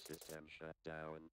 System shut down.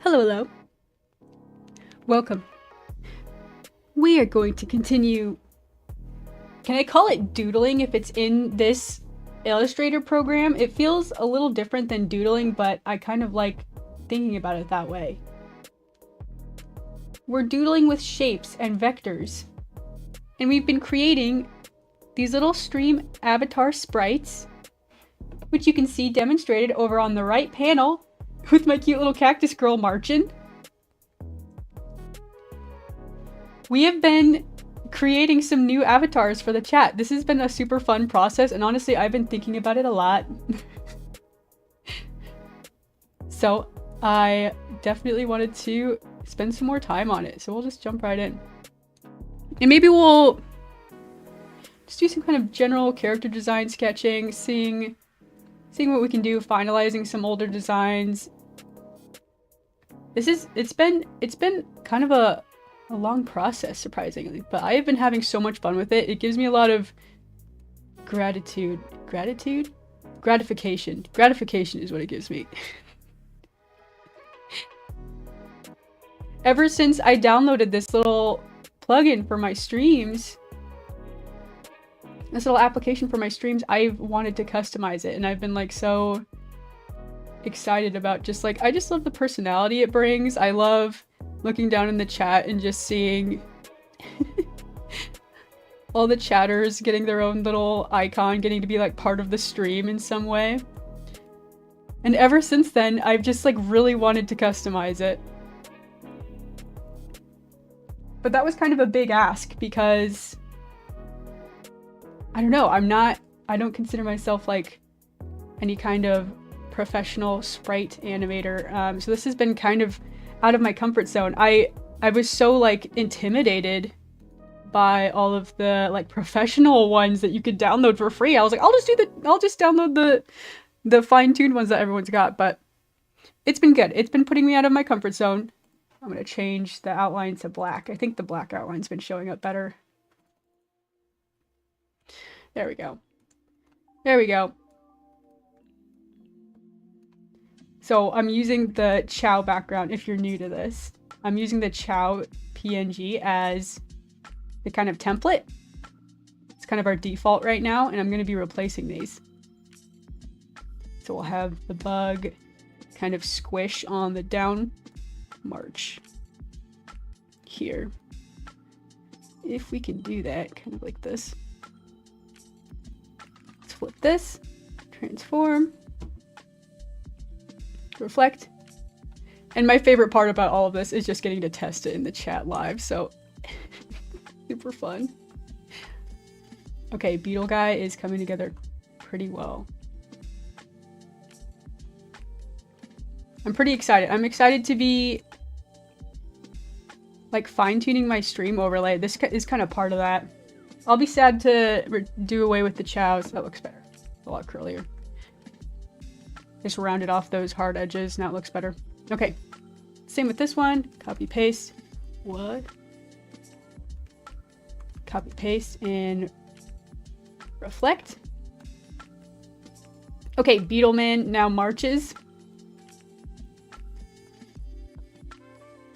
Hello, hello. Welcome. We are going to continue. Can I call it doodling if it's in this Illustrator program? It feels a little different than doodling, but I kind of like thinking about it that way. We're doodling with shapes and vectors. And we've been creating these little stream avatar sprites, which you can see demonstrated over on the right panel with my cute little cactus girl marching. We have been creating some new avatars for the chat. This has been a super fun process, and honestly, I've been thinking about it a lot. So I definitely wanted to spend some more time on it, so we'll just jump right in. And maybe we'll just do some kind of general character design sketching, seeing what we can do, finalizing some older designs. It's been kind of a long process, surprisingly, but I have been having so much fun with it. It gives me a lot of gratification is what it gives me. Ever since I downloaded this little plugin for my streams, this little application for my streams, I've wanted to customize it, and I've been like so excited about just like, I just love the personality it brings. I love looking down in the chat and just seeing all the chatters getting their own little icon, getting to be like part of the stream in some way. And ever since then, I've just like really wanted to customize it. But that was kind of a big ask because I don't know, I don't consider myself like any kind of professional sprite animator. So this has been kind of out of my comfort zone. I was so like intimidated by all of the like professional ones that you could download for free. I was like, I'll just download the fine-tuned ones that everyone's got, but it's been good. It's been putting me out of my comfort zone. I'm gonna change the outline to black. I think the black outline's been showing up better. There we go. There we go. So I'm using the Chow background if you're new to this. I'm using the Chow PNG as the kind of template. It's kind of our default right now, and I'm going to be replacing these. So we'll have the bug kind of squish on the down march here. If we can do that, kind of like this. Let's flip this, transform, reflect. And my favorite part about all of this is just getting to test it in the chat live, so super fun. Okay, Beetle Guy is coming together pretty well. I'm pretty excited. I'm excited to be like fine-tuning my stream overlay. This is kind of part of that. I'll be sad to do away with the chows. That looks better. A lot curlier. Just rounded off those hard edges. Now it looks better. Okay. Same with this one. Copy paste. What? Copy paste and reflect. Okay, Beetleman now marches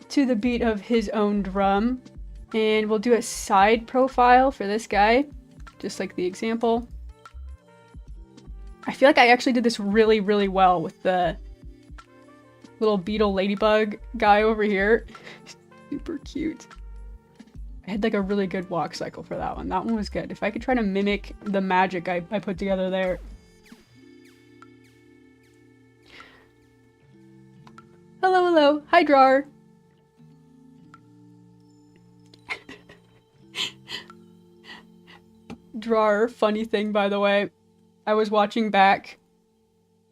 to the beat of his own drum. And we'll do a side profile for this guy, just like the example. I feel like I actually did this really, really well with the little beetle ladybug guy over here. Super cute. I had like a really good walk cycle for that one. That one was good. If I could try to mimic the magic I put together there. Hello, hello. Hi, drawer. Drawer, funny thing, by the way. I was watching back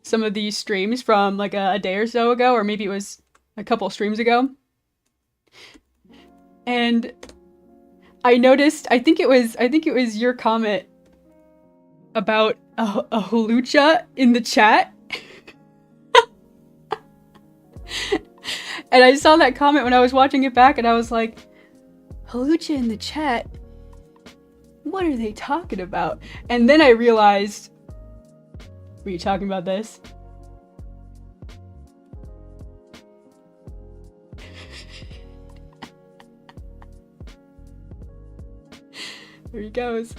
some of these streams from like a day or so ago, or maybe it was a couple streams ago. And I noticed, I think it was your comment about a hulucha in the chat. And I saw that comment when I was watching it back, and I was like, hulucha in the chat? What are they talking about? And then I realized, were you talking about this? There he goes.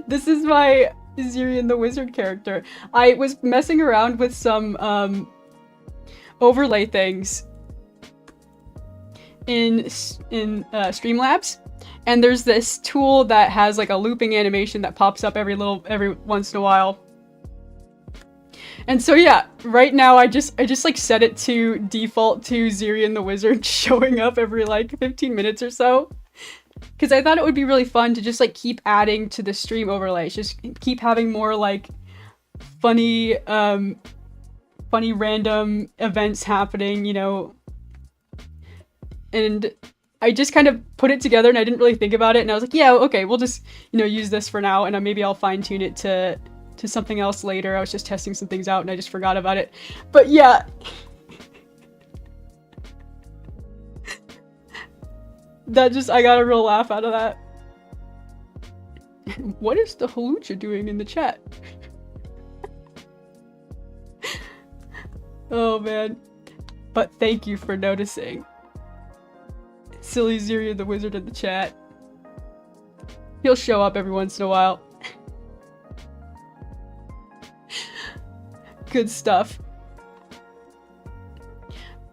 This is my Zirian the Wizard character. I was messing around with some overlay things in Streamlabs, and there's this tool that has like a looping animation that pops up every once in a while. And so yeah, right now I just like set it to default to Zirian the Wizard showing up every like 15 minutes or so. Because I thought it would be really fun to just like keep adding to the stream overlays, just keep having more like funny random events happening, you know. And I just kind of put it together and I didn't really think about it, and I was like, yeah, okay, we'll just, you know, use this for now, and maybe I'll fine tune it to something else later. I was just testing some things out and I just forgot about it. But yeah. That just, I got a real laugh out of that. What is the Halucha doing in the chat? Oh man. But thank you for noticing. Silly Zirian the Wizard in the chat. He'll show up every once in a while. Good stuff.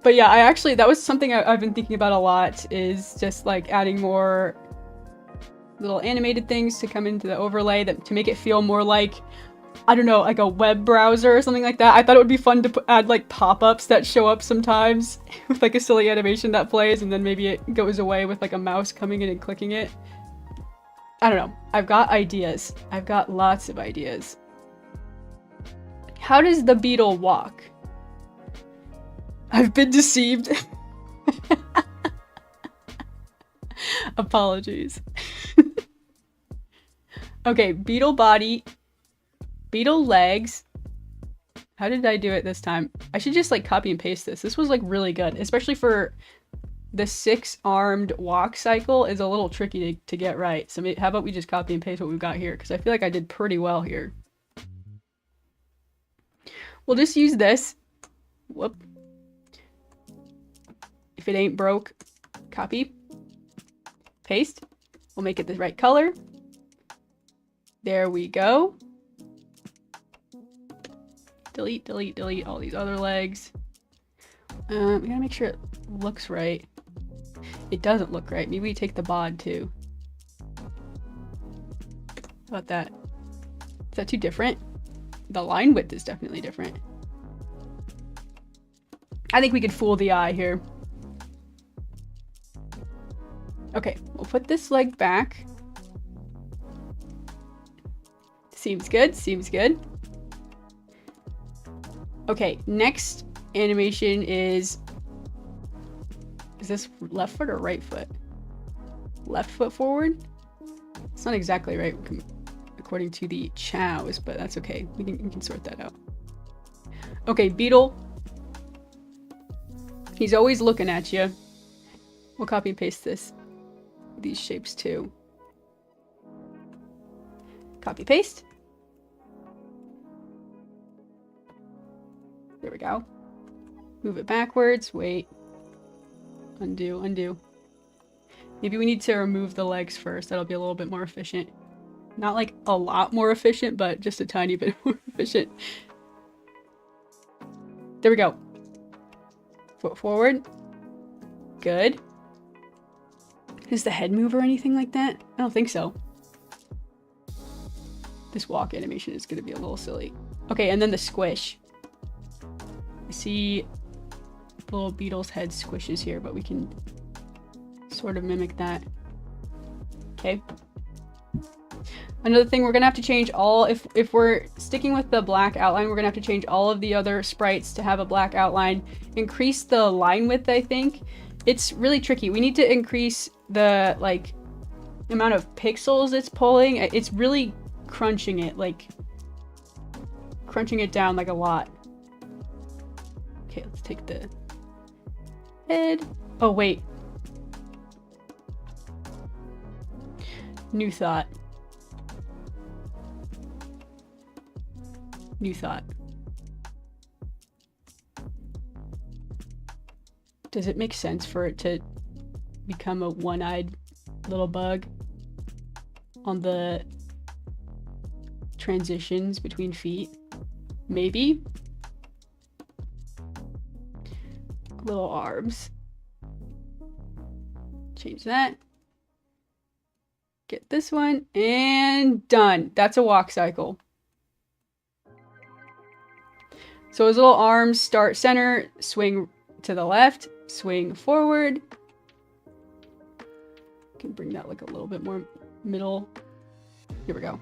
But yeah, that was something I've been thinking about a lot, is just like adding more little animated things to come into the overlay to make it feel more like, I don't know, like a web browser or something like that. I thought it would be fun to add like pop-ups that show up sometimes with like a silly animation that plays, and then maybe it goes away with like a mouse coming in and clicking it. I don't know. I've got ideas. I've got lots of ideas. How does the beetle walk? I've been deceived. Apologies. Okay, beetle body, beetle legs. How did I do it this time? I should just like copy and paste this. This was like really good, especially for the 6-armed walk cycle is a little tricky to get right. So how about we just copy and paste what we've got here? Because I feel like I did pretty well here. We'll just use this. Whoop. If it ain't broke, copy, paste. We'll make it the right color. There we go. Delete, delete, delete all these other legs. We gotta make sure it looks right. It doesn't look right. Maybe we take the bod too. How about that? Is that too different? The line width is definitely different. I think we could fool the eye here. Okay, we'll put this leg back. Seems good, seems good. Okay, next animation is this left foot or right foot? Left foot forward? It's not exactly right according to the chows, but that's okay. We can sort that out. Okay, beetle. He's always looking at you. We'll copy and paste these shapes too. Copy paste. There we go. Move it backwards. Wait. Undo, undo. Maybe we need to remove the legs first. That'll be a little bit more efficient. Not like a lot more efficient, but just a tiny bit more efficient. There we go. Foot forward. Good. Does the head move or anything like that? I don't think so. This walk animation is going to be a little silly. Okay, and then the squish. I see the little beetle's head squishes here, but we can sort of mimic that. Okay. Another thing, we're gonna have to change all, if we're sticking with the black outline, we're gonna have to change all of the other sprites to have a black outline. Increase the line width, I think. It's really tricky. We need to increase the, like, amount of pixels it's pulling. It's really crunching it, like, crunching it down, like, a lot. Okay, let's take the head. Oh, wait. New thought. New thought. Does it make sense for it to become a one-eyed little bug? on the transitions between feet. Maybe. Little arms. Change that. Get this one, and done. That's a walk cycle. So his little arms start center, swing to the left, swing forward. Can bring that like a little bit more middle. Here we go.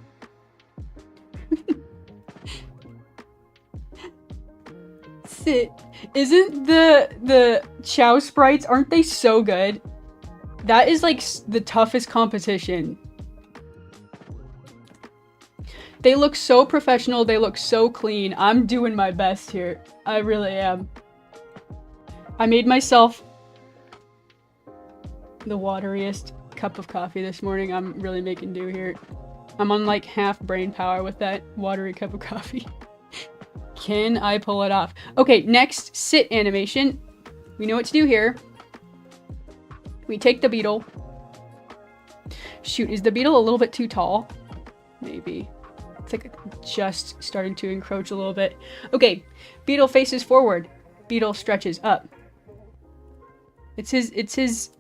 Sit. Isn't the Chow sprites, aren't they so good? That is like the toughest competition. They look so professional. They look so clean. I'm doing my best here. I really am. I made myself the wateriest cup of coffee this morning. I'm really making do here. I'm on like half brain power with that watery cup of coffee. Can I pull it off? Okay, next sit animation. We know what to do here. We take the beetle. Shoot, is the beetle a little bit too tall? Maybe. It's like just starting to encroach a little bit. Okay, beetle faces forward. Beetle stretches up. It's his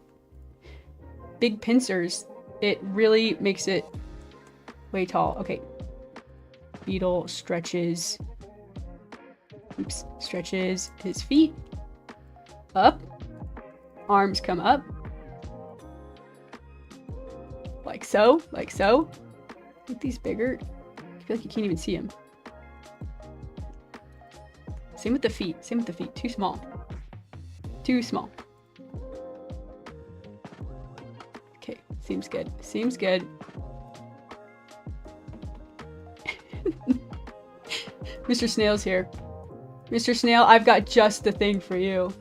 big pincers. It really makes it way tall. Okay. Beetle stretches. Oops. Stretches his feet. Up. Arms come up. Like so. Like so. Make these bigger. I feel like you can't even see them. Same with the feet. Same with the feet. Too small. Too small. Okay. Seems good. Seems good. Mr. Snail's here. Mr. Snail, I've got just the thing for you.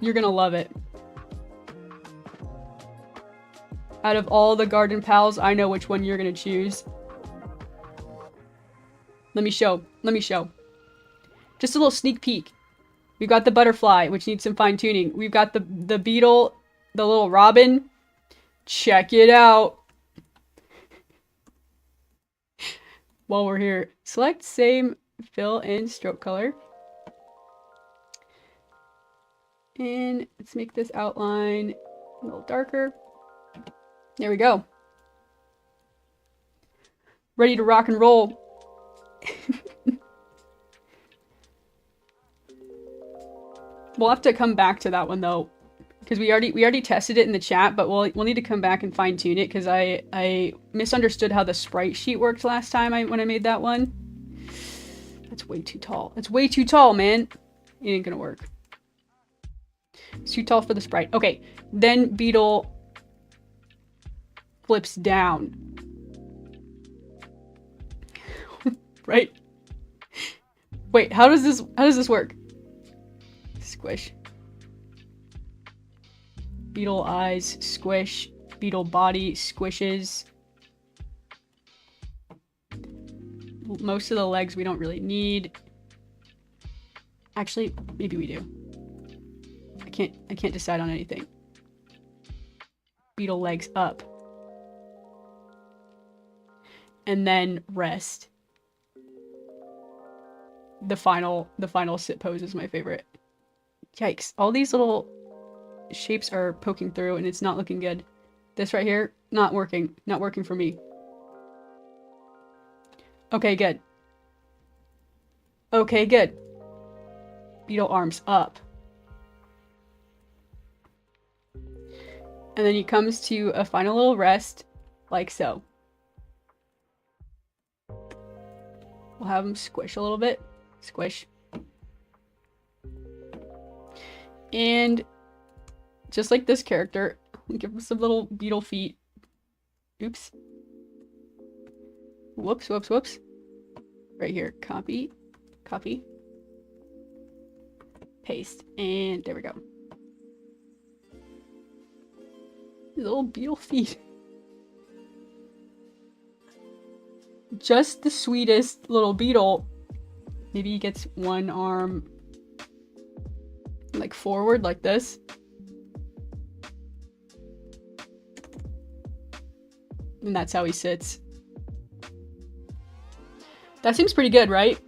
You're gonna love it. Out of all the garden pals, I know which one you're gonna choose. Let me show. Let me show. Just a little sneak peek. We've got the butterfly, which needs some fine tuning. We've got the beetle, the little robin. Check it out. While we're here, select same fill and stroke color. And let's make this outline a little darker. There we go. Ready to rock and roll. We'll have to come back to that one though, because we already tested it in the chat, but we'll need to come back and fine tune it because I misunderstood how the sprite sheet worked last time when I made that one. That's way too tall. It's way too tall, man. It ain't gonna work. It's too tall for the sprite. Okay, then beetle flips down. Right? Wait, how does this work? Squish. Beetle eyes squish. Beetle body squishes. Most of the legs we don't really need. Actually, maybe we do. I can't decide on anything. Beetle legs up. And then rest. The final sit pose is my favorite. Yikes. All these little shapes are poking through and it's not looking good. This right here, not working. Not working for me. Okay, good. Okay, good. Beetle arms up. And then he comes to a final little rest, like so. We'll have him squish a little bit. Squish. And just like this character, give him some little beetle feet. Oops. Whoops, whoops, whoops. Right here. Copy. Copy. Paste. And there we go. Little beetle feet. Just the sweetest little beetle. Maybe he gets one arm like forward, like this. And that's how he sits. That seems pretty good, right?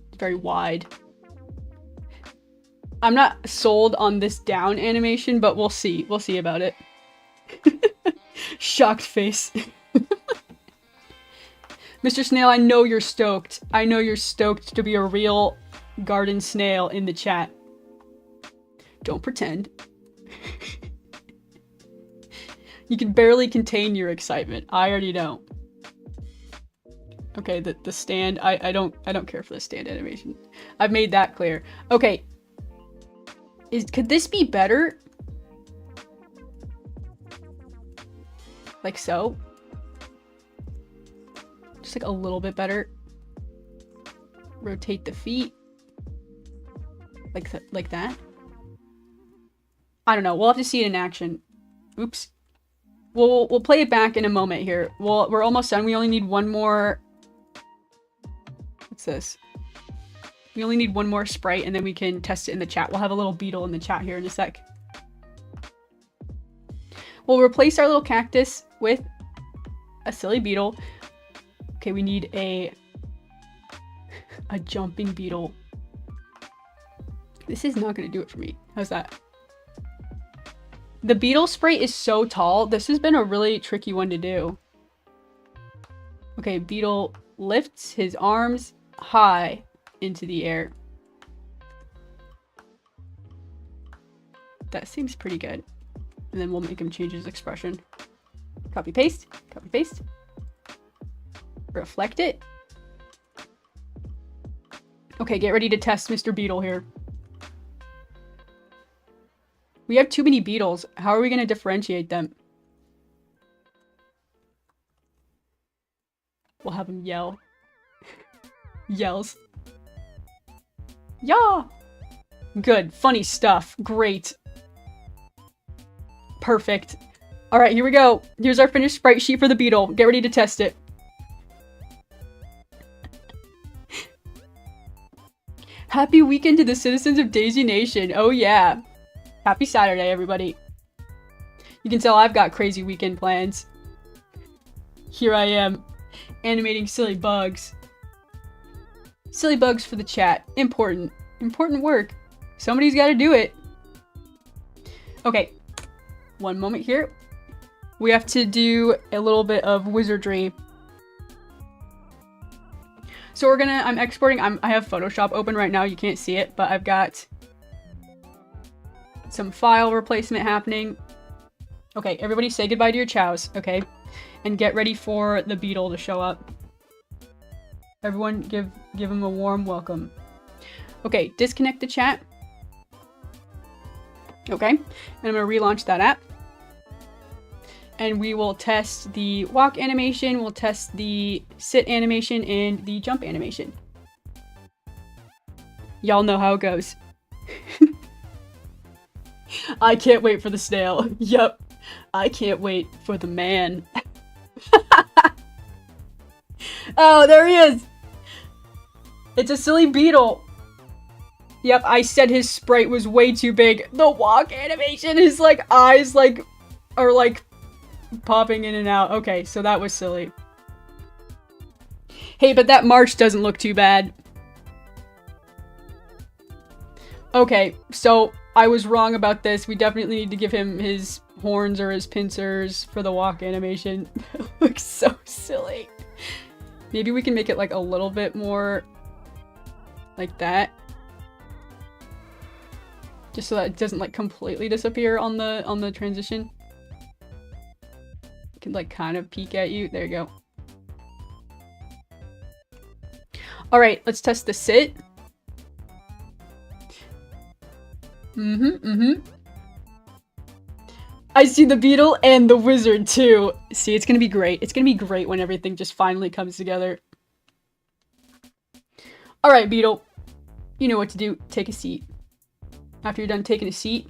It's very wide. I'm not sold on this down animation, but we'll see. We'll see about it. Shocked face. Mr. Snail, I know you're stoked. I know you're stoked to be a real garden snail in the chat. Don't pretend. You can barely contain your excitement. I already know. Okay, the stand, I don't care for the stand animation. I've made that clear. Okay. Could this be better? Like so? Just like a little bit better. Rotate the feet. Like that? I don't know. We'll have to see it in action. Oops. We'll play it back in a moment here. We're almost done. We only need one more. What's this? We only need one more sprite and then we can test it in the chat. We'll have a little beetle in the chat here in a sec. We'll replace our little cactus with a silly beetle. Okay, we need a jumping beetle. This is not gonna do it for me. How's that? The beetle sprite is so tall. This has been a really tricky one to do. Okay, beetle lifts his arms high into the air. That seems pretty good. And then we'll make him change his expression. Copy paste, copy paste. Reflect it. Okay, get ready to test Mr. Beetle here. We have too many beetles. How are we going to differentiate them? We'll have him yell. Yells. Yeah! Good. Funny stuff. Great. Perfect. Alright, here we go. Here's our finished sprite sheet for the beetle. Get ready to test it. Happy weekend to the citizens of Daisy Nation. Oh yeah. Happy Saturday, everybody. You can tell I've got crazy weekend plans. Here I am, animating silly bugs. Silly bugs for the chat. Important. Important work. Somebody's got to do it. Okay. One moment here. We have to do a little bit of wizardry. So I'm exporting, I have Photoshop open right now. You can't see it, but I've got some file replacement happening. Okay, everybody say goodbye to your chows, okay? And get ready for the beetle to show up. Everyone give him a warm welcome. Okay, disconnect the chat. Okay, and I'm gonna relaunch that app. And we will test the walk animation, we'll test the sit animation, and the jump animation. Y'all know how it goes. I can't wait for the snail. Yup. I can't wait for the man. Oh, there he is! It's a silly beetle. Yep, I said his sprite was way too big. The walk animation, his like eyes are like popping in and out. Okay, so that was silly. Hey, but that march doesn't look too bad. Okay, so I was wrong about this. We definitely need to give him his horns or his pincers for the walk animation. It looks so silly. Maybe we can make it like a little bit more like that. Just so that it doesn't like completely disappear on the transition. It can like kind of peek at you. There you go. Alright, let's test the sit. I see the beetle and the wizard too. See, it's gonna be great. It's gonna be great when everything just finally comes together. Alright, beetle. You know what to do. Take a seat. After you're done taking a seat.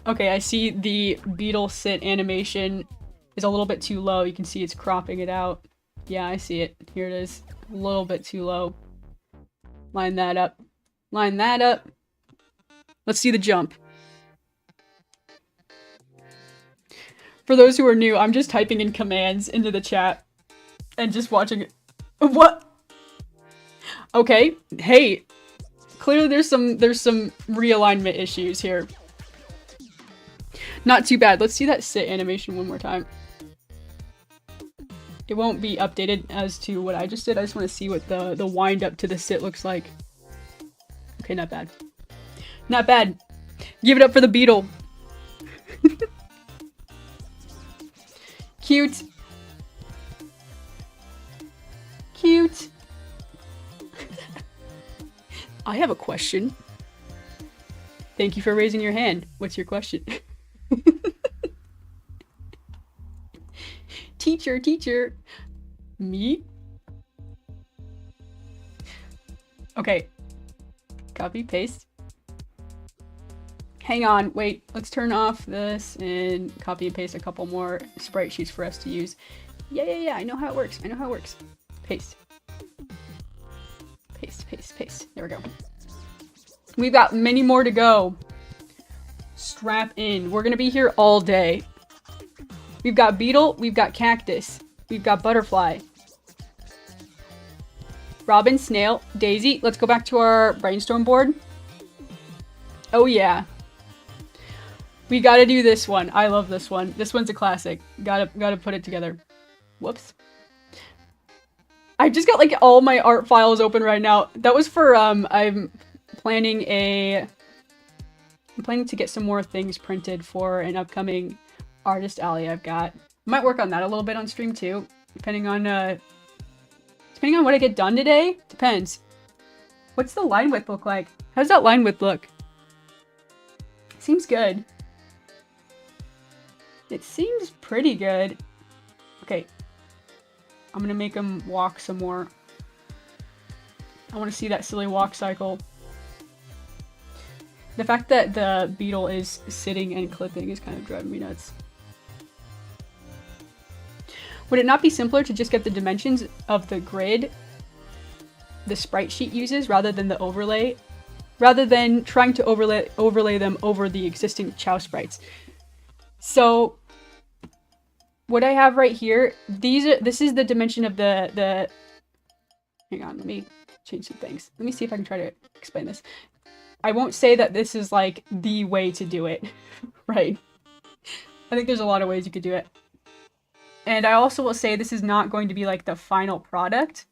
Okay, I see the beetle sit animation is a little bit too low. You can see it's cropping it out. Yeah, I see it. Here it is. A little bit too low. Line that up. Line that up. Let's see the jump. For those who are new, I'm just typing in commands into the chat and just watching it. What? Okay. Hey, clearly there's some realignment issues here. Not too bad. Let's see that sit animation one more time. It won't be updated as to what I just did. I just want to see what the wind up to the sit looks like. Okay, not bad. Not bad. Give it up for the beetle. Cute. Cute. I have a question. Thank you for raising your hand. What's your question? Teacher, teacher. Me? Okay. Copy, paste. Hang on, wait. Let's turn off this and copy and paste a couple more sprite sheets for us to use. Yeah, I know how it works. I know how it works. Paste. Paste, paste, paste. There we go. We've got many more to go. Strap in. We're gonna be here all day. We've got beetle, we've got cactus, we've got butterfly. Robin, snail, daisy. Let's go back to our brainstorm board. Oh yeah. We gotta do this one. I love this one. This one's a classic. Gotta put it together. Whoops. I just got like all my art files open right now. That was for I'm planning to get some more things printed for an upcoming artist alley I've got. Might work on that a little bit on stream too, depending on what I get done today. Depends. What's the line width look like? How does that line width look? Seems good. It seems pretty good. Okay. I'm gonna make him walk some more. I want to see that silly walk cycle. The fact that the beetle is sitting and clipping is kind of driving me nuts. Would it not be simpler to just get the dimensions of the grid the sprite sheet uses rather than the overlay? Rather than trying to overlay them over the existing Chow sprites. So what I have right here, this is the dimension of the hang on, let me change some things. Let me see if I can try to explain this. I won't say that this is like the way to do it, right? I think there's a lot of ways you could do it. And I also will say this is not going to be like the final product.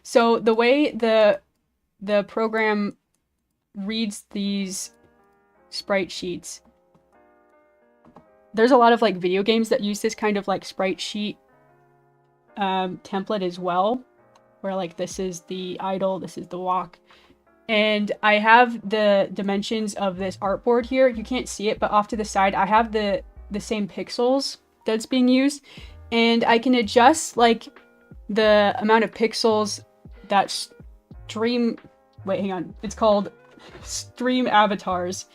So the way the program reads these sprite sheets, there's a lot of like video games that use this kind of like sprite sheet template as well, where like this is the idle, this is the walk. And I have the dimensions of this artboard here. You can't see it, but off to the side, I have the same pixels that's being used. And I can adjust like the amount of pixels that stream... Wait, hang on. It's called stream avatars.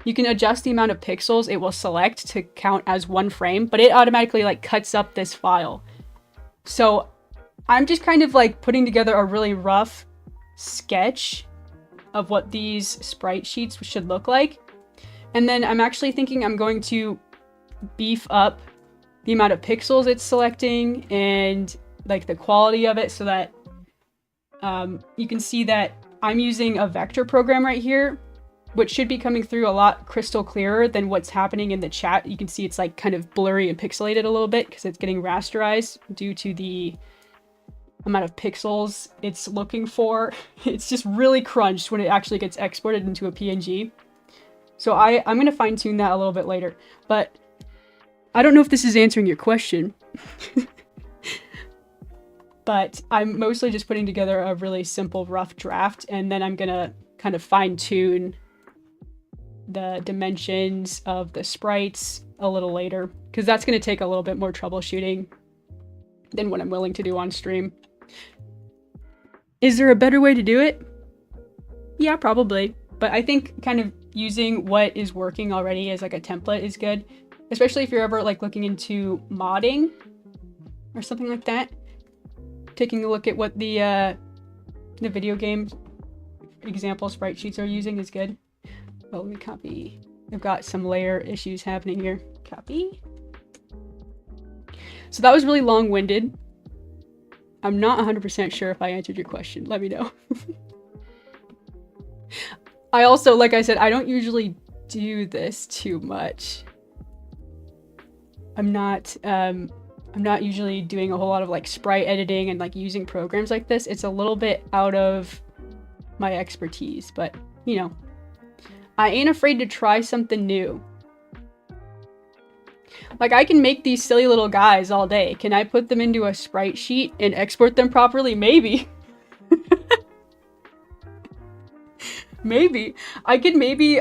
You can adjust the amount of pixels it will select to count as one frame, but it automatically like cuts up this file. So I'm just kind of like putting together a really rough sketch of what these sprite sheets should look like. And then I'm actually thinking I'm going to beef up the amount of pixels it's selecting and like the quality of it so that you can see that I'm using a vector program right here, which should be coming through a lot crystal clearer than what's happening in the chat. You can see it's like kind of blurry and pixelated a little bit because it's getting rasterized due to the amount of pixels it's looking for. It's just really crunched when it actually gets exported into a PNG. So I'm going to fine tune that a little bit later, but I don't know if this is answering your question. But I'm mostly just putting together a really simple rough draft, and then I'm going to kind of fine tune the dimensions of the sprites a little later, because that's going to take a little bit more troubleshooting than what I'm willing to do on stream. Is there a better way to do it? Yeah, probably. But I think kind of using what is working already as like a template is good, especially if you're ever like looking into modding or something like that. Taking a look at what the video game example sprite sheets are using is good. Oh, let me copy. I've got some layer issues happening here. Copy. So that was really long-winded. I'm not 100% sure if I answered your question. Let me know. I also, like I said, I don't usually do this too much. I'm not usually doing a whole lot of like sprite editing and like using programs like this. It's a little bit out of my expertise, but you know, I ain't afraid to try something new. Like, I can make these silly little guys all day. Can I put them into a sprite sheet and export them properly? Maybe. Maybe. I could maybe,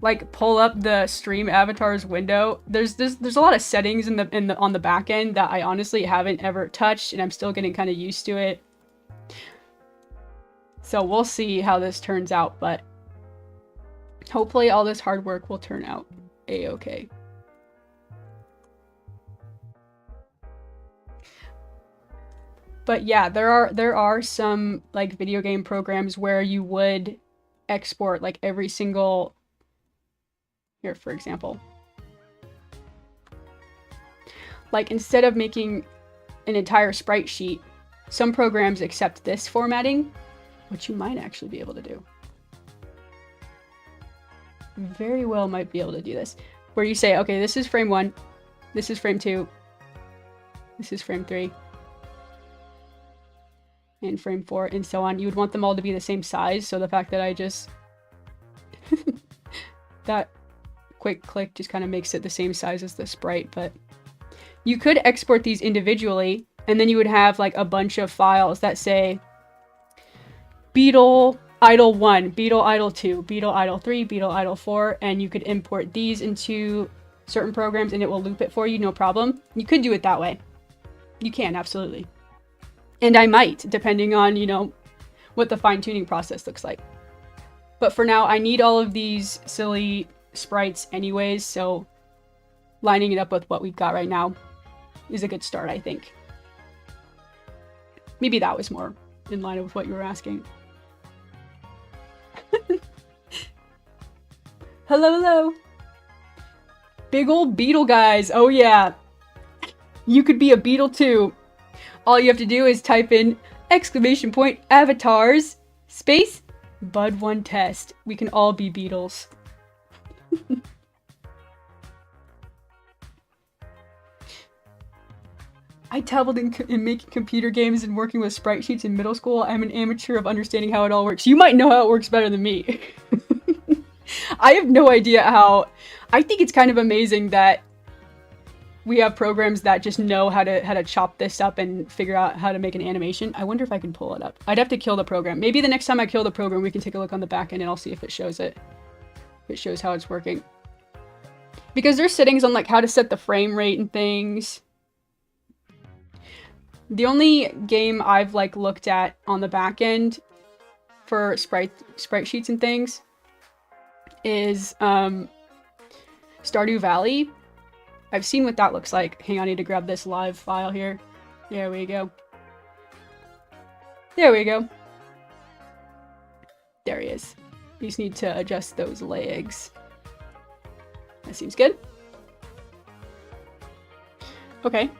like, pull up the stream avatars window. There's a lot of settings on the back end that I honestly haven't ever touched, and I'm still getting kind of used to it. So we'll see how this turns out, but hopefully all this hard work will turn out a-okay. But yeah, there are some like video game programs where you would export like every single, here for example, like instead of making an entire sprite sheet, some programs accept this formatting, which you might actually be able to do. You very well might be able to do this, where you say, okay, this is frame 1, this is frame 2, this is frame 3. And frame 4, and so on. You would want them all to be the same size, so the fact that I just that quick click just kind of makes it the same size as the sprite. But you could export these individually, and then you would have like a bunch of files that say Beetle idle 1, Beetle idle 2, Beetle idle 3, Beetle idle 4, and you could import these into certain programs and it will loop it for you, no problem. You could do it that way. You can, absolutely. And I might, depending on, you know, what the fine-tuning process looks like. But for now, I need all of these silly sprites anyways, so lining it up with what we've got right now is a good start, I think. Maybe that was more in line with what you were asking. Hello, hello. Big old beetle guys. Oh yeah. You could be a beetle too. All you have to do is type in !avatars space bud1 test. We can all be beetles. I dabbled in making computer games and working with sprite sheets in middle school. I'm an amateur of understanding how it all works. You might know how it works better than me. I have no idea how. I think it's kind of amazing that we have programs that just know how to chop this up and figure out how to make an animation. I wonder if I can pull it up. I'd have to kill the program. Maybe the next time I kill the program, we can take a look on the back end and I'll see if it shows it. If it shows how it's working. Because there's settings on like how to set the frame rate and things. The only game I've like looked at on the back end for sprite sheets and things is Stardew Valley. I've seen what that looks like. Hang on, I need to grab this live file here. There we go. There we go. There he is. We just need to adjust those legs. That seems good. Okay.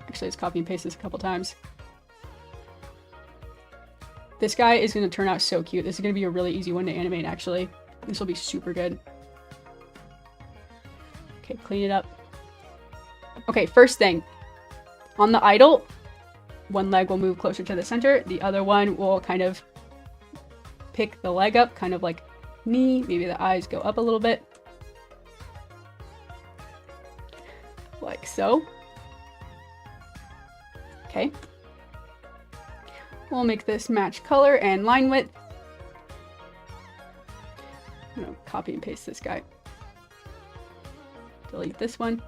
Actually, let's copy and paste this a couple times. This guy is going to turn out so cute. This is going to be a really easy one to animate, actually. This will be super good. Okay, clean it up. Okay, first thing. On the idle, one leg will move closer to the center. The other one will kind of pick the leg up, kind of like me. Maybe the eyes go up a little bit. Like so. Okay. We'll make this match color and line width. I'm gonna copy and paste this guy. Delete this one.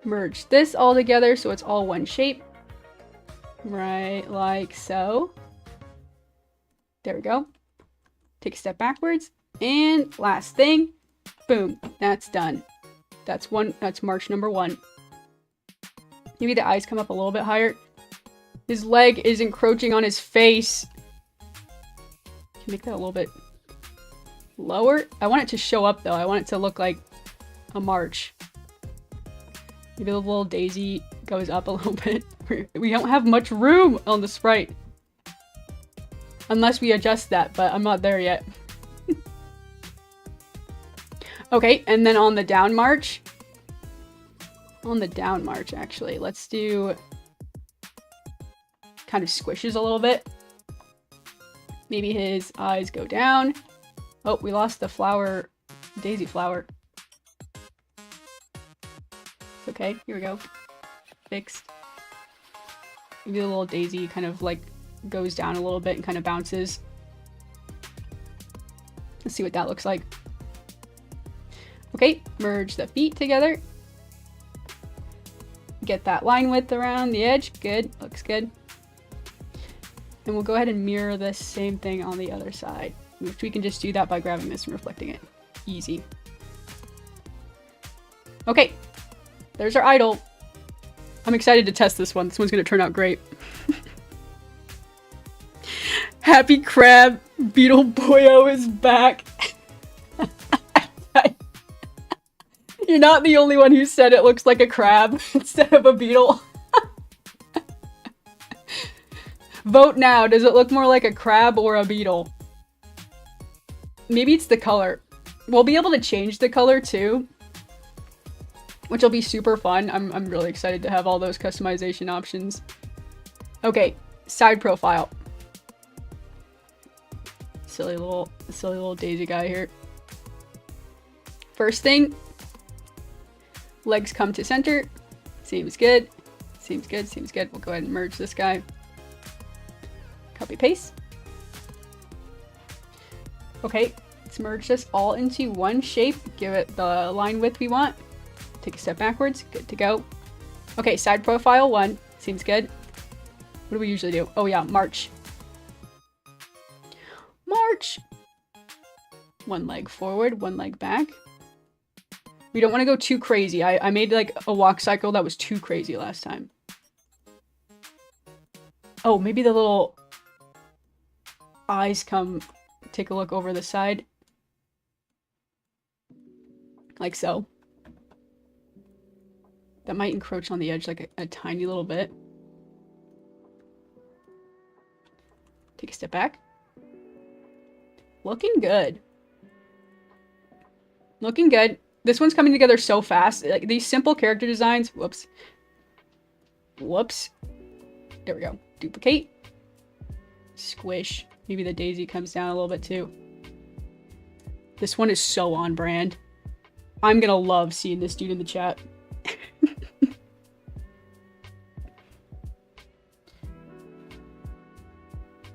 Merge this all together so it's all one shape. Right like so. There we go. Take a step backwards. And last thing. Boom. That's done. That's march number 1. Maybe the eyes come up a little bit higher. His leg is encroaching on his face. Make that a little bit lower. I want it to show up though. I want it to look like a march. Maybe the little daisy goes up a little bit. We don't have much room on the sprite. Unless we adjust that, but I'm not there yet. Okay, and then on the down march. On the down march, actually, let's do kind of squishes a little bit. Maybe his eyes go down. Oh, we lost the flower, daisy flower. It's okay, here we go. Fixed. Maybe the little daisy kind of like goes down a little bit and kind of bounces. Let's see what that looks like. Okay, merge the feet together. Get that line width around the edge. Good, looks good. And we'll go ahead and mirror the same thing on the other side, which we can just do that by grabbing this and reflecting it. Easy. Okay, there's our idol. I'm excited to test this one. This one's gonna turn out great. Happy Crab Beetle Boyo is back. You're not the only one who said it looks like a crab instead of a beetle. Vote now. Does it look more like a crab or a beetle? Maybe it's the color. We'll be able to change the color too, which will be super fun. I'm really excited to have all those customization options. Okay, side profile. Silly little daisy guy here. First thing, legs come to center. Seems good. Seems good, seems good. We'll go ahead and merge this guy. Copy paste. Okay, let's merge this all into one shape. Give it the line width we want. Take a step backwards. Good to go. Okay, side profile 1. Seems good. What do we usually do? Oh yeah, march. March! One leg forward, one leg back. We don't want to go too crazy. I made like a walk cycle that was too crazy last time. Oh, maybe the little eyes come take a look over the side. Like so. That might encroach on the edge like a tiny little bit. Take a step back. Looking good. Looking good. This one's coming together so fast. Like these simple character designs. Whoops. Whoops. There we go. Duplicate. Squish. Maybe the daisy comes down a little bit too. This one is so on brand. I'm gonna love seeing this dude in the chat.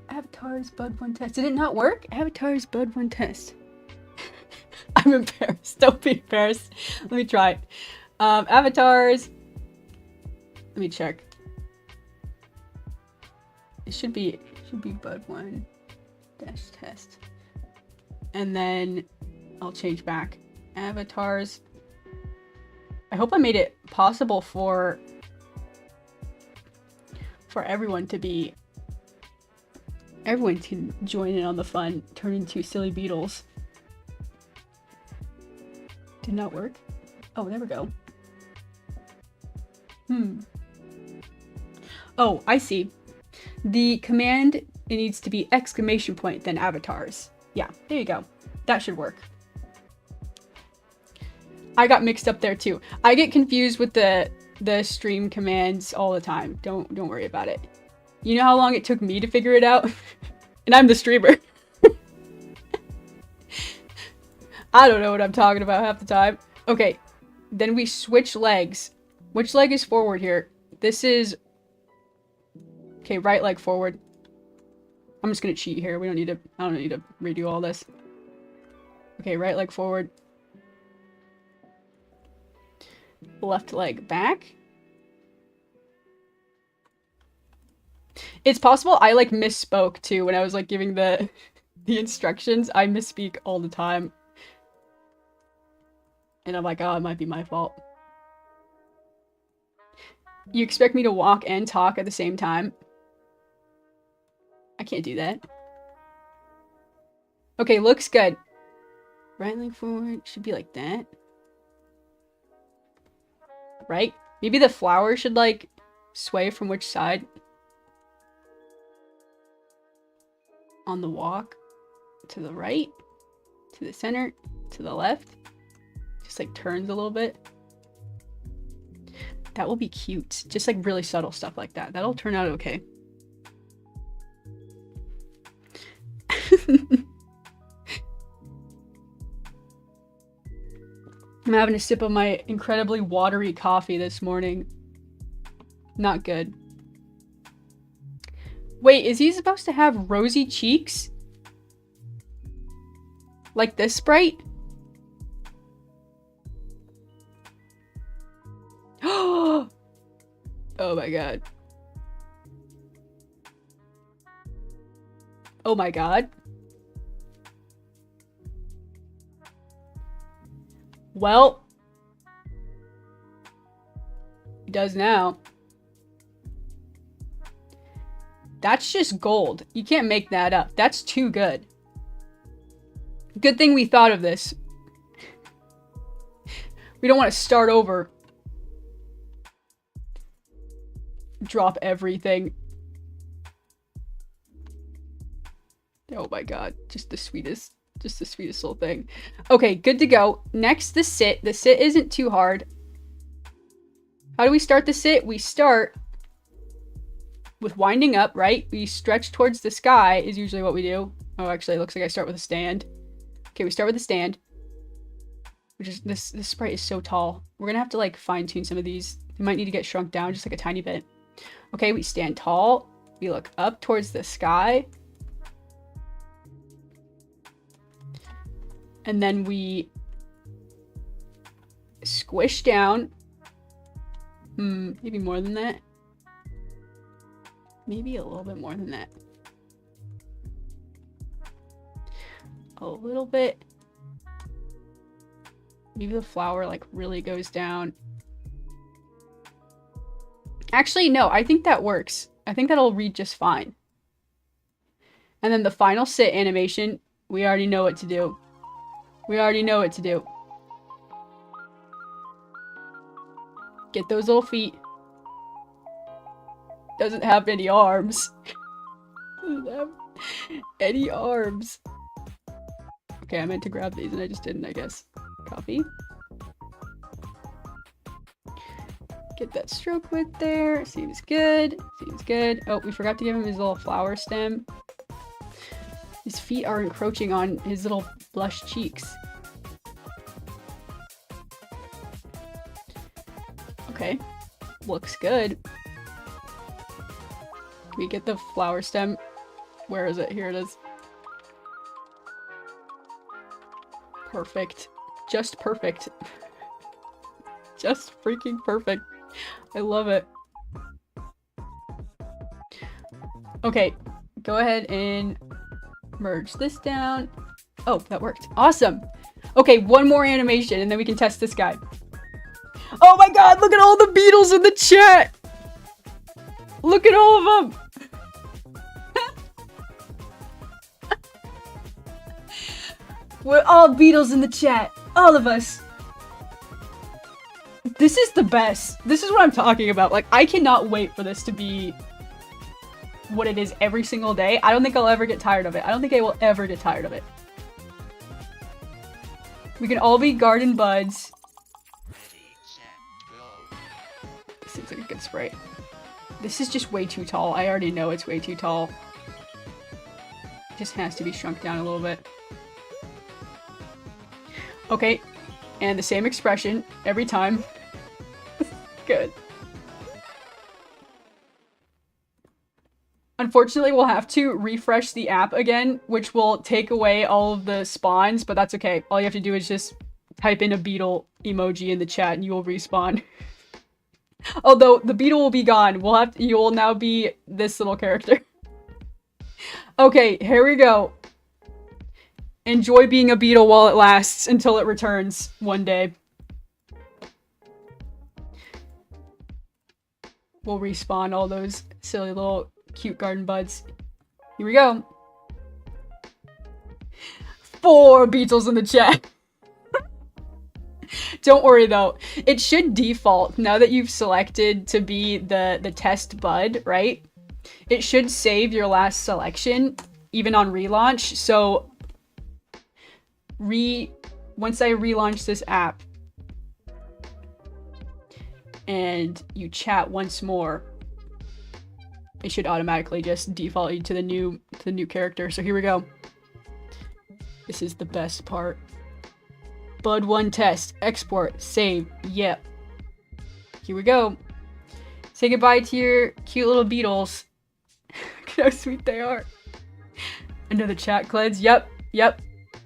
Avatar's Bud 1 test. Did it not work? Avatar's Bud 1 test. I'm embarrassed. Don't be embarrassed. Let me try. Avatars. Let me check. It should be Bud 1 dash test. And then I'll change back. Avatars. I hope I made it possible for everyone to be. Everyone can join in on the fun. Turn into silly beetles. Did not work. Oh, there we go. Oh, I see. The command, it needs to be exclamation point, then avatars. Yeah, there you go. That should work. I got mixed up there too. I get confused with the stream commands all the time. Don't worry about it. You know how long it took me to figure it out? And I'm the streamer. I don't know what I'm talking about half the time. Okay, then we switch legs. Which leg is forward here? This is... Okay, right leg forward. I'm just gonna cheat here. I don't need to redo all this. Okay, right leg forward. Left leg back. It's possible I like misspoke too when I was like giving the instructions. I misspeak all the time. And I'm like, oh, it might be my fault. You expect me to walk and talk at the same time? I can't do that. Okay, looks good. Right leg forward. Should be like that. Right? Maybe the flower should, like, sway from which side? On the walk. To the right. To the center. To the left. Just, like, turns a little bit. That will be cute. Just, like, really subtle stuff like that. That'll turn out okay. I'm having a sip of my incredibly watery coffee this morning. Not good. Wait, is he supposed to have rosy cheeks? Like this sprite? Oh my god. Oh my god. Well, he does now. That's just gold. You can't make that up. That's too good. Good thing we thought of this. We don't want to start over. Drop everything. Oh my god. Just the sweetest little thing. Okay, good to go. Next, the sit. The sit isn't too hard. How do we start the sit? We start with winding up, right? We stretch towards the sky is usually what we do. Oh, actually, it looks like I start with a stand. Okay, we start with the stand. Which is, this sprite is so tall. We're gonna have to, like, fine-tune some of these. You might need to get shrunk down just, like, a tiny bit. Okay, we stand tall. We look up towards the sky. And then we squish down. Maybe more than that. Maybe a little bit more than that. A little bit. Maybe the flower, like, really goes down. Actually, no, I think that works. I think that'll read just fine. And then the final sit animation, we already know what to do. We already know what to do. Get those little feet. Doesn't have any arms. Doesn't have any arms. Okay, I meant to grab these and I just didn't, I guess. Copy. Get that stroke width there. Seems good. Seems good. Oh, we forgot to give him his little flower stem. His feet are encroaching on his little blush cheeks. Okay. Looks good. Can we get the flower stem? Where is it? Here it is. Perfect. Just perfect. Just freaking perfect. I love it. Okay. Go ahead and merge this down. Oh, that worked. Awesome. Okay, one more animation and then we can test this guy. Oh my god, look at all the beetles in the chat! Look at all of them! We're all beetles in the chat. All of us. This is the best. This is what I'm talking about. Like, I cannot wait for this to be what it is every single day. I don't think I'll ever get tired of it. I don't think I will ever get tired of it. We can all be garden buds. Seems like a good sprite. This is just way too tall. I already know it's way too tall. It just has to be shrunk down a little bit. Okay, and the same expression every time. Good. Unfortunately, we'll have to refresh the app again, which will take away all of the spawns, but that's okay. All you have to do is just type in a beetle emoji in the chat and you will respawn. Although, the beetle will be gone. You will now be this little character. Okay, here we go. Enjoy being a beetle while it lasts until it returns one day. We'll respawn all those silly little cute garden buds. Here we go. 4 beetles in the chat. Don't worry though, it should default now that you've selected to be the test bud, right? It should save your last selection even on relaunch. So once I relaunch this app and you chat once more, it should automatically just default you to the new character. So here we go. This is the best part. Bud 1 test, export, save, yep. Here we go. Say goodbye to your cute little beetles. Look at how sweet they are. Another chat cleanse, yep.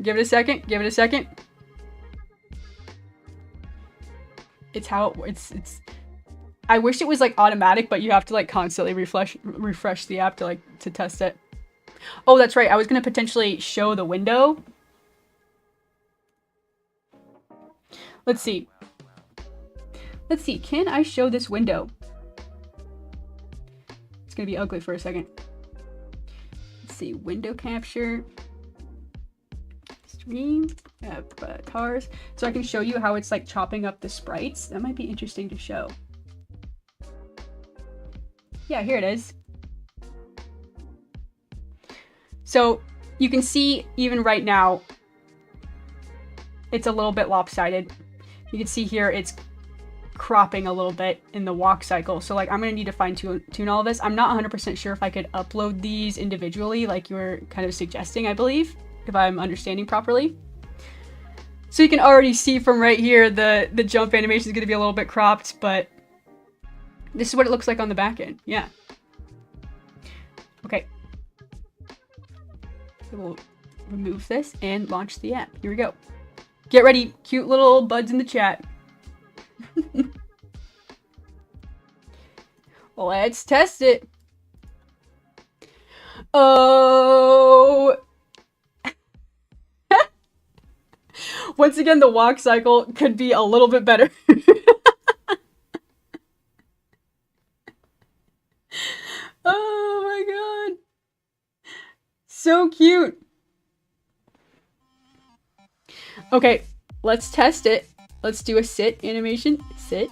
Give it a second, It's how it's I wish it was like automatic, but you have to like constantly refresh the app to test it. Oh, that's right. I was gonna potentially show the window. Let's see. Can I show this window? It's gonna be ugly for a second. Let's see. Window capture. Stream. Cars. So I can show you how it's like chopping up the sprites. That might be interesting to show. Yeah, here it is. So you can see even right now, it's a little bit lopsided. You can see here it's cropping a little bit in the walk cycle. So like I'm gonna need to fine tune all of this. I'm not 100% sure if I could upload these individually like you were kind of suggesting, I believe, if I'm understanding properly. So you can already see from right here the jump animation is gonna be a little bit cropped, but this is what it looks like on the back end. Yeah. Okay. So we'll remove this and launch the app. Here we go. Get ready, cute little buds in the chat. Let's test it. Oh. Once again, the walk cycle could be a little bit better. Oh my god. So cute. Okay, let's test it. Let's do a sit animation. Sit.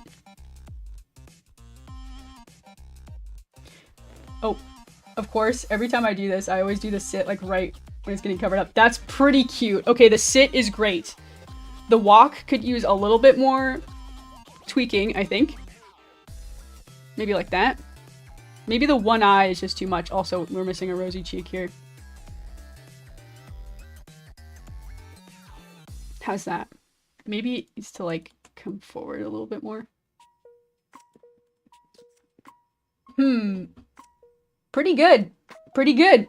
Oh, of course, every time I do this, I always do the sit like right when it's getting covered up. That's pretty cute. Okay, the sit is great. The walk could use a little bit more tweaking, I think. Maybe like that. Maybe the one eye is just too much. Also, we're missing a rosy cheek here. How's that? Maybe it needs to like come forward a little bit more. Pretty good. Pretty good.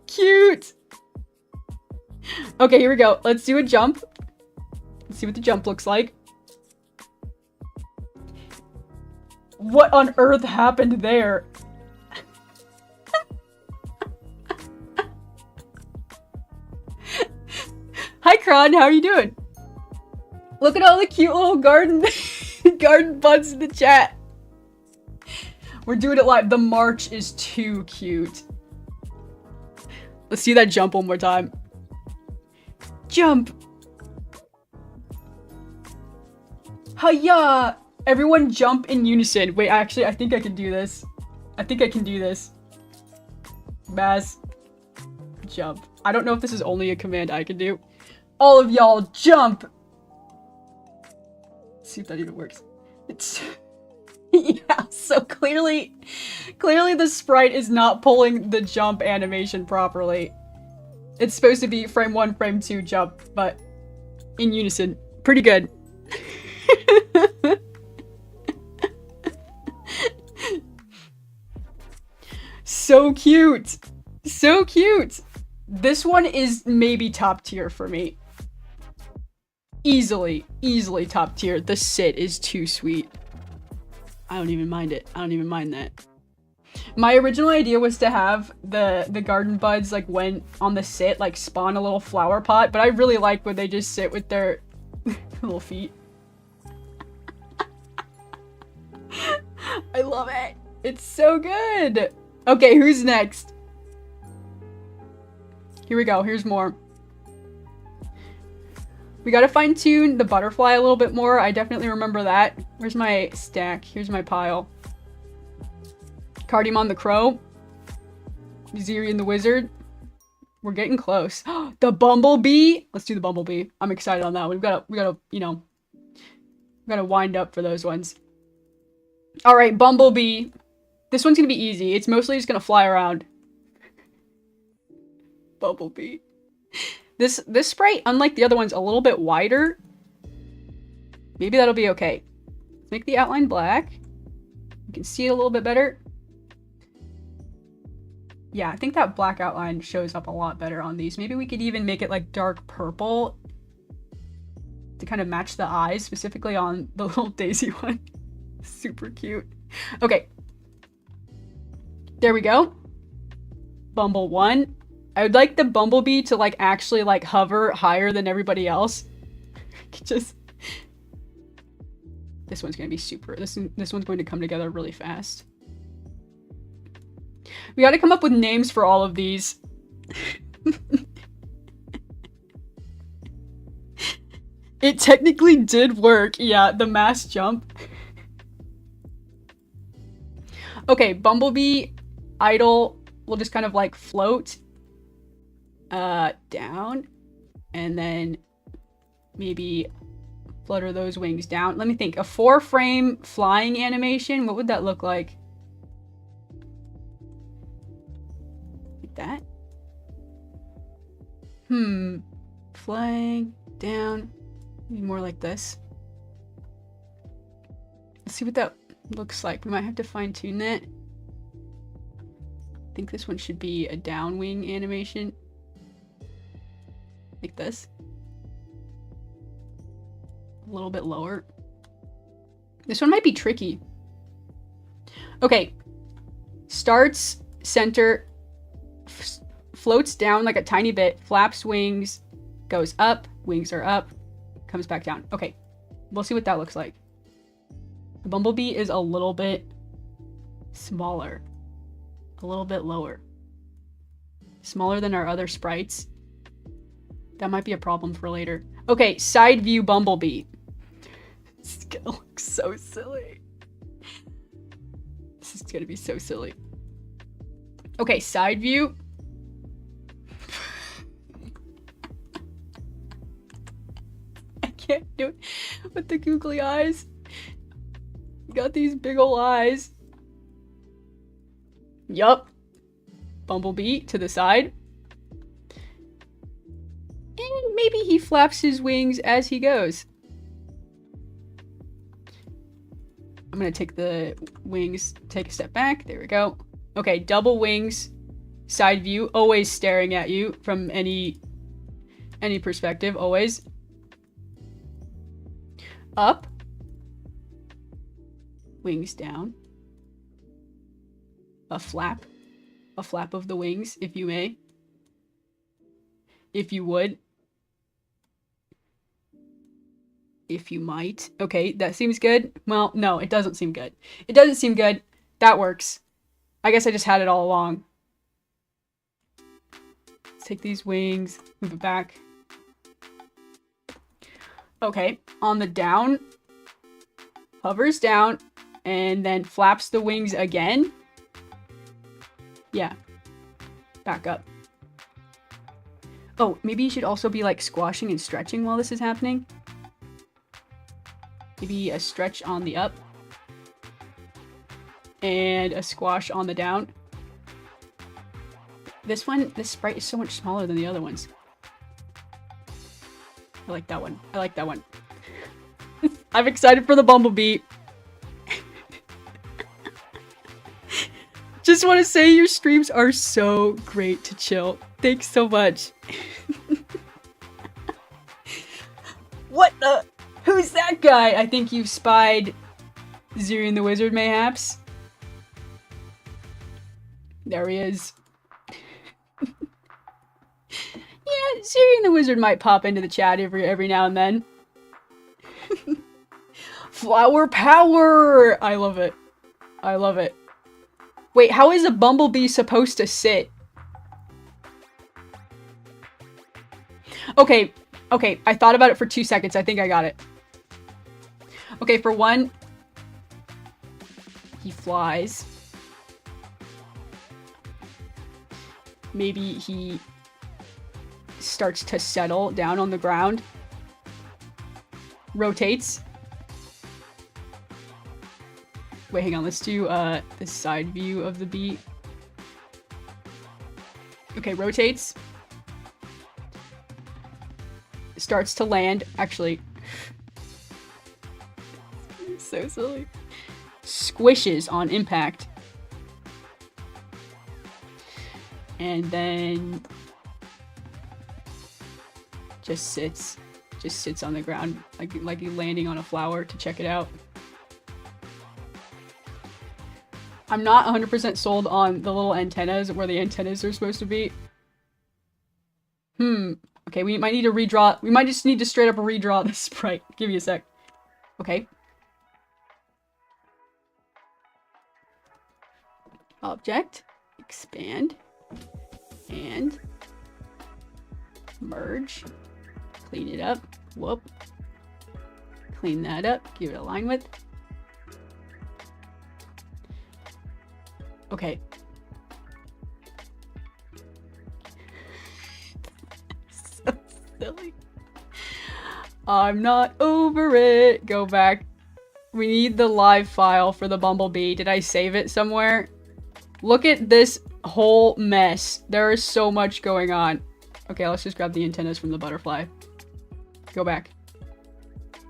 Cute. Okay, here we go. Let's do a jump. Let's see what the jump looks like. What on earth happened there? Hi, Kron. How are you doing? Look at all the cute little garden buds in the chat. We're doing it live. The march is too cute. Let's see that jump one more time. Jump. Hiya! Everyone jump in unison. Wait, actually, I think I can do this. Baz. Jump. I don't know if this is only a command I can do. All of y'all jump! Let's see if that even works. It's... yeah, so clearly the sprite is not pulling the jump animation properly. It's supposed to be frame 1, frame 2 jump, but in unison. Pretty good. So cute. So cute. This one is maybe top tier for me. Easily top tier. The sit is too sweet. I don't even mind it. I don't even mind that. My original idea was to have the garden buds like when on the sit like spawn a little flower pot, but I really like when they just sit with their little feet. I love it. It's so good. Okay, who's next? Here we go. Here's more. We gotta fine-tune the butterfly a little bit more. I definitely remember that. Where's my stack? Here's my pile. Cardamon the Crow. Zirian the Wizard. We're getting close. The Bumblebee. Let's do the Bumblebee. I'm excited on that one. We gotta, you know, we gotta wind up for those ones. All right, Bumblebee. This one's gonna be easy. It's mostly just gonna fly around. Bumblebee. This sprite, unlike the other ones, a little bit wider. Maybe that'll be okay. Let's make the outline black. You can see it a little bit better. Yeah, I think that black outline shows up a lot better on these. Maybe we could even make it like dark purple to kind of match the eyes, specifically on the little Daisy one. Super cute. Okay. There we go. Bumble 1. I would like the Bumblebee to like actually like hover higher than everybody else. Just this one's gonna be super. This one's going to come together really fast. We got to come up with names for all of these. It technically did work. Yeah, the mass jump. Okay, Bumblebee, idle. We'll just kind of like float down, and then maybe flutter those wings down. Let me think. A 4-frame flying animation. What would that look like? Like that. Flying down. Maybe more like this. Let's see what that looks like. We might have to fine-tune that. I think this one should be a downwing animation. Like this. A little bit lower. This one might be tricky. Okay. Starts center, floats down like a tiny bit, flaps wings, goes up, wings are up, comes back down. Okay. We'll see what that looks like. The Bumblebee is a little bit smaller. A little bit lower. Smaller than our other sprites. That might be a problem for later. Okay, side view Bumblebee. This is gonna look so silly. This is gonna be so silly. Okay, side view. I can't do it with the googly eyes. Got these big ol' eyes. Yup. Bumblebee to the side. And maybe he flaps his wings as he goes. I'm gonna take the wings, take a step back. There we go. Okay, double wings, side view, always staring at you from any perspective, always. Up. Wings down. A flap of the wings, if you may. If you would. If you might. Okay, that seems good. Well, no, it doesn't seem good. It doesn't seem good. That works. I guess I just had it all along. Let's take these wings, move it back. Okay, on the down, hovers down, and then flaps the wings again. Yeah. Back up. Oh, maybe you should also be like squashing and stretching while this is happening. Maybe a stretch on the up. And a squash on the down. This sprite is so much smaller than the other ones. I like that one. I like that one. I'm excited for the Bumblebee. Just want to say your streams are so great to chill. Thanks so much. What the? Who's that guy? I think you've spied Zirian the Wizard, mayhaps. There he is. Yeah, Zirian the Wizard might pop into the chat every now and then. Flower power! I love it. I love it. Wait, how is a bumblebee supposed to sit? Okay, okay, I thought about it for 2 seconds. I think I got it. Okay, for one, he flies. Maybe he starts to settle down on the ground. Rotates. Wait, hang on. Let's do the side view of the bee. Okay, rotates. Starts to land. Actually, so silly. Squishes on impact. And then just sits on the ground like you're landing on a flower to check it out. I'm not 100% sold on the little antennas where the antennas are supposed to be. Okay, we might need to redraw. We might just need to straight up redraw the sprite. Give me a sec. Okay. Object. Expand. And merge. Clean it up. Whoop. Clean that up. Give it a line width. Okay. So silly. I'm not over it. Go back. We need the live file for the bumblebee. Did I save it somewhere? Look at this whole mess. There is so much going on. Okay, let's just grab the antennas from the butterfly. Go back.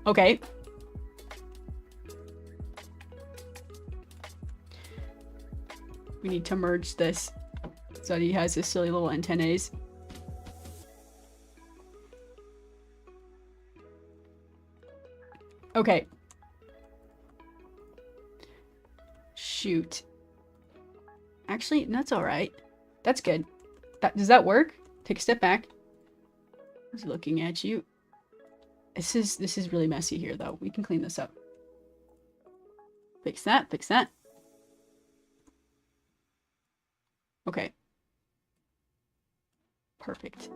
Okay. We need to merge this so that he has his silly little antennas. Okay. Shoot. Actually, that's alright. That's good. Does that work? Take a step back. I was looking at you. This is really messy here, though. We can clean this up. Fix that, fix that. Okay. Perfect.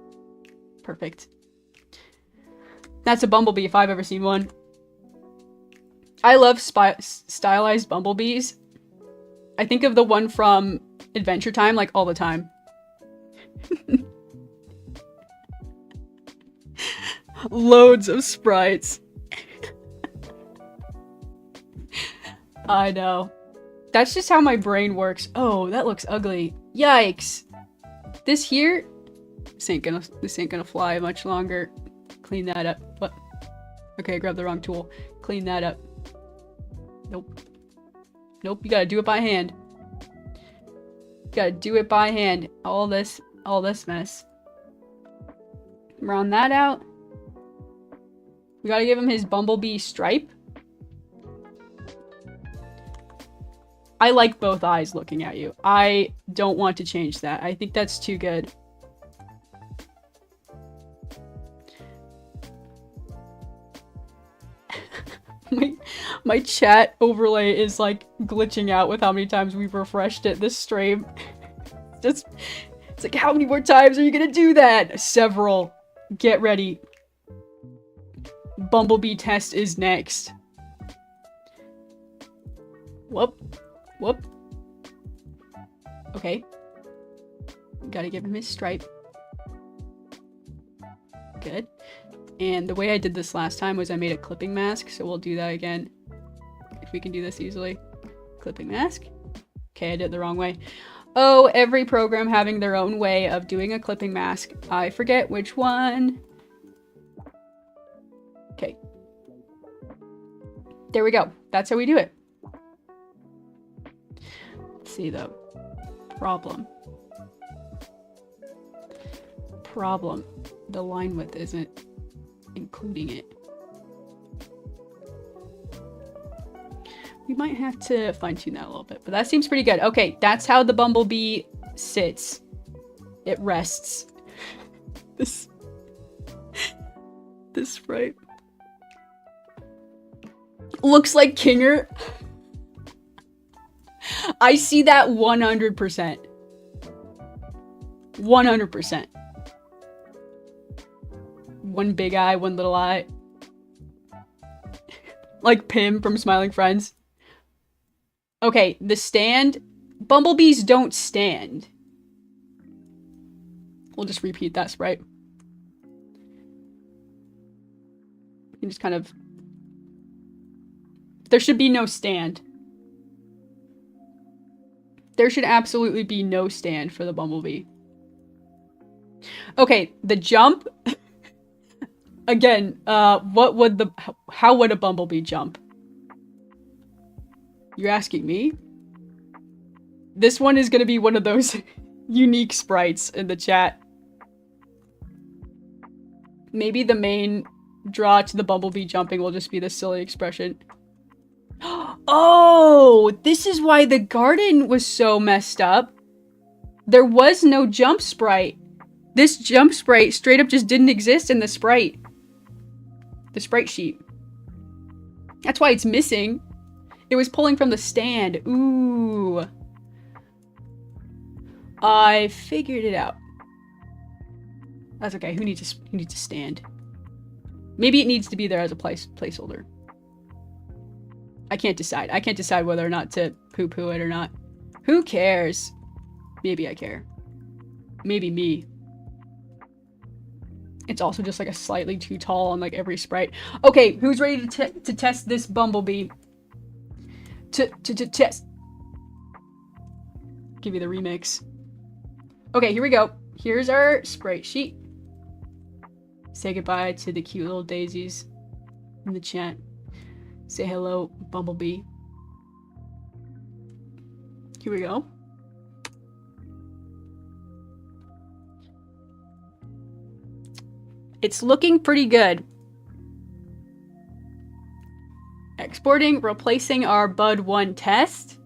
Perfect. That's a bumblebee if I've ever seen one. I love stylized bumblebees. I think of the one from Adventure Time like all the time. Loads of sprites. I know. That's just how my brain works. Oh, that looks ugly. Yikes. This here, this ain't gonna fly much longer. Clean that up. What? Okay, I grabbed the wrong tool. Clean that up. Nope. Nope, you gotta do it by hand. You gotta do it by hand. All this mess. Round that out. We gotta give him his bumblebee stripe. I like both eyes looking at you. I don't want to change that. I think that's too good. My chat overlay is like glitching out with how many times we've refreshed it this stream. It's like, how many more times are you gonna do that? Several. Get ready. Bumblebee test is next. Whoop. Whoop. Okay. Gotta give him his stripe. Good. And the way I did this last time was I made a clipping mask, so we'll do that again. If we can do this easily. Clipping mask. Okay, I did it the wrong way. Oh, every program having their own way of doing a clipping mask. I forget which one. Okay. There we go. That's how we do it. Let's see though. Problem. The line width isn't including it. We might have to fine-tune that a little bit, but that seems pretty good. Okay, that's how the bumblebee sits. It rests. This sprite looks like Kinger. I see that 100%. 100%. One big eye, one little eye. Like Pim from Smiling Friends. Okay, the stand. Bumblebees don't stand. We'll just repeat that sprite. You just kind of... There should be no stand. There should absolutely be no stand for the bumblebee. Okay, the jump. Again, how would a bumblebee jump? You're asking me? This one is gonna be one of those unique sprites in the chat. Maybe the main draw to the bumblebee jumping will just be this silly expression. Oh, this is why the garden was so messed up. There was no jump sprite. This jump sprite straight up just didn't exist in the sprite. The sprite sheet. That's why it's missing. It was pulling from the stand. Ooh. I figured it out. That's okay. Who needs a stand? Maybe it needs to be there as a placeholder. I can't decide. I can't decide whether or not to poo-poo it or not. Who cares? Maybe I care. Maybe me. It's also just like a slightly too tall on like every sprite. Okay, who's ready to test this bumblebee? To test. Give you the remix. Okay, here we go. Here's our sprite sheet. Say goodbye to the cute little daisies in the chat. Say hello, bumblebee. Here we go. It's looking pretty good. Exporting, replacing our Bud1 test.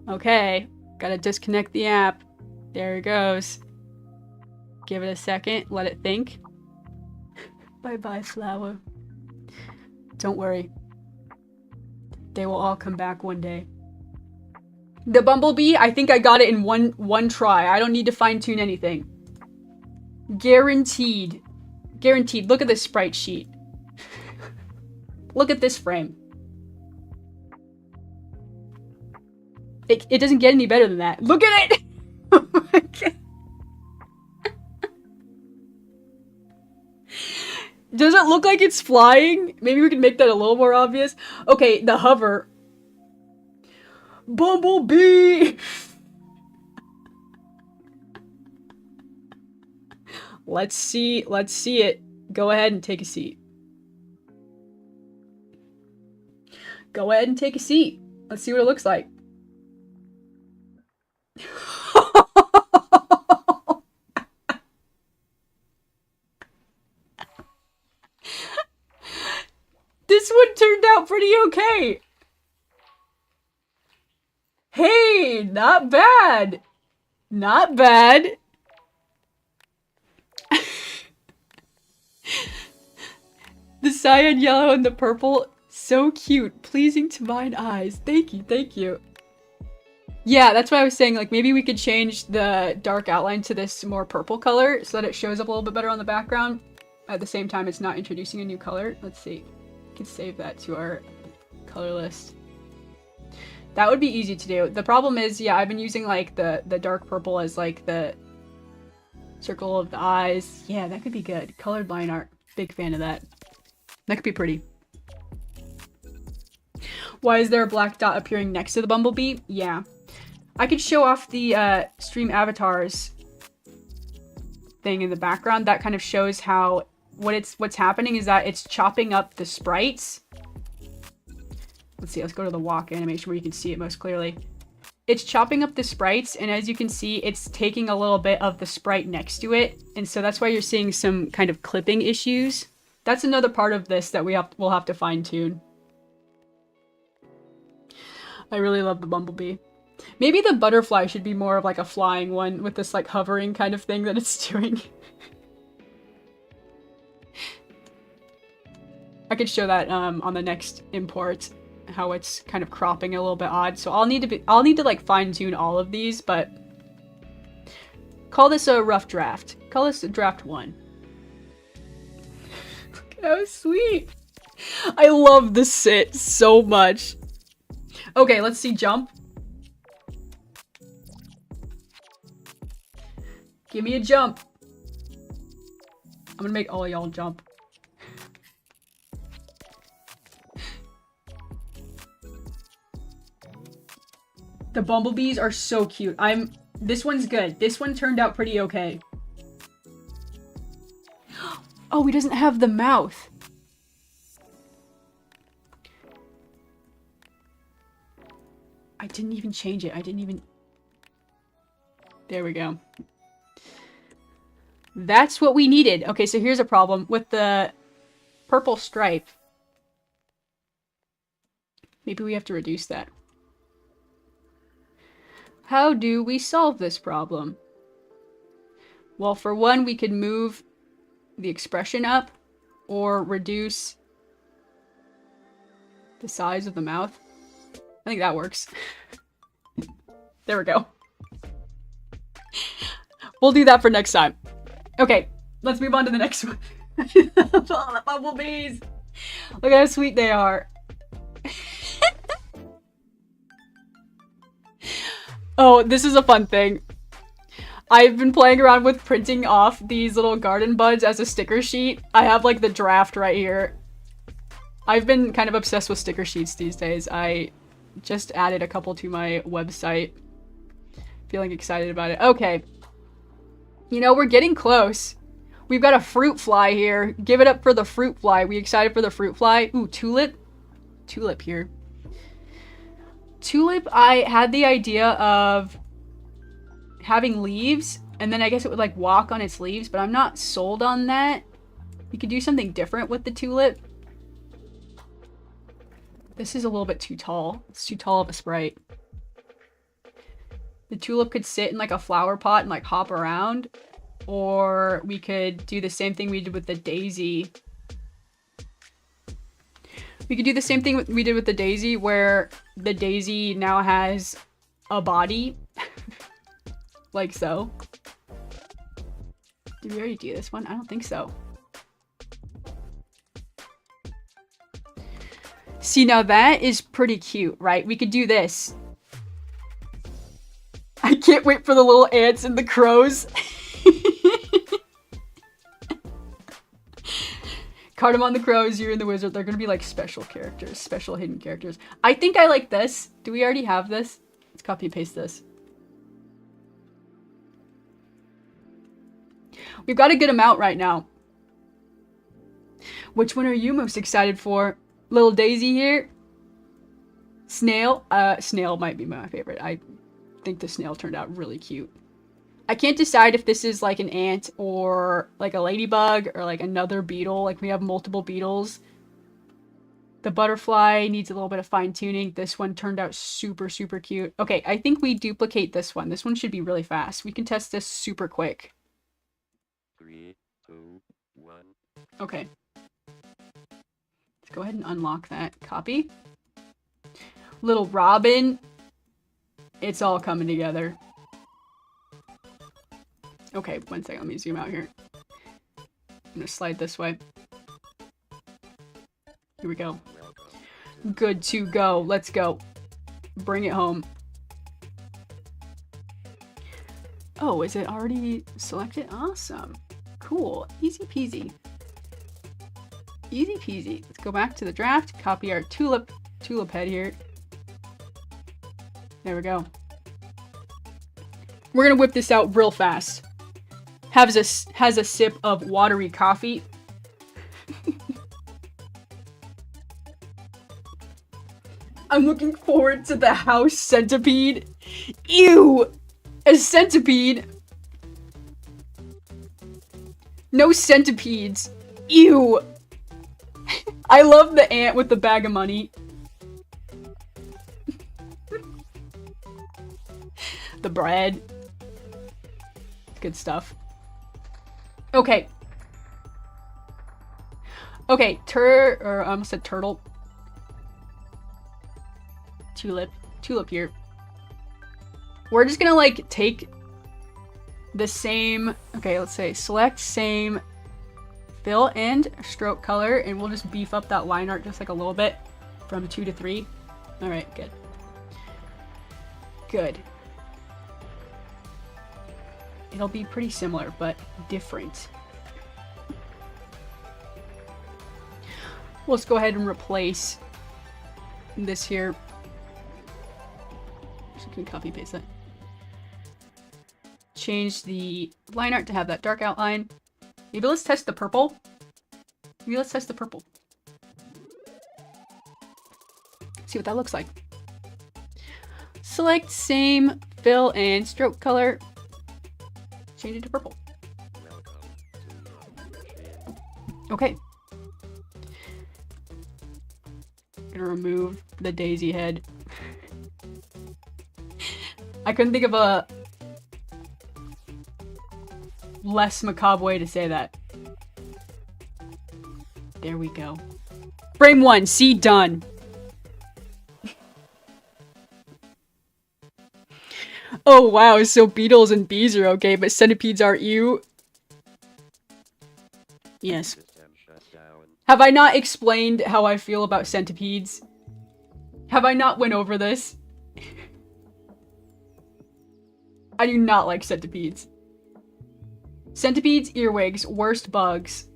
Okay, gotta disconnect the app. There it goes. Give it a second, let it think. Bye-bye, flower. Don't worry. They will all come back one day. The bumblebee, I think I got it in one try. I don't need to fine-tune anything. Guaranteed. Guaranteed. Look at this sprite sheet. Look at this frame. It doesn't get any better than that. Look at it! Oh my God. Does it look like it's flying? Maybe we can make that a little more obvious. Okay, the hover. Bumblebee! Let's see it. Go ahead and take a seat. Go ahead and take a seat. Let's see what it looks like. This one turned out pretty okay. Hey, not bad. Not bad. The cyan yellow and the purple, so cute, pleasing to mine eyes. Thank you, thank you. Yeah, that's what I was saying, like maybe we could change the dark outline to this more purple color so that it shows up a little bit better on the background. At the same time, it's not introducing a new color. Let's see. We can save that to our color list. That would be easy to do. The problem is, yeah, I've been using like the dark purple as like the circle of the eyes. Yeah, that could be good. Colored line art. Big fan of that. That could be pretty. Why is there a black dot appearing next to the bumblebee? Yeah. I could show off the stream avatars thing in the background. That kind of shows how what's happening is that it's chopping up the sprites. Let's see, let's go to the walk animation where you can see it most clearly. It's chopping up the sprites, and as you can see, it's taking a little bit of the sprite next to it. And so that's why you're seeing some kind of clipping issues. That's another part of this that we'll have to fine tune. I really love the bumblebee. Maybe the butterfly should be more of like a flying one with this like hovering kind of thing that it's doing. I could show that on the next import, how it's kind of cropping a little bit odd. So I'll need to like fine tune all of these, but call this a rough draft. Call this draft 1. That was sweet. I love the sit so much. Okay, let's see jump. Give me a jump. I'm gonna make all y'all jump. The bumblebees are so cute. This one's good. This one turned out pretty okay. Oh, he doesn't have the mouth. I didn't even change it. There we go. That's what we needed. Okay, so here's a problem with the purple stripe. Maybe we have to reduce that. How do we solve this problem? Well, for one, we could move the expression up or reduce the size of the mouth. I think that works. There we go. We'll do that for next time. Okay, let's move on to the next one. Oh, the bumblebees! Look how sweet they are. Oh, this is a fun thing. I've been playing around with printing off these little garden buds as a sticker sheet. I have like the draft right here. I've been kind of obsessed with sticker sheets these days. I just added a couple to my website. Feeling excited about it. Okay. You know, we're getting close. We've got a fruit fly here. Give it up for the fruit fly. We excited for the fruit fly? Ooh, tulip. Tulip here. Tulip, I had the idea of having leaves, and then I guess it would like walk on its leaves, but I'm not sold on that. We could do something different with the tulip. This is a little bit too tall. It's too tall of a sprite. The tulip could sit in like a flower pot and like hop around, or we could do the same thing we did with the daisy. We could do the same thing we did with the daisy, where the daisy now has a body. Like so. Did we already do this one? I don't think so. See, now that is pretty cute, right? We could do this. I can't wait for the little ants and the crows. Cardamom the crows, you're in the wizard. They're gonna be like special characters, special hidden characters. I think I like this. Do we already have this? Let's copy and paste this. We've got a good amount right now. Which one are you most excited for? Little Daisy here? Snail? Snail might be my favorite. I think the snail turned out really cute. I can't decide if this is like an ant or like a ladybug or like another beetle. Like we have multiple beetles. The butterfly needs a little bit of fine tuning. This one turned out super, super cute. Okay, I think we duplicate this one. This one should be really fast. We can test this super quick. 3, 2, 1. Okay. Let's go ahead and unlock that. Copy. Little Robin. It's all coming together. Okay, one second. Let me zoom out here. I'm gonna slide this way. Here we go. Good to go. Let's go. Bring it home. Oh, is it already selected? Awesome. Cool. Easy peasy. Easy peasy. Let's go back to the draft. Copy our tulip head here. There we go. We're gonna whip this out real fast. Has a sip of watery coffee. I'm looking forward to the house centipede. Ew! A centipede? No centipedes. Ew! I love the ant with the bag of money. The bread. Good stuff. Okay. Okay, I almost said turtle. tulip here. We're just gonna like take the same, okay, let's say select same fill and stroke color, and we'll just beef up that line art just like a little bit from 2 to 3. All right, good. Good. It'll be pretty similar, but different. Let's go ahead and replace this here. Just gonna copy paste that. Change the line art to have that dark outline. Maybe let's test the purple. Maybe let's test the purple. See what that looks like. Select same fill and stroke color. Change it to purple. Okay. Gonna remove the daisy head. I couldn't think of a less macabre way to say that. There we go. Frame 1, see, done. Oh wow, so beetles and bees are okay, but centipedes aren't you? Yes. Have I not explained how I feel about centipedes? Have I not went over this? I do not like centipedes. Centipedes, earwigs, worst bugs.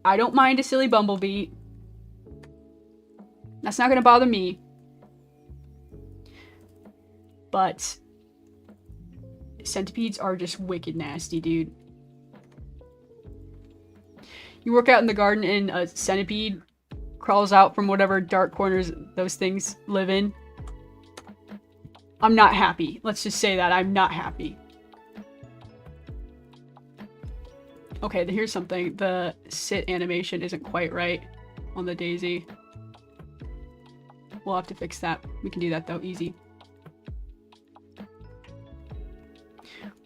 I don't mind a silly bumblebee. That's not gonna bother me. But centipedes are just wicked nasty, dude. You work out in the garden and a centipede crawls out from whatever dark corners those things live in. I'm not happy. Let's just say that. I'm not happy. Okay, here's something. The sit animation isn't quite right on the daisy. We'll have to fix that. We can do that though, easy.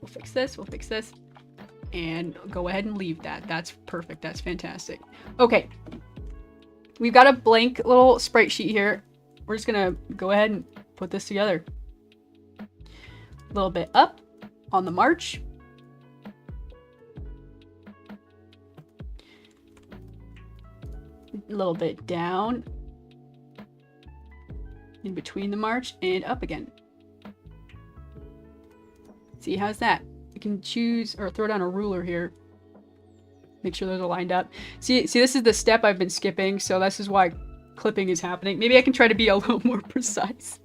We'll fix this, we'll fix this. And go ahead and leave that. That's perfect, that's fantastic. Okay. We've got a blank little sprite sheet here. We're just gonna go ahead and put this together. A little bit up on the march. A little bit down in between the march and up again. See, how's that? You can choose or throw down a ruler here. Make sure those are lined up. See, this is the step I've been skipping, so this is why clipping is happening. Maybe I can try to be a little more precise.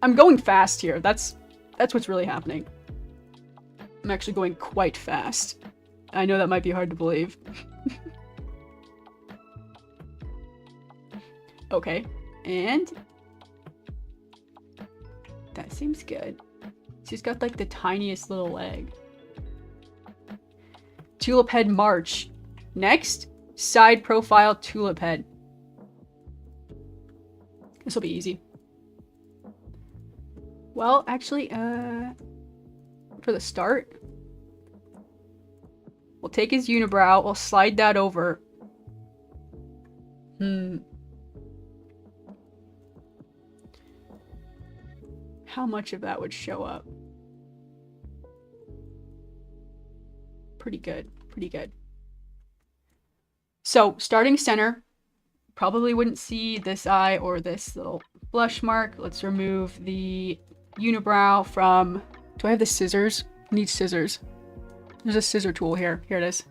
I'm going fast here. That's what's really happening. I'm actually going quite fast. I know that might be hard to believe. Okay, and that seems good. She's got like the tiniest little leg. Tulip head march. Next, side profile tulip head. This will be easy. Well, actually, for the start, we'll take his unibrow, we'll slide that over. How much of that would show up? Pretty good, pretty good. So, starting center, probably wouldn't see this eye or this little blush mark. Let's remove the unibrow from... Do I have the scissors? I need scissors. There's a scissor tool here. Here it is.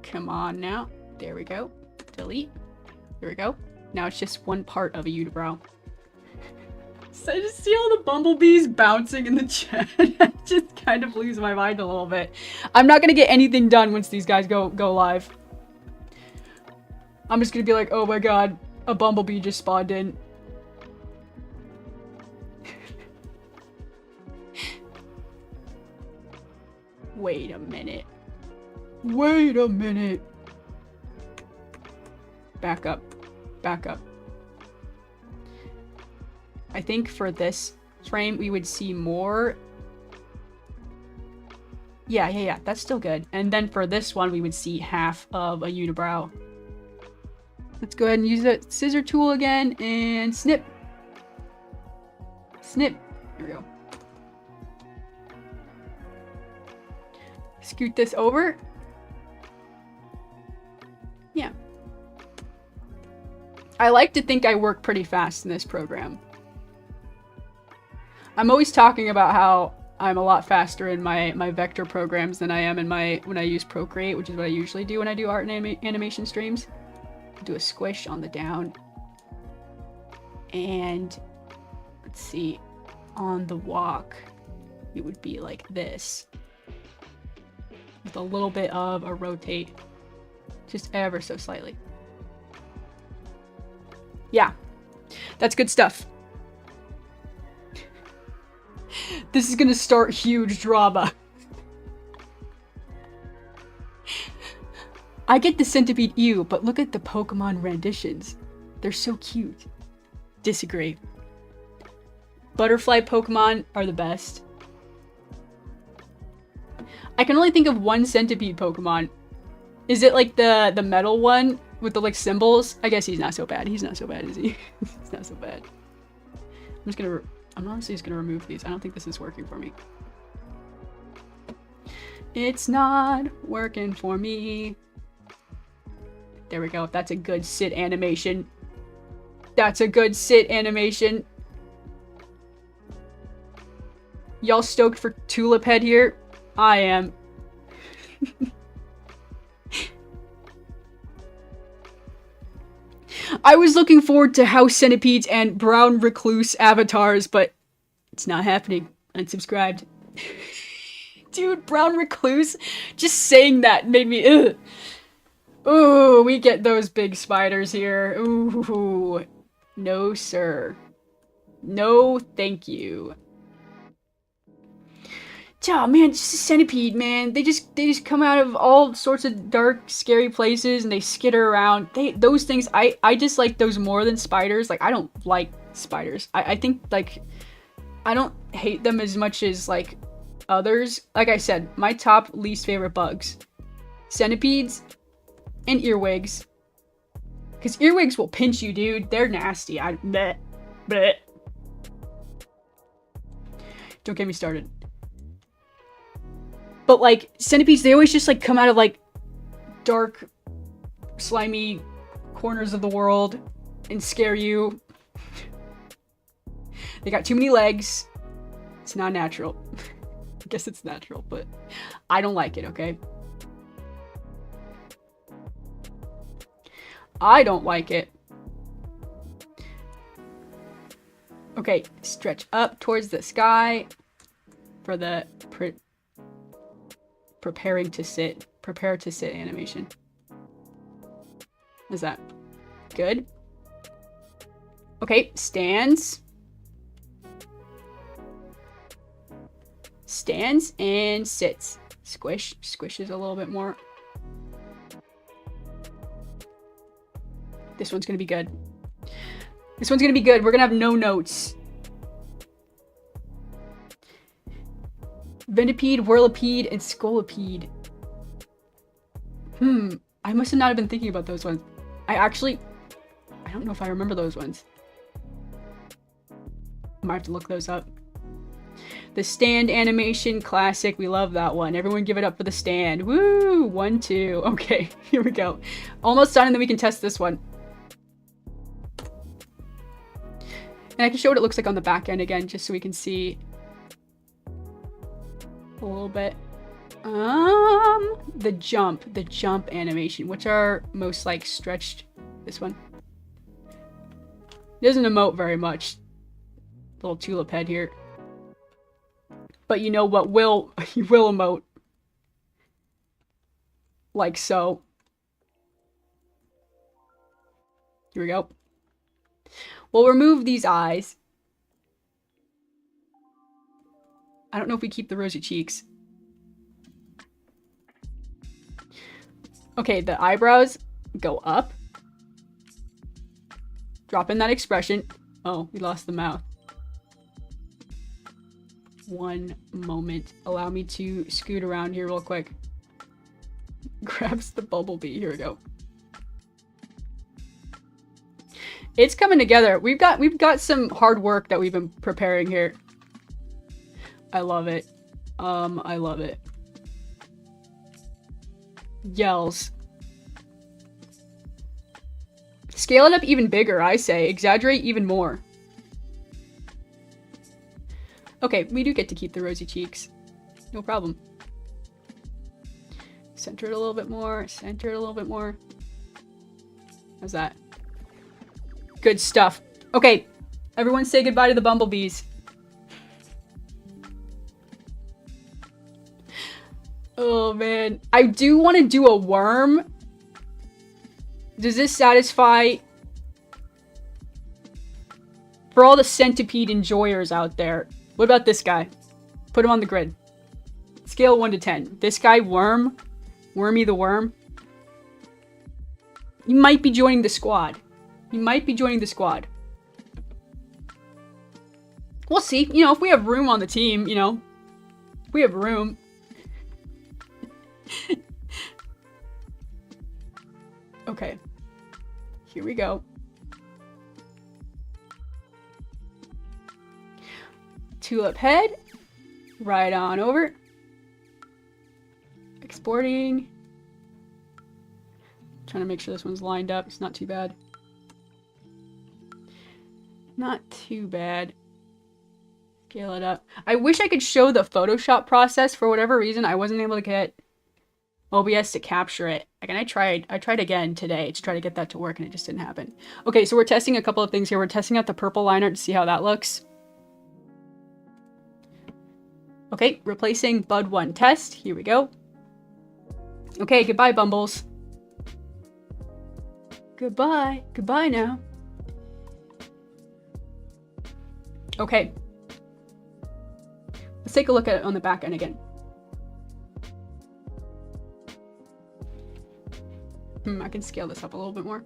Come on now. There we go. Delete. There we go. Now it's just one part of a unibrow. So I just see all the bumblebees bouncing in the chat. I just kind of lose my mind a little bit. I'm not gonna get anything done once these guys go live. I'm just gonna be like, oh my god, a bumblebee just spawned in. Wait a minute. Wait a minute. Back up. Back up. I think for this frame, we would see more. Yeah, that's still good. And then for this one, we would see half of a unibrow. Let's go ahead and use that scissor tool again and snip. Snip. There we go. Scoot this over. Yeah. I like to think I work pretty fast in this program. I'm always talking about how I'm a lot faster in my vector programs than I am in when I use Procreate, which is what I usually do when I do art and animation streams. Do a squish on the down. And let's see, on the walk, it would be like this. With a little bit of a rotate. Just ever so slightly. Yeah, that's good stuff. This is gonna start huge drama. I get the centipede ew, but look at the Pokemon renditions. They're so cute. Disagree. Butterfly Pokemon are the best. I can only think of one centipede Pokemon. Is it like the metal one with the like symbols? I guess he's not so bad. He's not so bad, is he? He's not so bad. I'm honestly just gonna remove these. I don't think this is working for me. It's not working for me. There we go. That's a good sit animation. That's a good sit animation. Y'all stoked for Tulip Head here? I am. I was looking forward to House Centipedes and Brown Recluse avatars, but it's not happening. Unsubscribed. Dude, Brown Recluse? Just saying that made me ugh. Ooh, we get those big spiders here. Ooh. No, sir. No, thank you. Oh man, just a centipede, man. They just come out of all sorts of dark, scary places and they skitter around. Those things, I dislike those more than spiders. Like, I don't like spiders. I think, like, I don't hate them as much as, like, others. Like I said, my top least favorite bugs. Centipedes and earwigs. Because earwigs will pinch you, dude. They're nasty. Bleh. Bleh. Don't get me started. But, like, centipedes, they always just, like, come out of, like, dark, slimy corners of the world and scare you. They got too many legs. It's not natural. I guess it's natural, but I don't like it, okay? I don't like it. Okay, stretch up towards the sky for the prepare to sit animation. Is that good? Okay, stands and sits. Squishes a little bit more. This one's gonna be good. This one's gonna be good. We're gonna have no notes. Venipede, Whirlipede, and Scolipede. I must have not have been thinking about those ones. I don't know if I remember those ones. Might have to look those up. The stand animation classic. We love that one. Everyone give it up for the stand. Woo! 1, 2. Okay, here we go. Almost done, and then we can test this one. And I can show what it looks like on the back end again, just so we can see a little bit. The jump animation. Which are most like stretched? This one. It doesn't emote very much. Little tulip head here. But you know what will emote? Like so. Here we go. We'll remove these eyes. I don't know if we keep the rosy cheeks. Okay, the eyebrows go up. Drop in that expression. Oh, we lost the mouth. One moment. Allow me to scoot around here real quick. Grabs the bumblebee. Here we go. It's coming together. We've got some hard work that we've been preparing here. I love it. I love it. Yells. Scale it up even bigger, I say. Exaggerate even more. Okay, we do get to keep the rosy cheeks. No problem. Center it a little bit more. Center it a little bit more. How's that? Good stuff. Okay, everyone say goodbye to the bumblebees. Oh man, I do want to do a worm. Does this satisfy for all the centipede enjoyers out there? What about this guy? Put him on the grid. Scale 1 to 10. This guy, Worm. Wormy the Worm. You might be joining the squad. You might be joining the squad. We'll see. You know, if we have room on the team, you know. If we have room. Okay. Here we go. Tulip head. Right on over. Exporting. Trying to make sure this one's lined up. It's not too bad. Not too bad. Scale it up. I wish I could show the Photoshop process. For whatever reason, I wasn't able to get OBS to capture it. Again, I tried again today to try to get that to work and it just didn't happen. Okay, so we're testing a couple of things here. We're testing out the purple liner to see how that looks. Okay, replacing Bud 1 test. Here we go. Okay, goodbye, Bumbles. Goodbye. Goodbye now. Okay. Let's take a look at it on the back end again. I can scale this up a little bit more.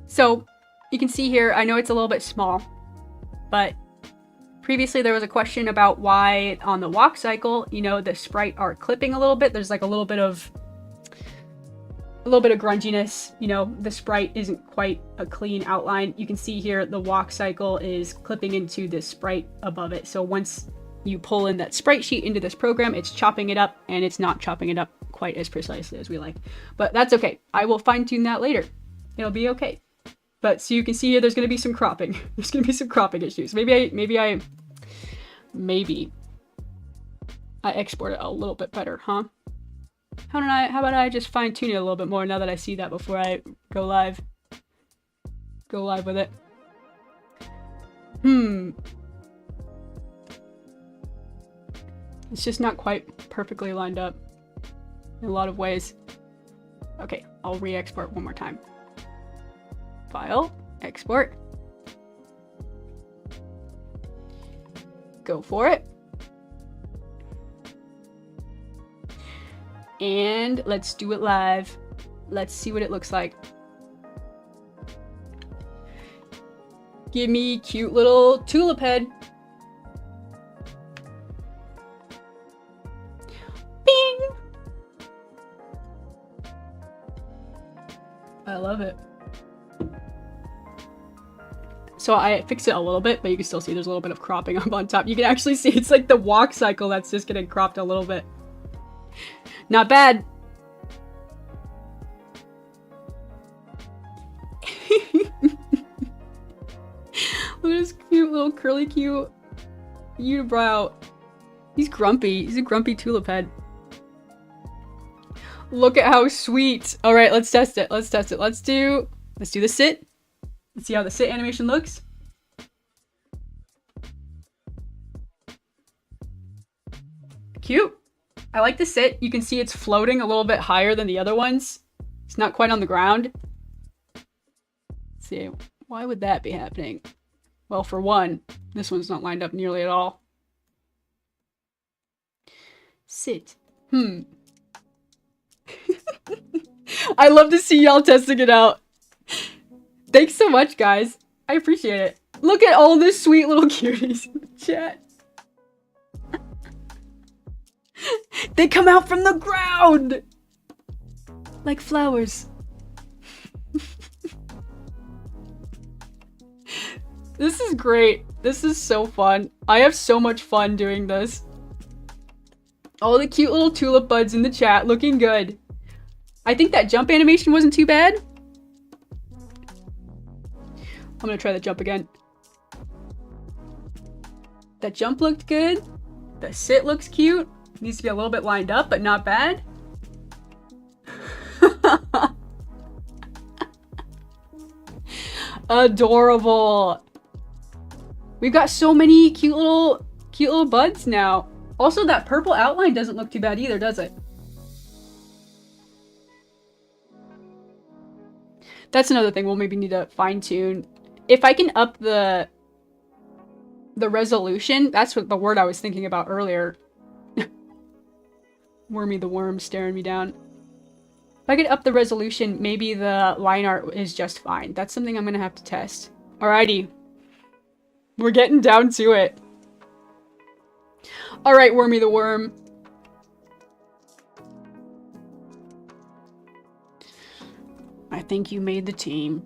So, you can see here, I know it's a little bit small, but previously there was a question about why on the walk cycle, you know, the sprite are clipping a little bit. There's like a little bit of grunginess, you know, the sprite isn't quite a clean outline. You can see here the walk cycle is clipping into the sprite above it. So once you pull in that sprite sheet into this program, it's chopping it up, and it's not chopping it up quite as precisely as we like. But that's okay. I will fine tune that later. It'll be okay. But so you can see here, there's going to be some cropping. There's going to be some cropping issues. Maybe I export it a little bit better, huh? How about I just fine tune it a little bit more now that I see that before I go live? Go live with it. It's just not quite perfectly lined up in a lot of ways. Okay, I'll re-export one more time. File, export. Go for it. And let's do it live. Let's see what it looks like. Give me cute little tulip head. Bing! I love it. So I fixed it a little bit, but you can still see there's a little bit of cropping up on top. You can actually see it's like the walk cycle that's just getting cropped a little bit. Not bad. Look at this cute little curly cute unibrow. He's grumpy. He's a grumpy tulip head. Look at how sweet. All right, let's test it. Let's test it. Let's do the sit. Let's see how the sit animation looks. Cute. I like the sit. You can see it's floating a little bit higher than the other ones. It's not quite on the ground. Let's see, why would that be happening? Well, for one, this one's not lined up nearly at all. Sit. I love to see y'all testing it out. Thanks so much, guys. I appreciate it. Look at all the sweet little cuties in the chat. They come out from the ground! Like flowers. This is great. This is so fun. I have so much fun doing this. All the cute little tulip buds in the chat looking good. I think that jump animation wasn't too bad. I'm gonna try the jump again. That jump looked good. The sit looks cute. Needs to be a little bit lined up, but not bad. Adorable. We've got so many cute little buds now. Also, that purple outline doesn't look too bad either, does it? That's another thing we'll maybe need to fine tune. If I can up the resolution, that's what the word I was thinking about earlier. Wormy the worm staring me down. If I could up the resolution, maybe the line art is just fine. That's something I'm gonna have to test. Alrighty. We're getting down to it. Alright, Wormy the worm. I think you made the team.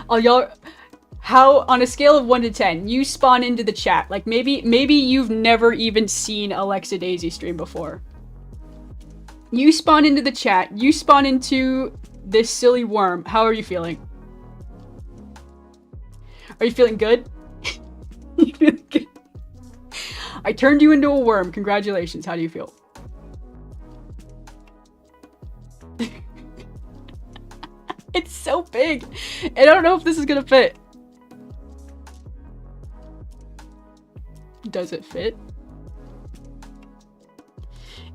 Oh, y'all, how, on a scale of 1 to 10, you spawn into the chat. Like, maybe you've never even seen Alexa Daisy stream before. You spawn into the chat. You spawn into this silly worm. How are you feeling? Are you feeling good? You feeling good? I turned you into a worm. Congratulations. How do you feel? It's so big. I don't know if this is gonna fit. Does it fit?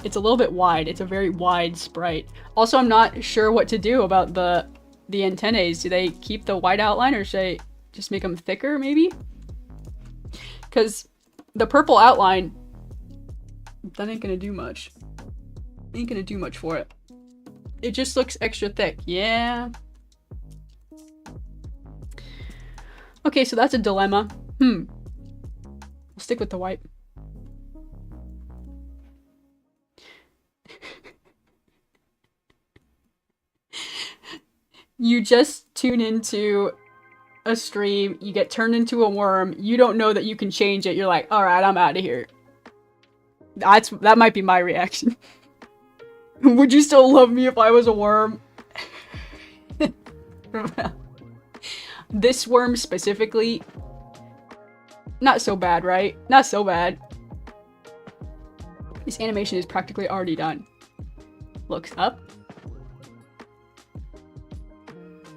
It's a little bit wide. It's a very wide sprite. Also, I'm not sure what to do about the antennae. Do they keep the white outline or should I just make them thicker maybe? Because the purple outline, that ain't gonna do much. Ain't gonna do much for it. It just looks extra thick. Yeah. Okay, so that's a dilemma. We'll stick with the white. You just tune into a stream, you get turned into a worm, you don't know that you can change it, you're like, alright, I'm out of here. That might be my reaction. Would you still love me if I was a worm? This worm specifically, not so bad, right? Not so bad. This animation is practically already done. Looks up.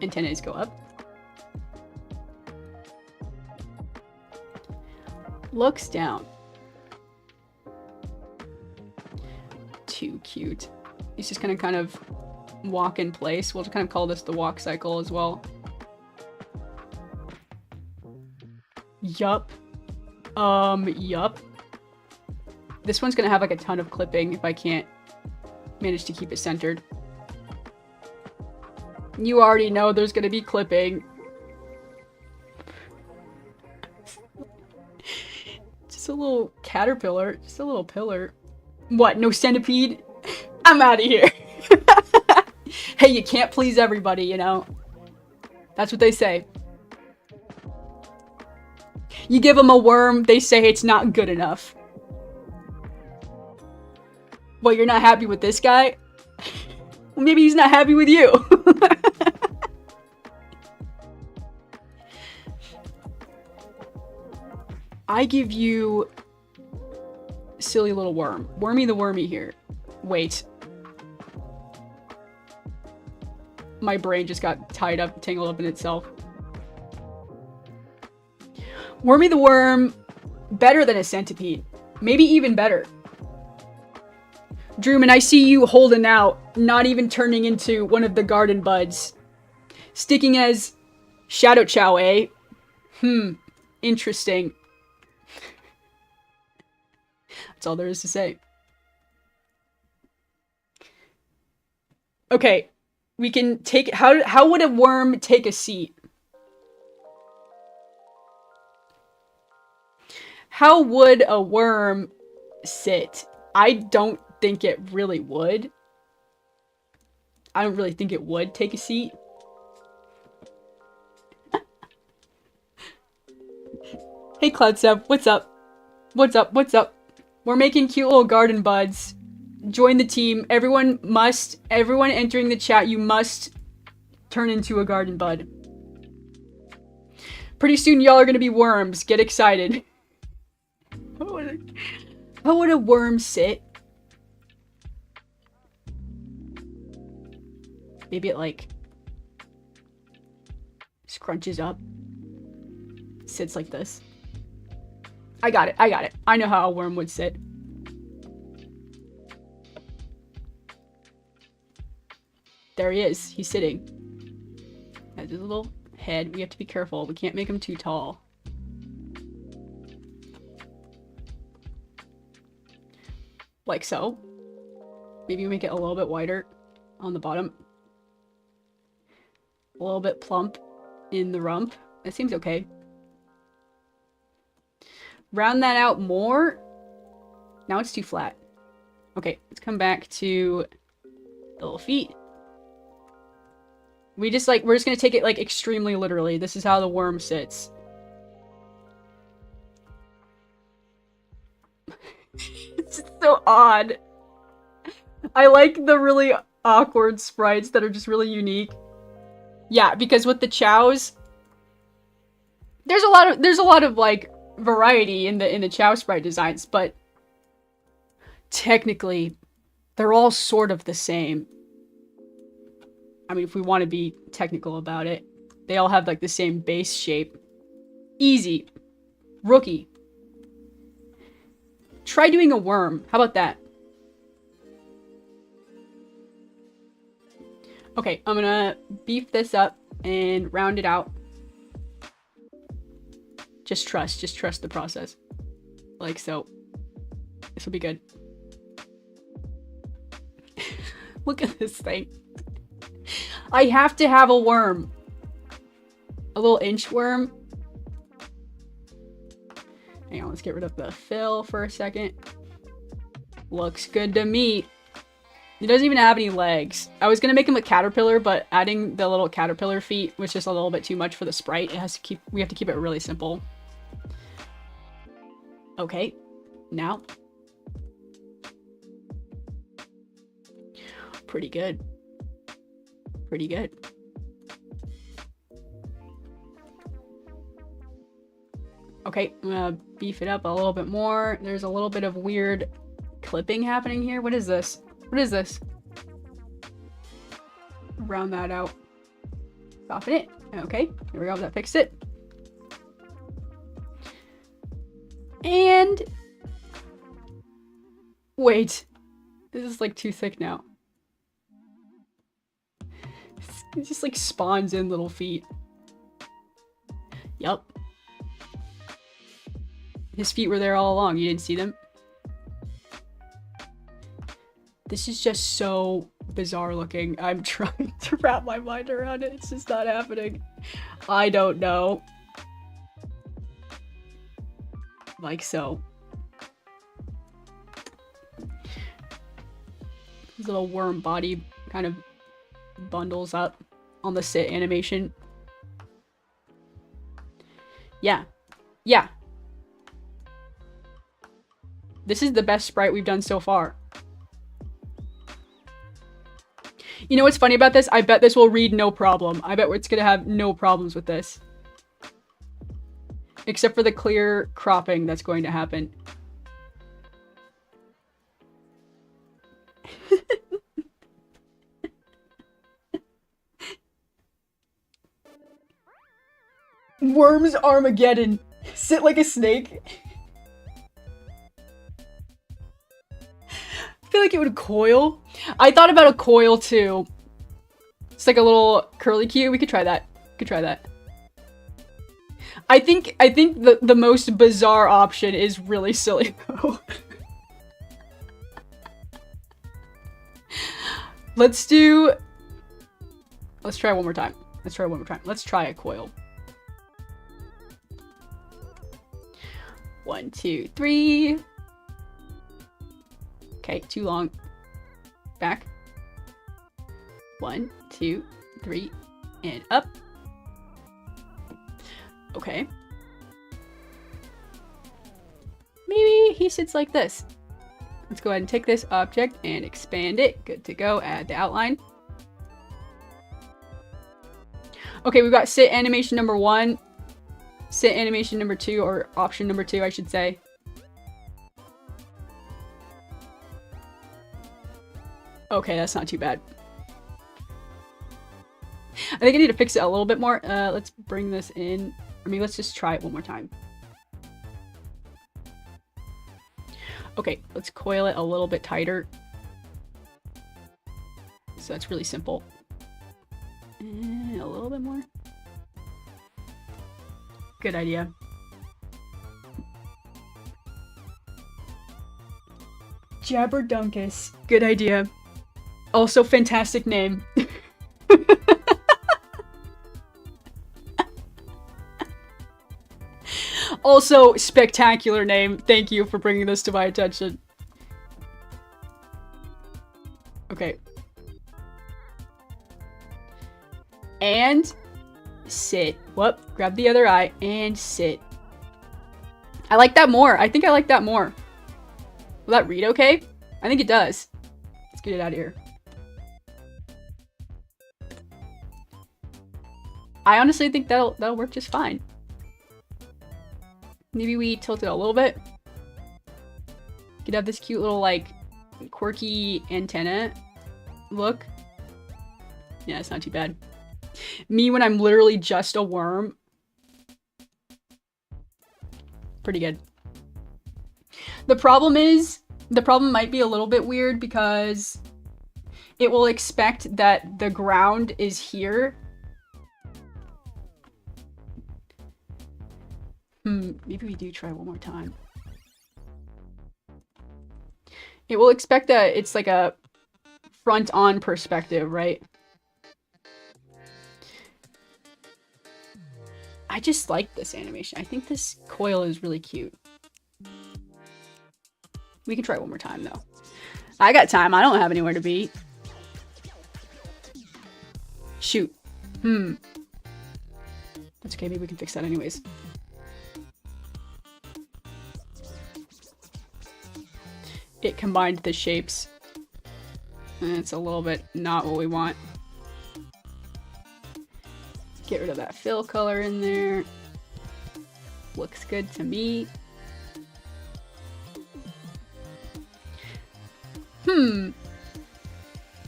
Antennas go up. Looks down. Too cute. He's just gonna kind of walk in place. We'll just kind of call this the walk cycle as well. Yup. Yup. This one's gonna have like a ton of clipping if I can't manage to keep it centered. You already know there's gonna be clipping. Just a little caterpillar. Just a little pillar. What, no centipede? I'm out of here. Hey, you can't please everybody, you know? That's what they say. You give them a worm, they say it's not good enough. Well, you're not happy with this guy? Well, maybe he's not happy with you. I give you silly little worm. Wormy the wormy here. Wait. My brain just got tied up, tangled up in itself. Wormy the worm, better than a centipede. Maybe even better. Drewman, I see you holding out, not even turning into one of the garden buds. Sticking as Shadow Chow, eh? Interesting. That's all there is to say. Okay, we can take, how would a worm take a seat? How would a worm sit? I don't think it really would. I don't really think it would take a seat. Hey Cloudstep, what's up? What's up? What's up? We're making cute little garden buds. Join the team. Everyone entering the chat, you must turn into a garden bud. Pretty soon y'all are gonna be worms. Get excited. How would a worm sit? Maybe it like scrunches up. Sits like this. I got it. I got it. I know how a worm would sit. There he is. He's sitting. Has his little head. We have to be careful. We can't make him too tall. Like so. Maybe make it a little bit wider on the bottom. A little bit plump in the rump. That seems okay. Round that out more. Now it's too flat. Okay, let's come back to the little feet. We're just gonna take it like extremely literally. This is how the worm sits. It's so odd. I like the really awkward sprites that are just really unique. Yeah, because with the chows, there's a lot of like variety in the chow sprite designs, but technically they're all sort of the same. I mean, if we want to be technical about it, they all have like the same base shape. Easy. Rookie. Try doing a worm. How about that? Okay, I'm gonna beef this up and round it out. Just trust the process. Like so. This will be good. Look at this thing. I have to have a worm. A little inchworm. Hang on, let's get rid of the fill for a second. Looks good to me. He doesn't even have any legs. I was gonna make him a caterpillar, but adding the little caterpillar feet was just a little bit too much for the sprite. We have to keep it really simple. Okay, now. Pretty good. Pretty good. Okay, I'm gonna beef it up a little bit more. There's a little bit of weird clipping happening here. What is this? What is this? Round that out. Soften it. Okay, here we go. That fixed it. And wait, this is like too thick now. It just like spawns in little feet. Yup. His feet were there all along. You didn't see them? This is just so bizarre looking. I'm trying to wrap my mind around it. It's just not happening. I don't know. Like so. His little worm body kind of bundles up on the sit animation. Yeah. Yeah. This is the best sprite we've done so far. You know what's funny about this? I bet this will read no problem. I bet it's gonna have no problems with this. Except for the clear cropping that's going to happen. Worms Armageddon. Sit like a snake. I feel like it would coil. I thought about a coil too. It's like a little curly cue. We could try that. Could try that. I think the most bizarre option is really silly though. Let's try one more time. Let's try one more time. Let's try a coil. 1, 2, 3. Okay, too long. Back. 1, 2, 3, and up. Okay. Maybe he sits like this. Let's go ahead and take this object and expand it. Good to go. Add the outline. Okay, we've got sit animation number 1, sit animation number 2, or option number 2, I should say. Okay, that's not too bad. I think I need to fix it a little bit more. Let's bring this in. I mean, let's just try it one more time. Okay, let's coil it a little bit tighter. So that's really simple. And a little bit more. Good idea. Jabberdunkus. Good idea. Also, fantastic name. Also, spectacular name. Thank you for bringing this to my attention. Okay. And sit. Whoop. Grab the other eye and sit. I like that more. I think I like that more. Will that read okay? I think it does. Let's get it out of here. I honestly think that'll work just fine. Maybe we tilt it a little bit. Could have this cute little, like, quirky antenna look. Yeah, it's not too bad. Me when I'm literally just a worm. Pretty good. The problem might be a little bit weird because it will expect that the ground is here. Maybe we do try one more time. It will expect that it's like a front-on perspective, right? I just like this animation. I think this coil is really cute. We can try one more time, though. I got time. I don't have anywhere to be. Shoot. That's okay. Maybe we can fix that anyways. It combined the shapes. And it's a little bit not what we want. Get rid of that fill color in there. Looks good to me. Look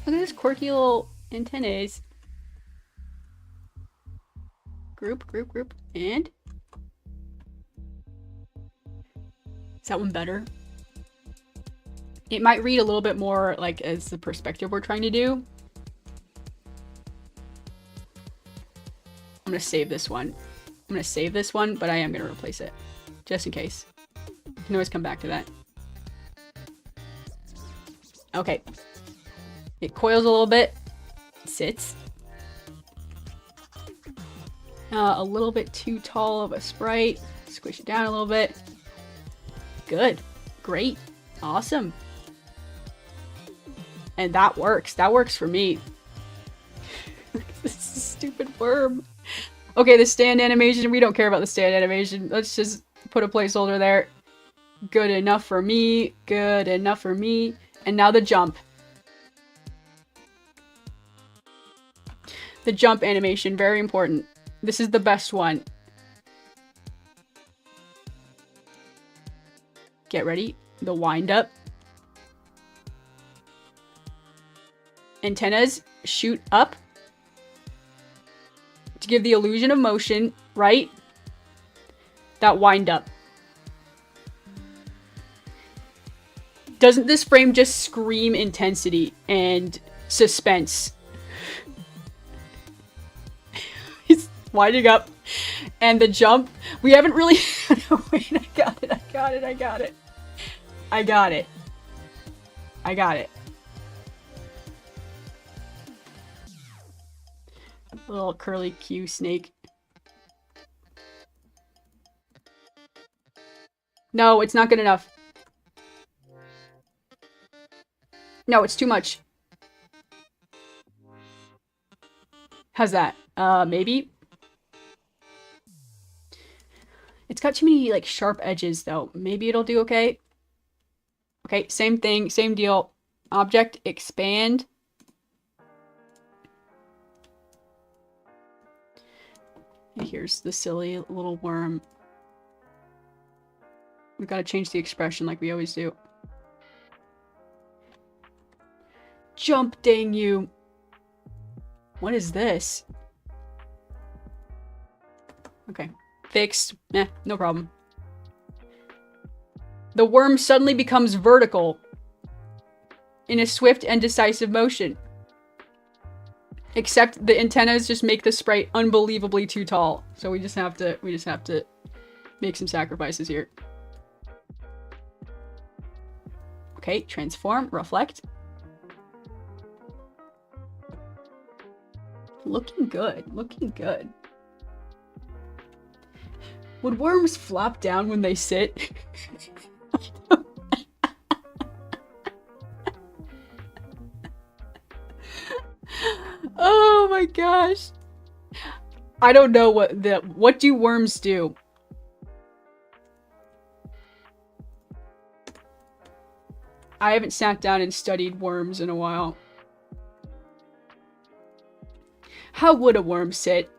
at this quirky little antennas. Group, group, group, and? Is that one better? It might read a little bit more like as the perspective we're trying to do. I'm gonna save this one. But I am gonna replace it. Just in case. You can always come back to that. Okay. It coils a little bit. Sits. A little bit too tall of a sprite. Squish it down a little bit. Good. Great. Awesome. And that works. That works for me. This is a stupid worm. Okay, the stand animation. We don't care about the stand animation. Let's just put a placeholder there. Good enough for me. Good enough for me. And now the jump. The jump animation. Very important. This is the best one. Get ready. The wind up. Antennas shoot up to give the illusion of motion, right? That wind up. Doesn't this frame just scream intensity and suspense? He's winding up. And the jump. We haven't really... Wait, I got it. Little curly Q snake. No, it's not good enough. No, it's too much. How's that? Maybe? It's got too many, like, sharp edges, though. Maybe it'll do okay. Okay, same thing, same deal. Object, expand. And here's the silly little worm. We've got to change the expression like we always do. Jump, dang you. What is this? Okay. Fixed. No problem. The worm suddenly becomes vertical in a swift and decisive motion. Except the antennas just make the sprite unbelievably too tall. So we just have to make some sacrifices here. Okay, transform, reflect. Looking good, looking good. Would worms flop down when they sit? Oh my gosh. I don't know what do worms do? I haven't sat down and studied worms in a while. How would a worm sit?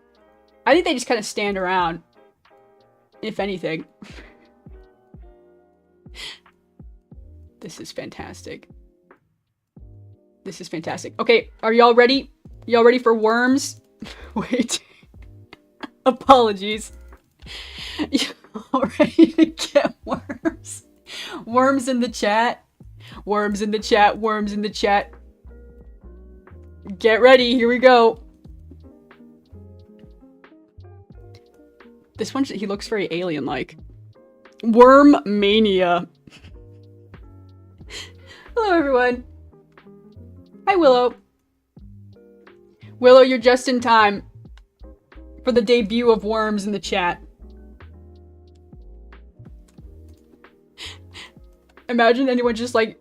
I think they just kind of stand around. If anything. This is fantastic. This is fantastic. Okay, are y'all ready? Y'all ready for worms? Wait. Apologies. Y'all ready to get worms? Worms in the chat. Worms in the chat. Worms in the chat. Get ready. Here we go. This one, he looks very alien-like. Worm Mania. Hello, everyone. Hi, Willow. Willow, you're just in time for the debut of worms in the chat. Imagine anyone just, like,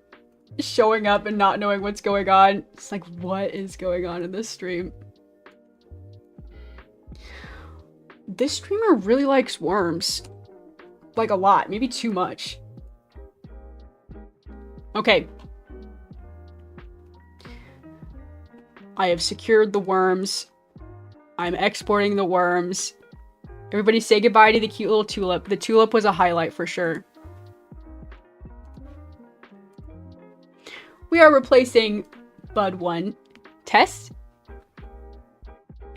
showing up and not knowing what's going on. It's like, what is going on in this stream? This streamer really likes worms. Like, a lot. Maybe too much. Okay. I have secured the worms. I'm exporting the worms. Everybody say goodbye to the cute little tulip. The tulip was a highlight for sure. We are replacing Bud 1 test.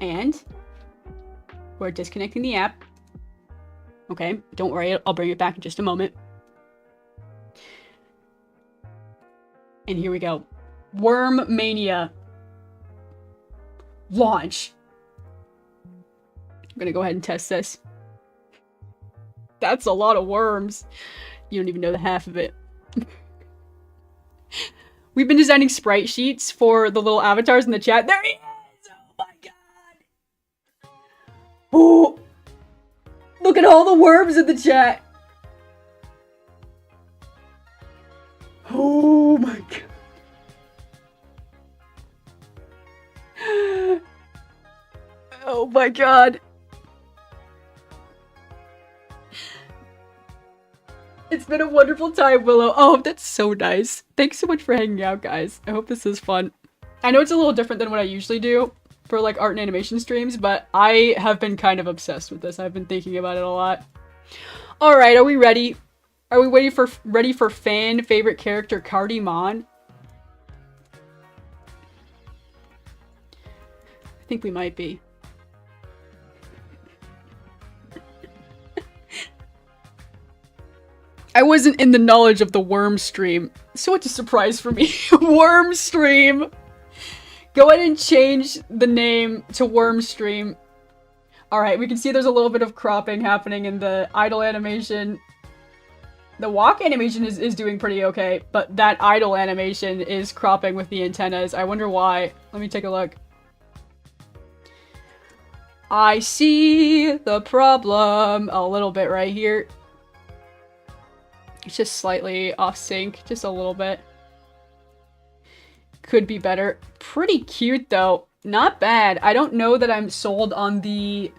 And we're disconnecting the app. Okay, don't worry, I'll bring it back in just a moment. And here we go. Worm Mania. Launch. I'm gonna go ahead and test this. That's a lot of worms. You don't even know the half of it. We've been designing sprite sheets for the little avatars in the chat. There he is! Oh my god! Oh! Look at all the worms in the chat! Oh my god. Oh my god. It's been a wonderful time, Willow. Oh, that's so nice. Thanks so much for hanging out, guys. I hope this is fun. I know it's a little different than what I usually do for like art and animation streams, but I have been kind of obsessed with this. I've been thinking about it a lot. All right, are we ready? Are we ready for fan favorite character Cardimon? I think we might be. I wasn't in the knowledge of the worm stream, so it's a surprise for me. Worm stream! Go ahead and change the name to worm stream. Alright, we can see there's a little bit of cropping happening in the idle animation. The walk animation is doing pretty okay, but that idle animation is cropping with the antennas. I wonder why. Let me take a look. I see the problem a little bit right here. It's just slightly off sync, just a little bit. Could be better. Pretty cute though. Not bad. I don't know that I'm sold on the...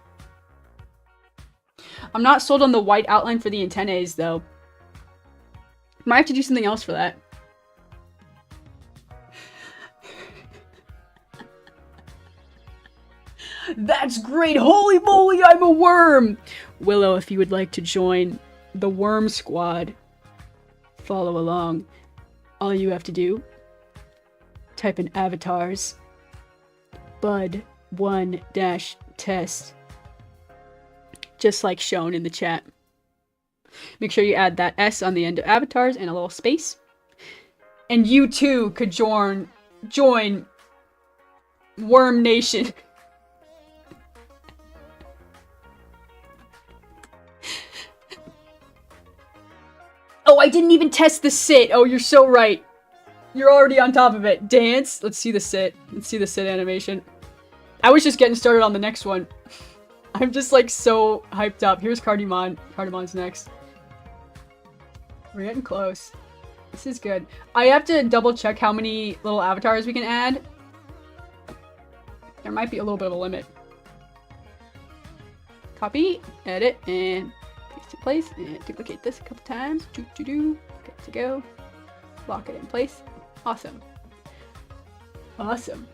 I'm not sold on the white outline for the antennae, though. Might have to do something else for that. That's great! Holy moly, I'm a worm! Willow, if you would like to join the worm squad, follow along. All you have to do, type in avatars, bud1-test, just like shown in the chat. Make sure you add that S on the end of avatars and a little space. And you too could join Worm Nation. Oh, I didn't even test the sit. Oh, you're so right. You're already on top of it. Dance. Let's see the sit. Let's see the sit animation. I was just getting started on the next one. I'm just like so hyped up. Here's Cardimon. Cardimon's next. We're getting close. This is good. I have to double check how many little avatars we can add. There might be a little bit of a limit. Copy, edit, and paste in place. And duplicate this a couple times. Good to go. Lock it in place. Awesome. Awesome.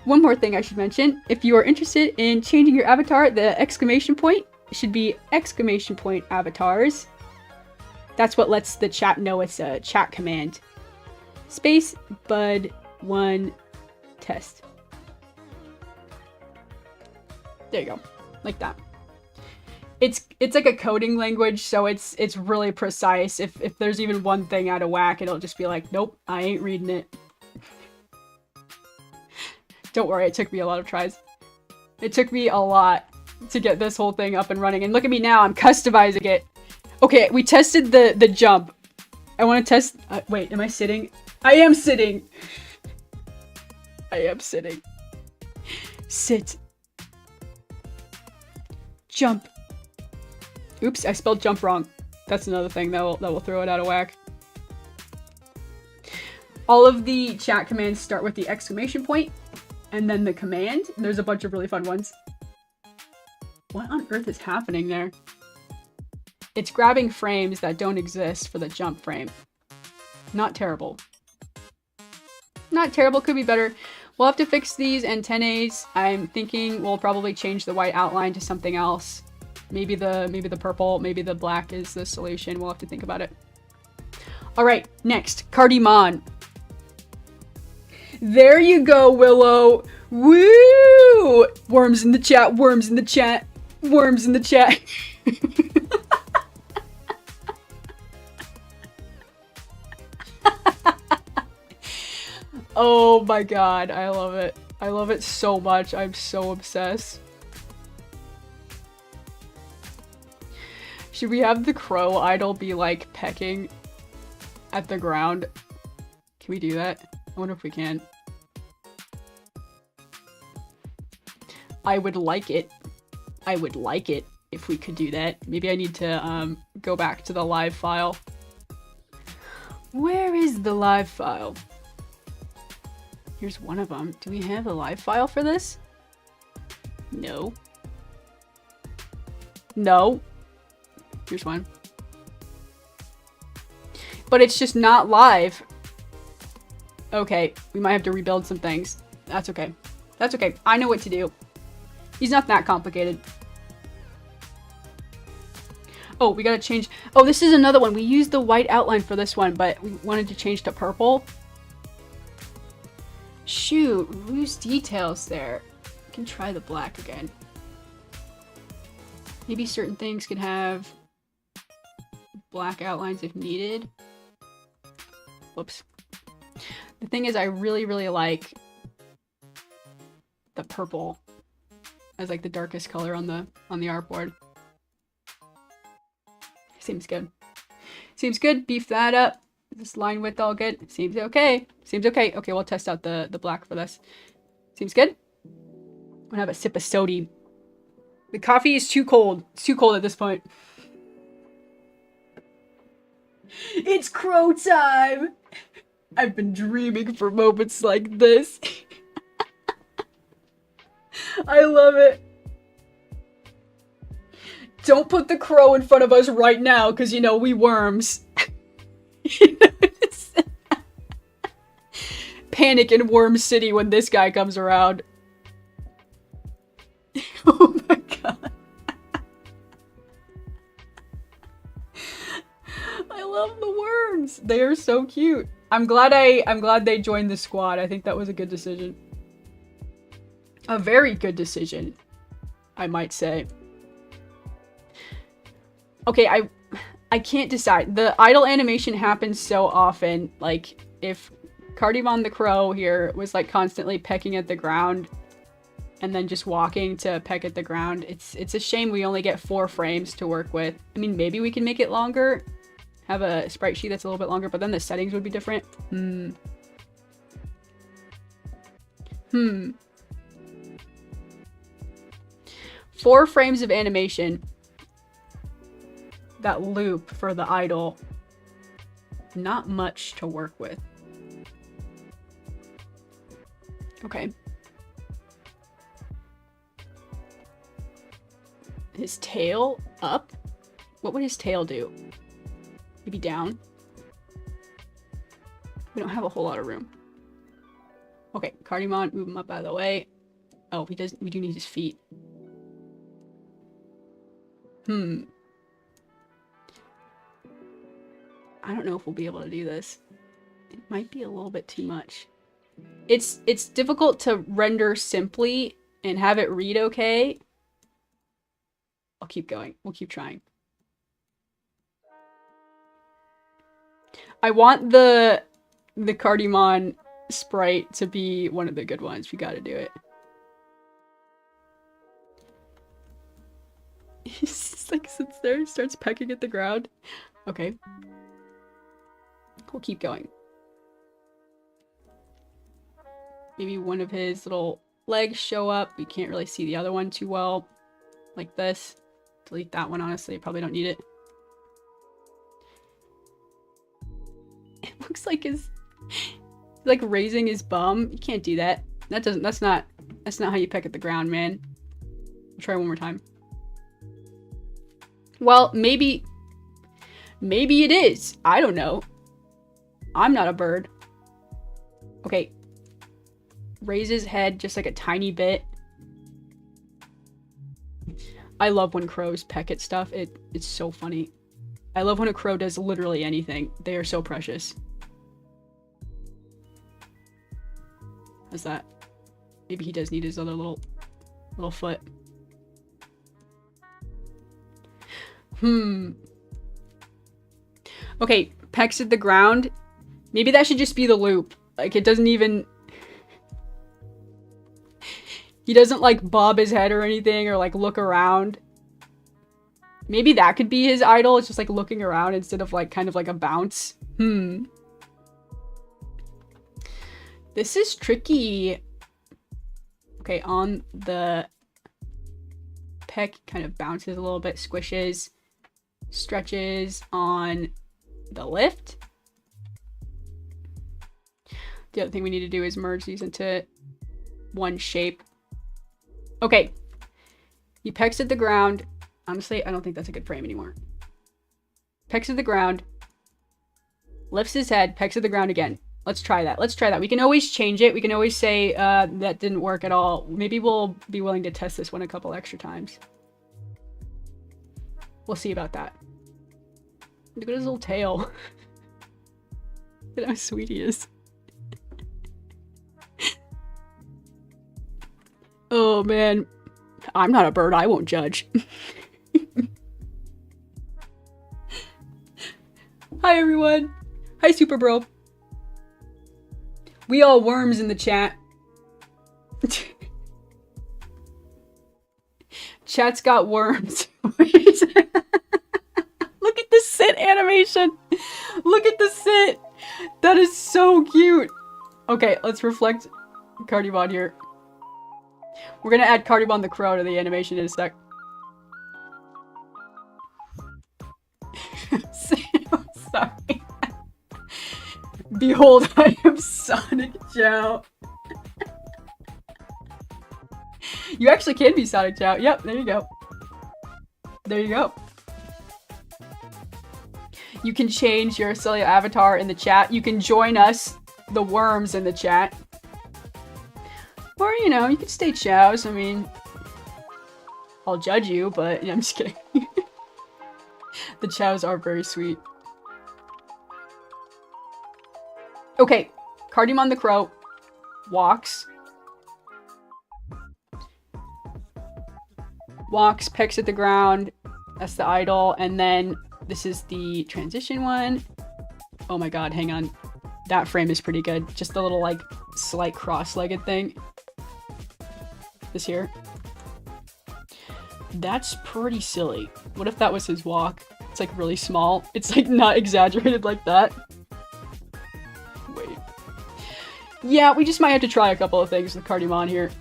One more thing I should mention. If you are interested in changing your avatar, the exclamation point should be exclamation point avatars. That's what lets the chat know it's a chat command. Space bud1 test. There you go. Like that. It's like a coding language, so it's really precise. If there's even one thing out of whack, it'll just be like, nope, I ain't reading it. Don't worry, it took me a lot of tries. It took me a lot to get this whole thing up and running. And look at me now, I'm customizing it. Okay, we tested the jump. I want to test... wait, am I sitting? I am sitting! I am sitting. Sit. Jump. Oops, I spelled jump wrong. That's another thing that will throw it out of whack. All of the chat commands start with the exclamation point. And then the command. There's a bunch of really fun ones. What on earth is happening there? It's grabbing frames that don't exist for the jump frame. Not terrible. Not terrible, could be better. We'll have to fix these antennae. I'm thinking we'll probably change the white outline to something else. Maybe the purple, maybe the black is the solution. We'll have to think about it. Alright, next, Cardimon. There you go, Willow. Woo! Worms in the chat, worms in the chat, worms in the chat. Oh my god, I love it. I love it so much. I'm so obsessed. Should we have the crow idol be like pecking at the ground? Can we do that? I wonder if we can. I would like it. I would like it if we could do that. Maybe I need to go back to the live file. Where is the live file? Here's one of them. Do we have a live file for this? No. No. Here's one. But it's just not live. Okay, we might have to rebuild some things. That's okay. That's okay. I know what to do. He's not that complicated. Oh, we gotta change. Oh, this is another one. We used the white outline for this one, but we wanted to change to purple. Shoot, lose details there. We can try the black again. Maybe certain things can have black outlines if needed. Whoops. The thing is, I really, really like the purple as like the darkest color on the artboard. Seems good. Seems good. Beef that up. Is this line width all good? Seems okay. Seems okay. Okay, we'll test out the black for this. Seems good. I'm gonna have a sip of soda. The coffee is too cold. It's too cold at this point. It's crow time! I've been dreaming for moments like this. I love it. Don't put the crow in front of us right now, because you know, we worms. Panic in Worm City when this guy comes around. Oh my god. I love the worms. They are so cute. I'm glad they joined the squad. I think that was a good decision. A very good decision, I might say. Okay, I can't decide. The idle animation happens so often. Like, if Cardimon the Crow here was like constantly pecking at the ground and then just walking to peck at the ground, it's a shame we only get 4 frames to work with. I mean, maybe we can make it longer. Have a sprite sheet that's a little bit longer, but then the settings would be different. 4 frames of animation. That loop for the idle. Not much to work with. Okay. His tail up? What would his tail do? Maybe down? We don't have a whole lot of room. Okay, Cardimon, move him up out of the way. Oh, we do need his feet. I don't know if we'll be able to do this. It might be a little bit too much. It's difficult to render simply and have it read okay. I'll keep going. We'll keep trying. I want the Cardimon sprite to be one of the good ones. We gotta do it. He just like sits there and starts pecking at the ground. Okay. We'll keep going. Maybe one of his little legs show up. We can't really see the other one too well. Like this. Delete that one, honestly. Probably don't need it. It looks like he's like raising his bum. You can't do that. That's not how you peck at the ground, man. I'll try one more time. Well, maybe it is. I don't know. I'm not a bird. Okay. Raise his head just like a tiny bit. I love when crows peck at stuff. It's so funny. I love when a crow does literally anything. They are so precious. How's that? Maybe he does need his other little foot. Okay, pecks at the ground. Maybe that should just be the loop. Like, it doesn't even... He doesn't, like, bob his head or anything, or, like, look around. Maybe that could be his idol. It's just, like, looking around instead of, like, kind of like a bounce. This is tricky. Okay, on the peck, kind of bounces a little bit, squishes, stretches on the lift. The other thing we need to do is merge these into one shape. Okay. He pecks at the ground. Honestly, I don't think that's a good frame anymore. Pecks at the ground. Lifts his head, pecks at the ground again. Let's try that. Let's try that. We can always change it. We can always say that didn't work at all. Maybe we'll be willing to test this one a couple extra times. We'll see about that. Look at his little tail. Look at how sweet he is. Oh man. I'm not a bird. I won't judge. Hi everyone. Hi Super Bro. We all worms in the chat. Chat's got worms. Look at the sit animation. Look at the sit. That is so cute. Okay, let's reflect Cardimon here. We're gonna add Cardimon the Crow to the animation in a sec. Sorry. Behold, I am Sonic Joe. You actually can be Sonic Joe. Yep, there you go. There you go. You can change your cellular avatar in the chat. You can join us, the worms, in the chat. Or, you know, you can stay chows. I mean, I'll judge you, but I'm just kidding. The chows are very sweet. Okay, Cardamon the Crow walks. Walks, pecks at the ground. That's the idle. And then this is the transition one. Oh my god, hang on. That frame is pretty good. Just the little, like, slight cross-legged thing. This here. That's pretty silly. What if that was his walk? It's, like, really small. It's, like, not exaggerated like that. Wait. Yeah, we just might have to try a couple of things with Cardamon here.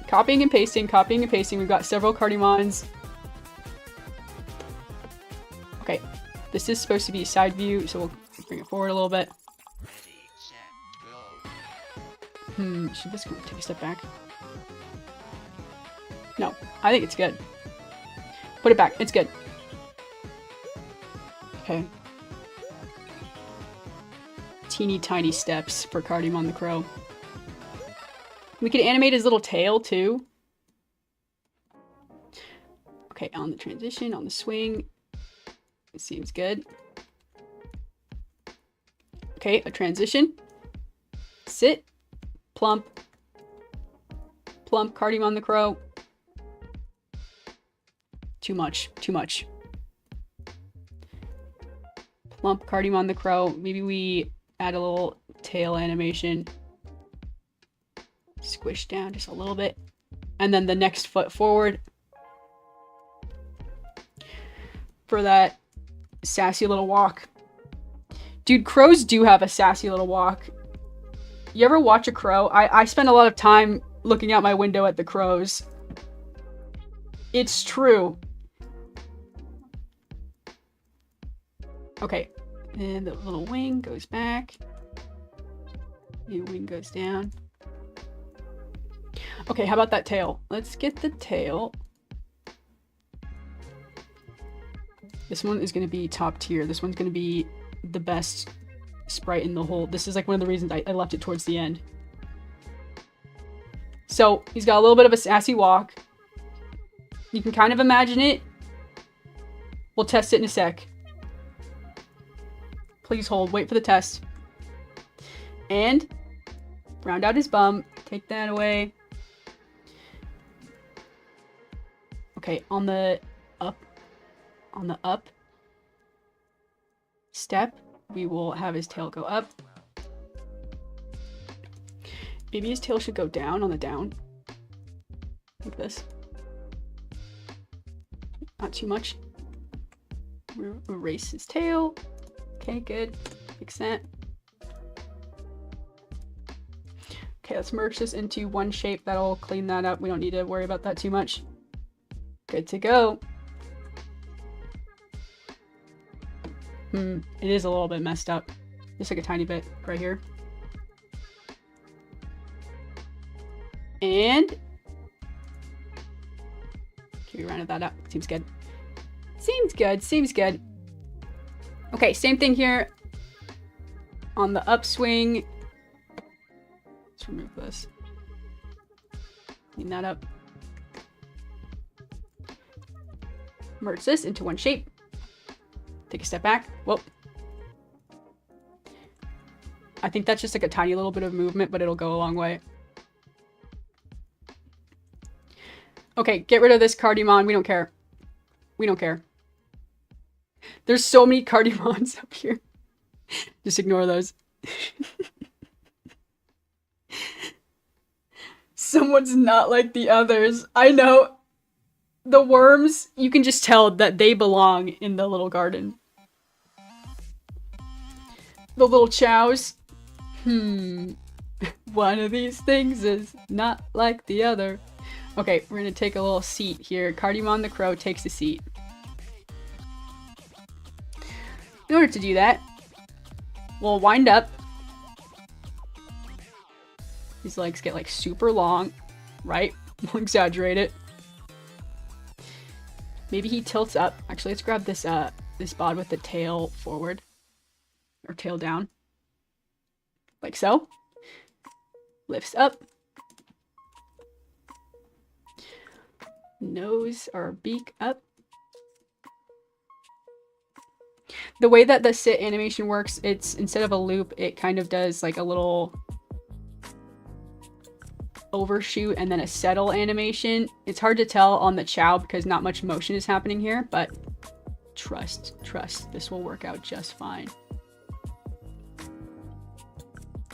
Copying and pasting, copying and pasting. We've got several Cardamons. Okay, this is supposed to be side view, so we'll bring it forward a little bit. Should this take a step back? No, I think it's good. Put it back, it's good. Okay. Teeny tiny steps for Cardamon the Crow. We could animate his little tail, too. Okay, on the transition, on the swing. It seems good. Okay, a transition. Sit. Plump. Plump, Cardamon the Crow. Too much, too much. Plump, Cardamon the Crow. Maybe we add a little tail animation. Squish down just a little bit. And then the next foot forward. For that sassy little walk. Dude, crows do have a sassy little walk. You ever watch a crow? I spend a lot of time looking out my window at the crows. It's true. Okay. And the little wing goes back. The wing goes down. Okay, how about that tail? Let's get the tail. This one is going to be top tier. This one's going to be the best sprite in the whole. This is like one of the reasons I left it towards the end. So, he's got a little bit of a sassy walk. You can kind of imagine it. We'll test it in a sec. Please hold. Wait for the test. And round out his bum. Take that away. Okay, on the up step, we will have his tail go up. Maybe his tail should go down on the down. Like this. Not too much. Erase his tail. Okay, good. Fix that. Okay, let's merge this into one shape. That'll clean that up. We don't need to worry about that too much. Good to go. It is a little bit messed up. Just like a tiny bit right here. And can we round that up? Seems good. Seems good. Seems good. Okay, same thing here. On the upswing. Let's remove this. Clean that up. Merge this into one shape. Take a step back. Whoa. I think that's just like a tiny little bit of movement, but it'll go a long way. Okay, get rid of this Cardamon. We don't care. We don't care. There's so many Cardamons up here. Just ignore those. Someone's not like the others. I know. The worms, you can just tell that they belong in the little garden. The little chows. One of these things is not like the other. Okay, we're gonna take a little seat here. Cardamon the Crow takes a seat. order to do that, we'll wind up. His legs get like super long, right? We'll exaggerate it. Maybe he tilts up. Actually, let's grab this this bod with the tail forward. Or tail down. Like so. Lifts up. Nose or beak up. The way that the sit animation works, it's instead of a loop, it kind of does like a little overshoot and then a settle animation. It's hard to tell on the chow because not much motion is happening here, but trust, this will work out just fine.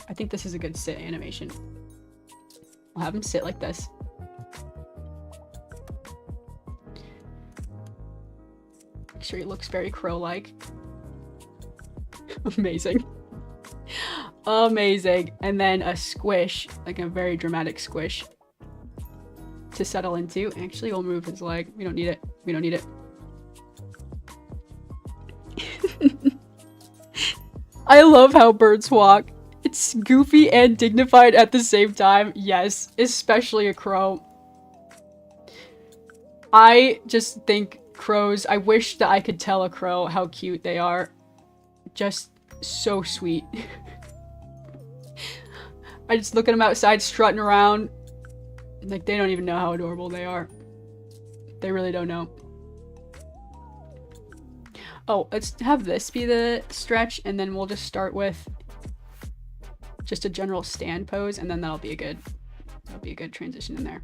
I think this is a good sit animation. I'll have him sit like this. Make sure he looks very crow-like. Amazing. Amazing. And then a squish, like a very dramatic squish to settle into. Actually, we'll move his leg. We don't need it. We don't need it. I love how birds walk. It's goofy and dignified at the same time. Yes, especially a crow. I just think crows, I wish that I could tell a crow how cute they are. Just so sweet. I just look at them outside strutting around. Like, they don't even know how adorable they are. They really don't know. Oh, let's have this be the stretch, and then we'll just start with just a general stand pose, and then that'll be a good transition in there.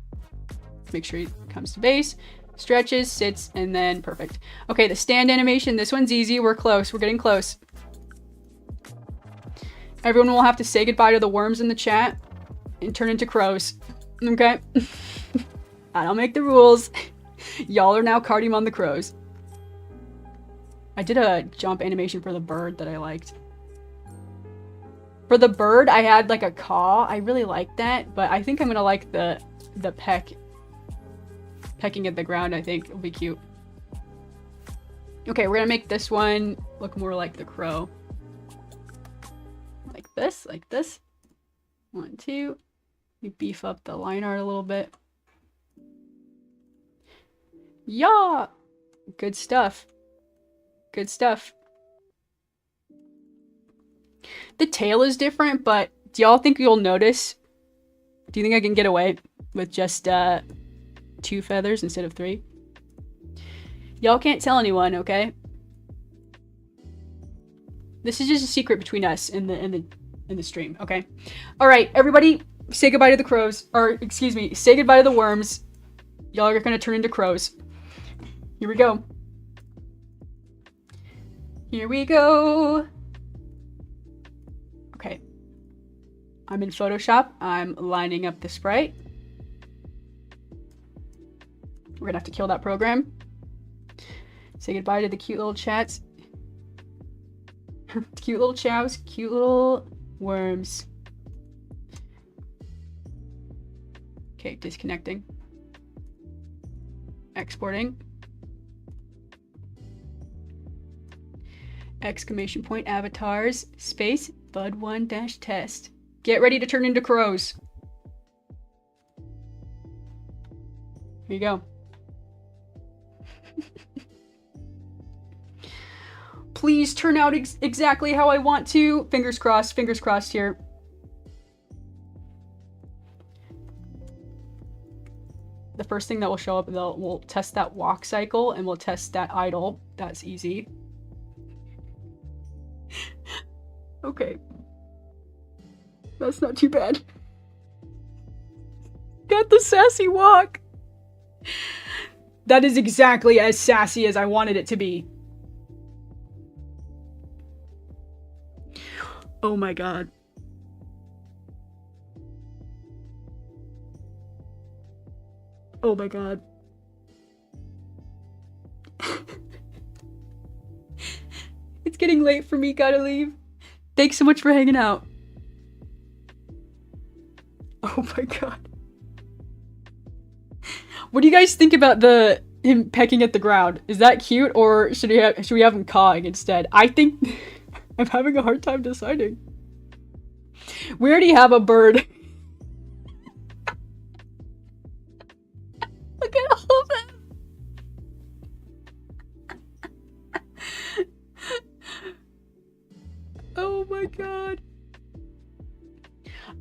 Make sure he comes to base, stretches, sits, and then perfect. Okay, the stand animation, this one's easy. We're close. We're getting close. Everyone will have to say goodbye to the worms in the chat and turn into crows. Okay? I don't make the rules. Y'all are now carding on the crows. I did a jump animation for the bird that I liked. For the bird, I had like a caw. I really liked that, but I think I'm gonna like the pecking at the ground. I think it'll be cute. Okay, we're gonna make this one look more like the crow. Like this. 1, 2. We beef up the line art a little bit. Yeah! Good stuff. Good stuff. The tail is different, but do y'all think you'll notice? Do you think I can get away with just 2 feathers instead of 3? Y'all can't tell anyone, okay? This is just a secret between us in the stream, okay? All right, everybody, say goodbye to the crows, or excuse me, say goodbye to the worms. Y'all are gonna turn into crows. Here we go. Here we go. Okay. I'm in Photoshop. I'm lining up the sprite. We're gonna have to kill that program. Say goodbye to the cute little chats. Cute little chows, cute little worms. Okay, disconnecting. Exporting. Exclamation point avatars, space, bud1-test. Get ready to turn into crows. Here you go. Please turn out exactly how I want to. Fingers crossed here. The first thing that will show up, we'll test that walk cycle and we'll test that idle. That's easy. Okay. That's not too bad. Got the sassy walk. That is exactly as sassy as I wanted it to be. Oh my god. Oh my god. It's getting late for me, gotta leave. Thanks so much for hanging out. Oh my god. What do you guys think about the him pecking at the ground. Is that cute, or should we have him cawing instead? I think I'm having a hard time deciding. We already have a bird. Look at all of them. Oh my god.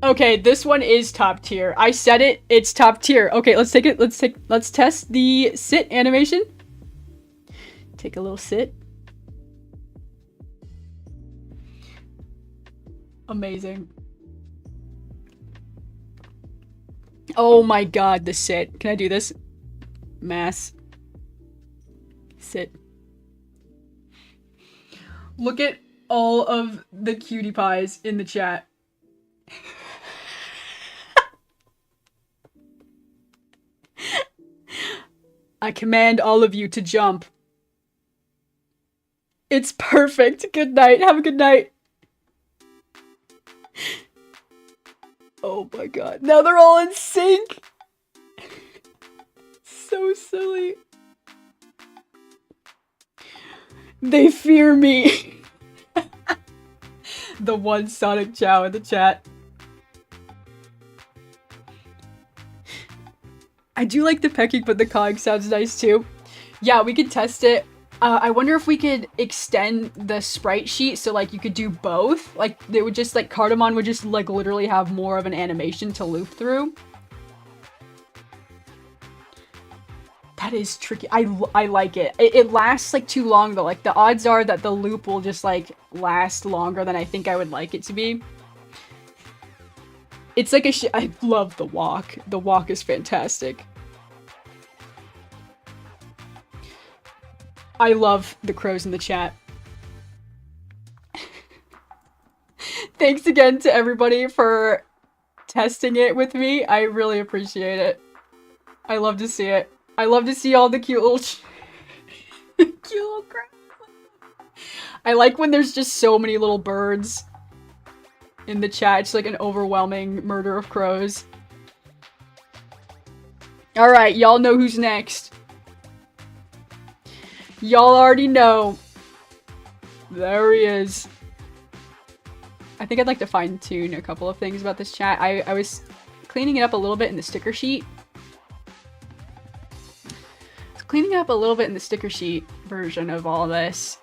Okay, this one is top tier. I said it, it's top tier. Okay, let's test the sit animation. Take a little sit. Amazing. Oh my god, the sit. Can I do this? Mass. Sit. Look at all of the cutie pies in the chat. I command all of you to jump. It's perfect. Good night. Have a good night. Oh my god. Now they're all in sync. So silly. They fear me. The one Sonic Chow in the chat. I do like the pecking, but the cawing sounds nice too. Yeah, we could test it. I wonder if we could extend the sprite sheet so like you could do both. Like they would just like Cardamon would just like literally have more of an animation to loop through. That is tricky. I like it. It lasts like too long though. Like the odds are that the loop will just like last longer than I think I would like it to be. It's like I love the walk. The walk is fantastic. I love the crows in the chat. Thanks again to everybody for testing it with me. I really appreciate it. I love to see it. I love to see all the cute little cute little crows. I like when there's just so many little birds in the chat. It's like an overwhelming murder of crows. Alright, y'all know who's next. Y'all already know. There he is. I think I'd like to fine-tune a couple of things about this chat. I was cleaning it up a little bit in the sticker sheet. Cleaning up a little bit in the sticker sheet version of all this.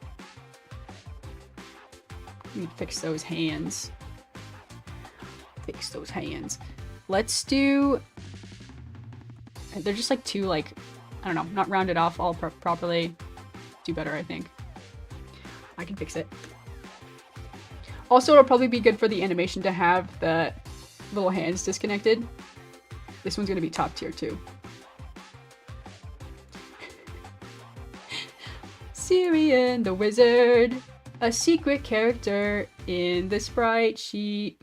Let me fix those hands. Fix those hands. Let's do... They're just like too like, I don't know, not rounded off all properly. Do better, I think. I can fix it. Also, it'll probably be good for the animation to have the little hands disconnected. This one's gonna be top tier too. Syrian the Wizard, a secret character in the sprite sheet.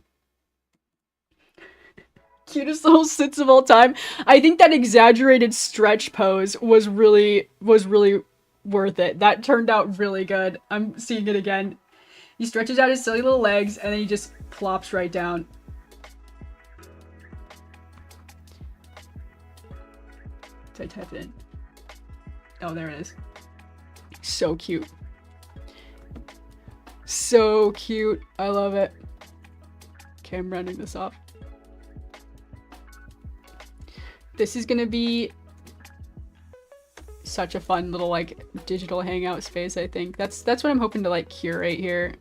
Cutest little sits of all time. I think that exaggerated stretch pose was really worth it. That turned out really good. I'm seeing it again. He stretches out his silly little legs and then he just plops right down. Did I type it in? Oh, there it is. So cute. So cute. I love it. Okay, I'm rounding this off. This is gonna be such a fun little like digital hangout space, I think. That's what I'm hoping to like curate here.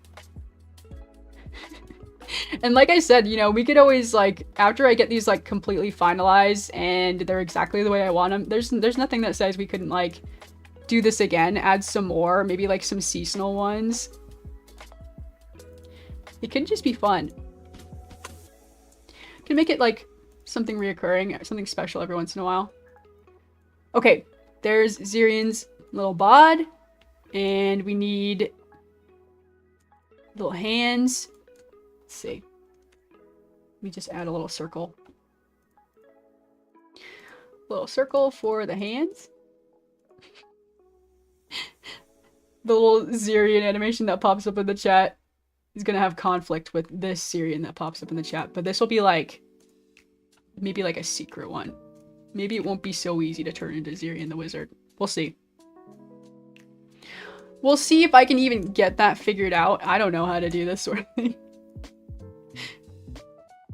And like I said, you know, we could always like, after I get these like completely finalized and they're exactly the way I want them, there's nothing that says we couldn't like do this again, add some more, maybe like some seasonal ones. It could just be fun. Can make it like something reoccurring, something special every once in a while. Okay, there's Zirian's little bod, and we need little hands. Let's see. Let me just add a little circle. Little circle for the hands. The little Zirian animation that pops up in the chat is gonna have conflict with this Zirian that pops up in the chat, but this will be like maybe like a secret one. Maybe it won't be so easy to turn into Zirian the Wizard. We'll see. We'll see if I can even get that figured out. I don't know how to do this sort of thing.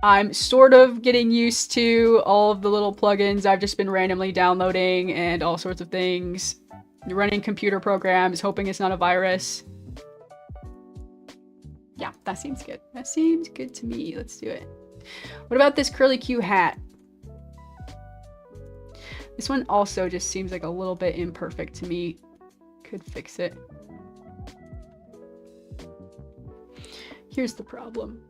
I'm sort of getting used to all of the little plugins I've just been randomly downloading and all sorts of things. Running computer programs, hoping it's not a virus. Yeah, that seems good. That seems good to me. Let's do it. What about this curly Q hat? This one also just seems like a little bit imperfect to me. Could fix it. Here's the problem.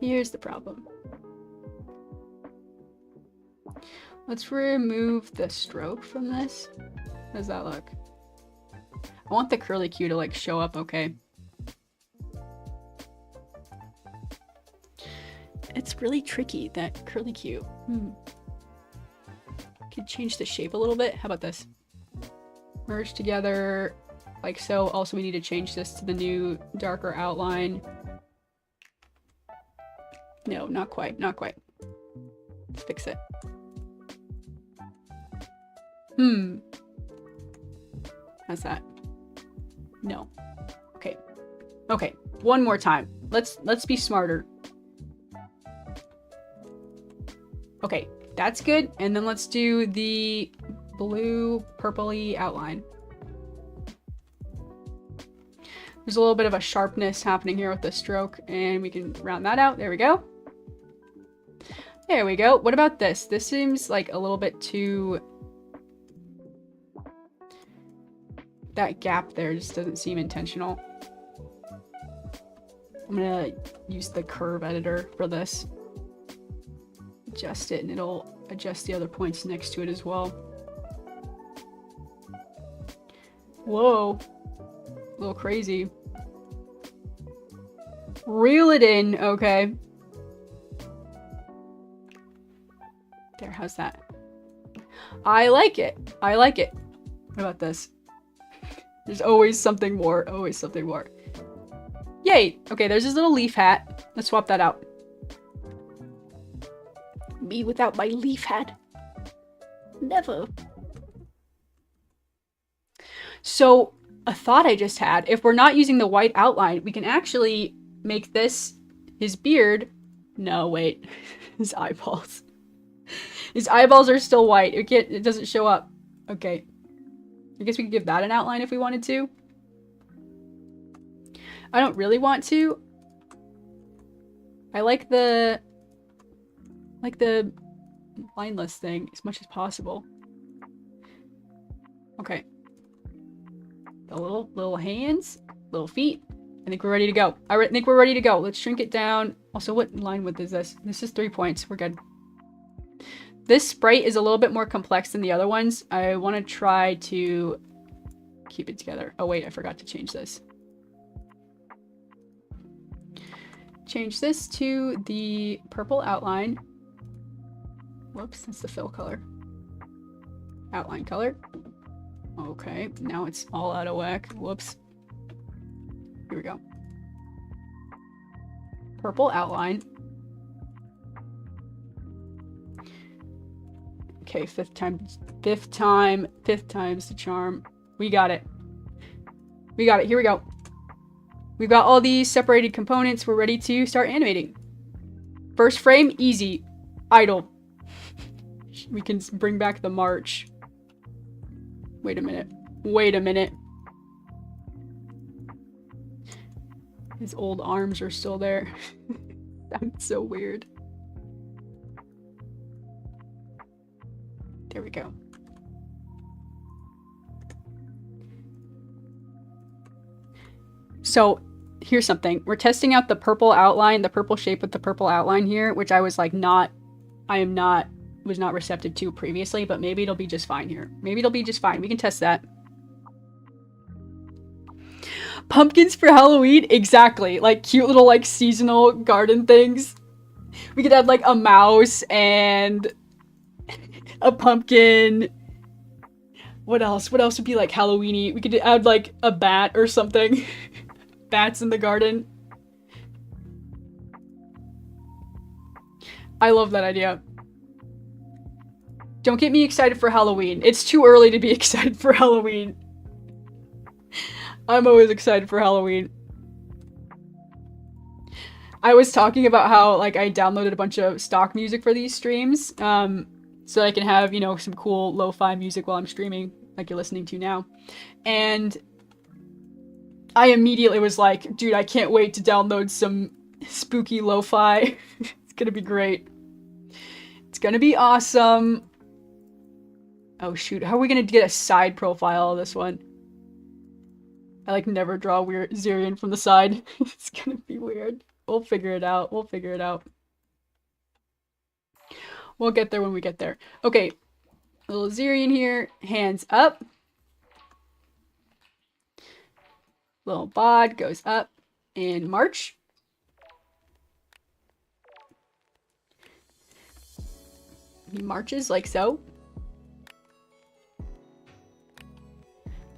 Here's the problem. Let's remove the stroke from this. How does that look? I want the curly Q to like show up okay. It's really tricky, that curly Q. Could change the shape a little bit. How about this? Merge together like so. Also, we need to change this to the new darker outline. No, not quite, not quite. Let's fix it. How's that? No. Okay. Okay, one more time. Let's be smarter. Okay, that's good. And then let's do the blue purpley outline. There's a little bit of a sharpness happening here with the stroke, and we can round that out. There we go. There we go. What about this? This seems like a little bit too... That gap there just doesn't seem intentional. I'm gonna use the curve editor for this. Adjust it, and it'll adjust the other points next to it as well. Whoa. A little crazy. Reel it in, okay. There, how's that? I like it. I like it. What about this? There's always something more. Always something more. Yay! Okay, there's this little leaf hat. Let's swap that out. Me without my leaf hat. Never. So, a thought I just had. If we're not using the white outline, we can actually make this his beard. No, wait. His eyeballs. His eyeballs are still white. It doesn't show up. Okay. I guess we could give that an outline if we wanted to. I don't really want to. I like the lineless thing as much as possible. Okay. The little hands, little feet. I think we're ready to go. I think we're ready to go. Let's shrink it down. Also, what line width is this? This is 3 points. We're good. This sprite is a little bit more complex than the other ones. I want to try to keep it together. Oh wait, I forgot to change this. Change this to the purple outline. Whoops, that's the fill color. Outline color. Okay, now it's all out of whack. Whoops. Here we go. Purple outline. Okay, fifth time's the charm. We got it. We got it. Here we go. We've got all these separated components. We're ready to start animating. First frame, easy. Idle. We can bring back the march. Wait a minute. Wait a minute. His old arms are still there. That's so weird. There we go. So here's something. We're testing out the purple outline, the purple shape with the purple outline here, which I was like was not receptive to previously, but maybe it'll be just fine here. Maybe it'll be just fine. We can test that. Pumpkins for Halloween? Exactly. Like cute little like seasonal garden things. We could add like a mouse and a pumpkin. What else? What else would be like Halloween-y? We could add like a bat or something. Bats in the garden. I love that idea. Don't get me excited for Halloween. It's too early to be excited for Halloween. I'm always excited for Halloween. I was talking about how, like, I downloaded a bunch of stock music for these streams, so I can have, you know, some cool lo-fi music while I'm streaming, like you're listening to now. And I immediately was like, dude, I can't wait to download some spooky lo-fi. It's gonna be great. It's gonna be awesome. Oh shoot, how are we gonna get a side profile of this one? I like never draw weird Zirian from the side. It's gonna be weird. We'll figure it out. We'll figure it out. We'll get there when we get there. Okay, little Zirian here. Hands up. Little bod goes up and march. He marches like so.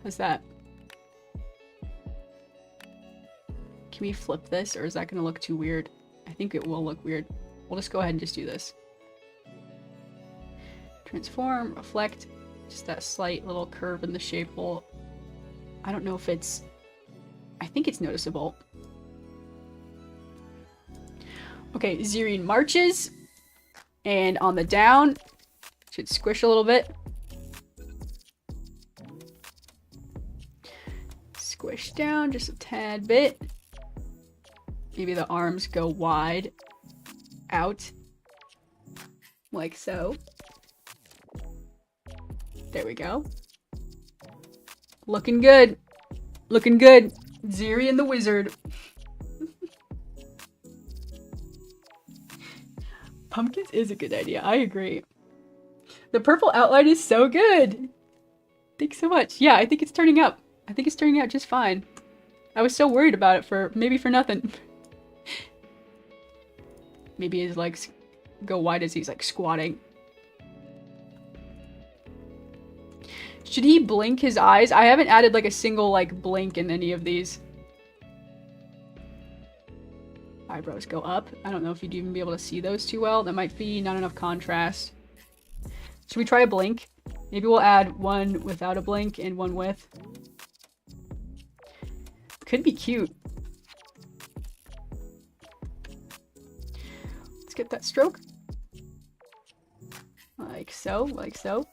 How's that? Can we flip this, or is that going to look too weird? I think it will look weird. We'll just go ahead and just do this. Transform, reflect, just that slight little curve in the shape will... I don't know if it's... I think it's noticeable. Okay, Zirian marches, and on the down, should squish a little bit. Squish down just a tad bit. Maybe the arms go wide out, like so. There we go. Looking good. Looking good. Zirian the wizard. Pumpkins is a good idea. I agree. The purple outline is so good. Thanks so much. Yeah, I think it's turning up. I think it's turning out just fine. I was so worried about it for maybe for nothing. Maybe his legs go wide as he's like squatting. Should he blink his eyes? I haven't added like a single like blink in any of these. Eyebrows go up. I don't know if you'd even be able to see those too well. That might be not enough contrast. Should we try a blink? Maybe we'll add one without a blink and one with. Could be cute. Let's get that stroke. Like so, like so.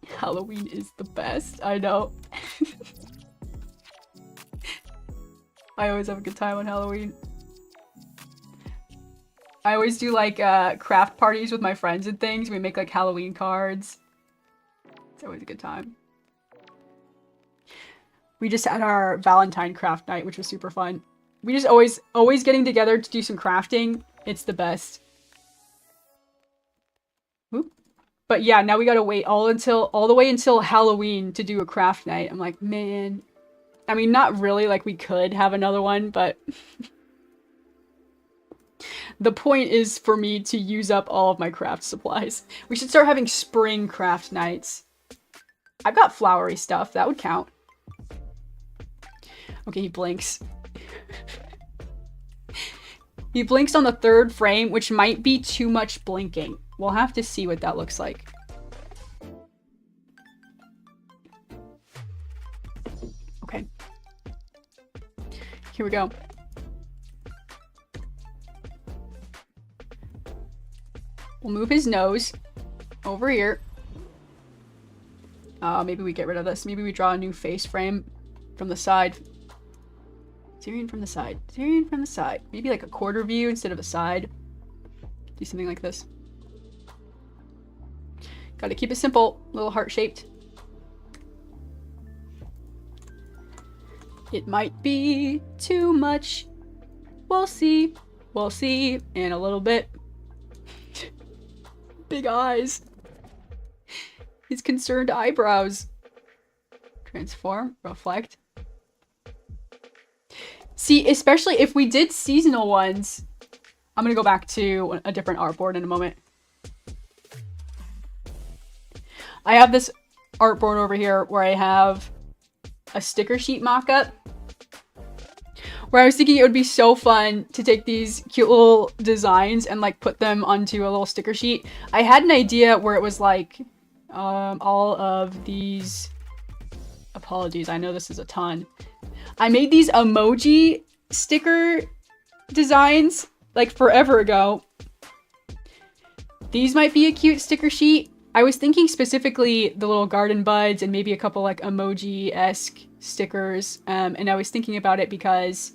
Halloween is the best. I know. I always have a good time on Halloween. I always do like craft parties with my friends and things. We make like Halloween cards. It's always a good time. We just had our Valentine craft night, which was super fun. We just always getting together to do some crafting. It's the best. Whoop. But yeah, now we gotta wait all the way until Halloween to do a craft night. I'm like, man. I mean, not really, like we could have another one, but the point is for me to use up all of my craft supplies. We should start having spring craft nights. I've got flowery stuff, that would count. Okay, he blinks. He blinks on the third frame, which might be too much blinking. We'll have to see what that looks like. Okay. Here we go. We'll move his nose over here. Maybe we get rid of this. Maybe we draw a new face frame from the side. Zirian from the side. Zirian from the side. Maybe like a quarter view instead of a side. Do something like this. Gotta keep it simple. A little heart-shaped. It might be too much. We'll see. We'll see in a little bit. Big eyes. His concerned eyebrows. Transform. Reflect. See, especially if we did seasonal ones. I'm gonna go back to a different artboard in a moment. I have this artboard over here where I have a sticker sheet mock-up. Where I was thinking it would be so fun to take these cute little designs and like put them onto a little sticker sheet. I had an idea where it was like all of these, apologies, I know this is a ton. I made these emoji sticker designs like forever ago. These might be a cute sticker sheet. I was thinking specifically the little garden buds and maybe a couple like emoji-esque stickers. And I was thinking about it because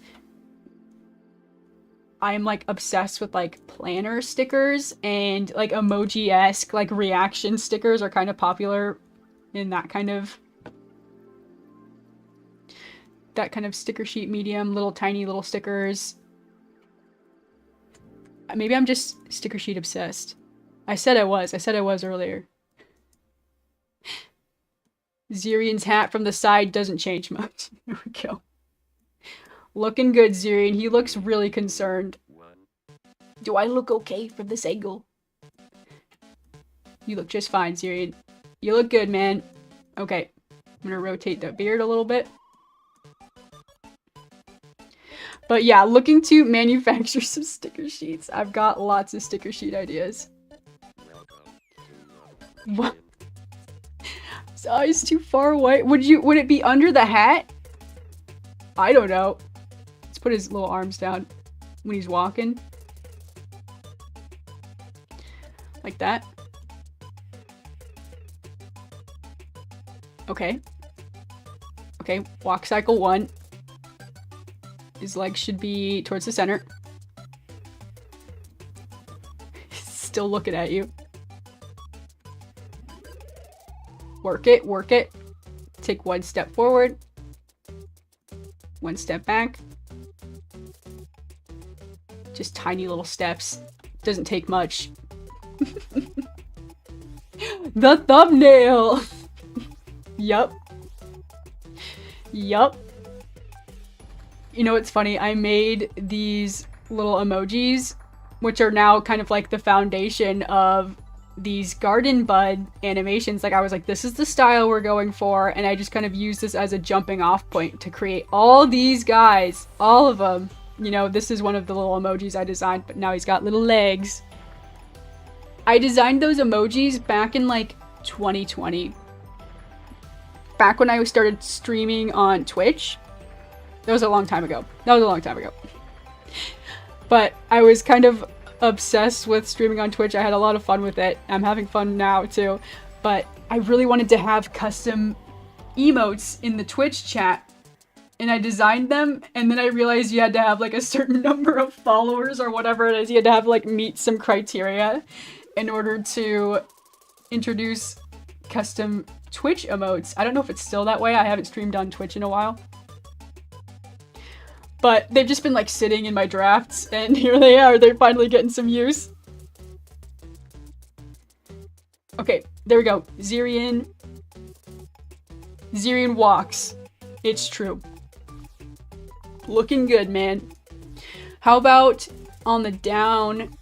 I'm like obsessed with like planner stickers, and like emoji-esque like reaction stickers are kind of popular in that kind of sticker sheet medium, little tiny little stickers. Maybe I'm just sticker sheet obsessed. I said I was earlier. Zirian's hat from the side doesn't change much. There we go. Looking good, Zirian. He looks really concerned. Do I look okay from this angle? You look just fine, Zirian. You look good, man. Okay. I'm gonna rotate the beard a little bit. But yeah, looking to manufacture some sticker sheets. I've got lots of sticker sheet ideas. What? His eyes too far away. Would it be under the hat? I don't know. Let's put his little arms down when he's walking. Like that. Okay. Okay, walk cycle 1. His legs should be towards the center. He's still looking at you. Work it, work it. Take 1 step forward. 1 step back. Just tiny little steps. Doesn't take much. The thumbnail! Yup. Yup. You know what's funny? I made these little emojis, which are now kind of like the foundation of these garden bud animations. Like I was like, this is the style we're going for, and I just kind of used this as a jumping off point to create all these guys. All of them. You know, this is one of the little emojis I designed, but now he's got little legs. I designed those emojis back in like 2020. Back when I started streaming on Twitch. That was a long time ago. But I was kind of obsessed with streaming on Twitch. I had a lot of fun with it. I'm having fun now too. But I really wanted to have custom emotes in the Twitch chat. And I designed them, and then I realized you had to have like a certain number of followers or whatever it is. You had to have like meet some criteria in order to introduce custom Twitch emotes. I don't know if it's still that way. I haven't streamed on Twitch in a while. But they've just been like sitting in my drafts, and here they are. They're finally getting some use. Okay, there we go. Zirian walks. It's true. Looking good, man. How about on the down?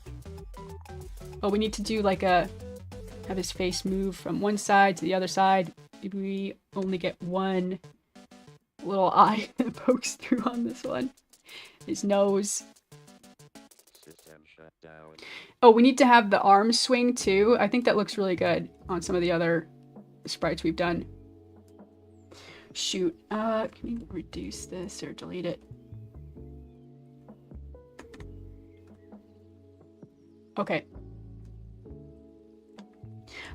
Oh, we need to do like have his face move from one side to the other side. Maybe we only get one little eye that pokes through on this one. His nose. System shut down. Oh, we need to have the arms swing too. I think that looks really good on some of the other sprites we've done. Shoot. Can you reduce this or delete it? Okay.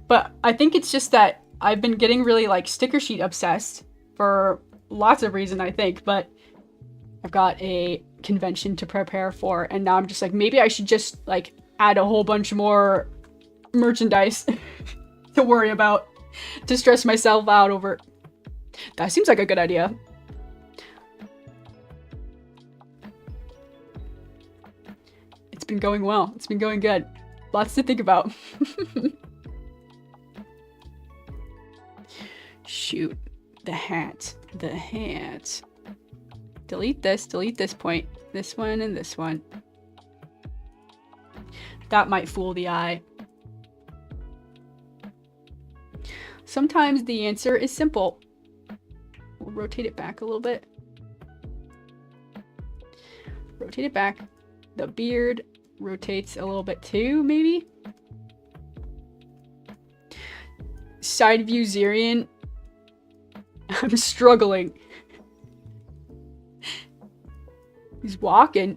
But I think it's just that I've been getting really like sticker sheet obsessed for lots of reasons, I think, but I've got a convention to prepare for, and now I'm just like, maybe I should just like add a whole bunch more merchandise to worry about, to stress myself out over. That seems like a good idea. It's been going well. It's been going good. Lots to think about. Shoot. The hat. The hat. Delete this point. This one and this one. That might fool the eye. Sometimes the answer is simple. We'll rotate it back a little bit. Rotate it back. The beard rotates a little bit too, maybe? Side view Zirian. I'm struggling. He's walking.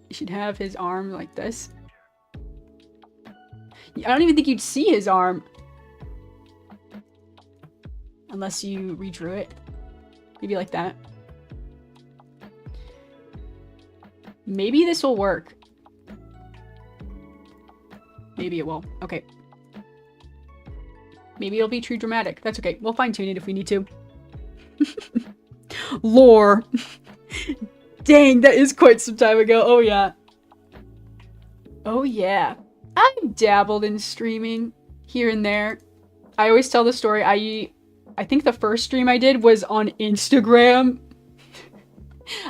He should have his arm like this. I don't even think you'd see his arm. Unless you redrew it. Maybe like that. Maybe this will work. Maybe it will. Okay. Maybe it'll be too dramatic. That's okay. We'll fine tune it if we need to. Lore. Dang, that is quite some time ago. Oh yeah. Oh yeah. I've dabbled in streaming here and there. I always tell the story. I think the first stream I did was on Instagram.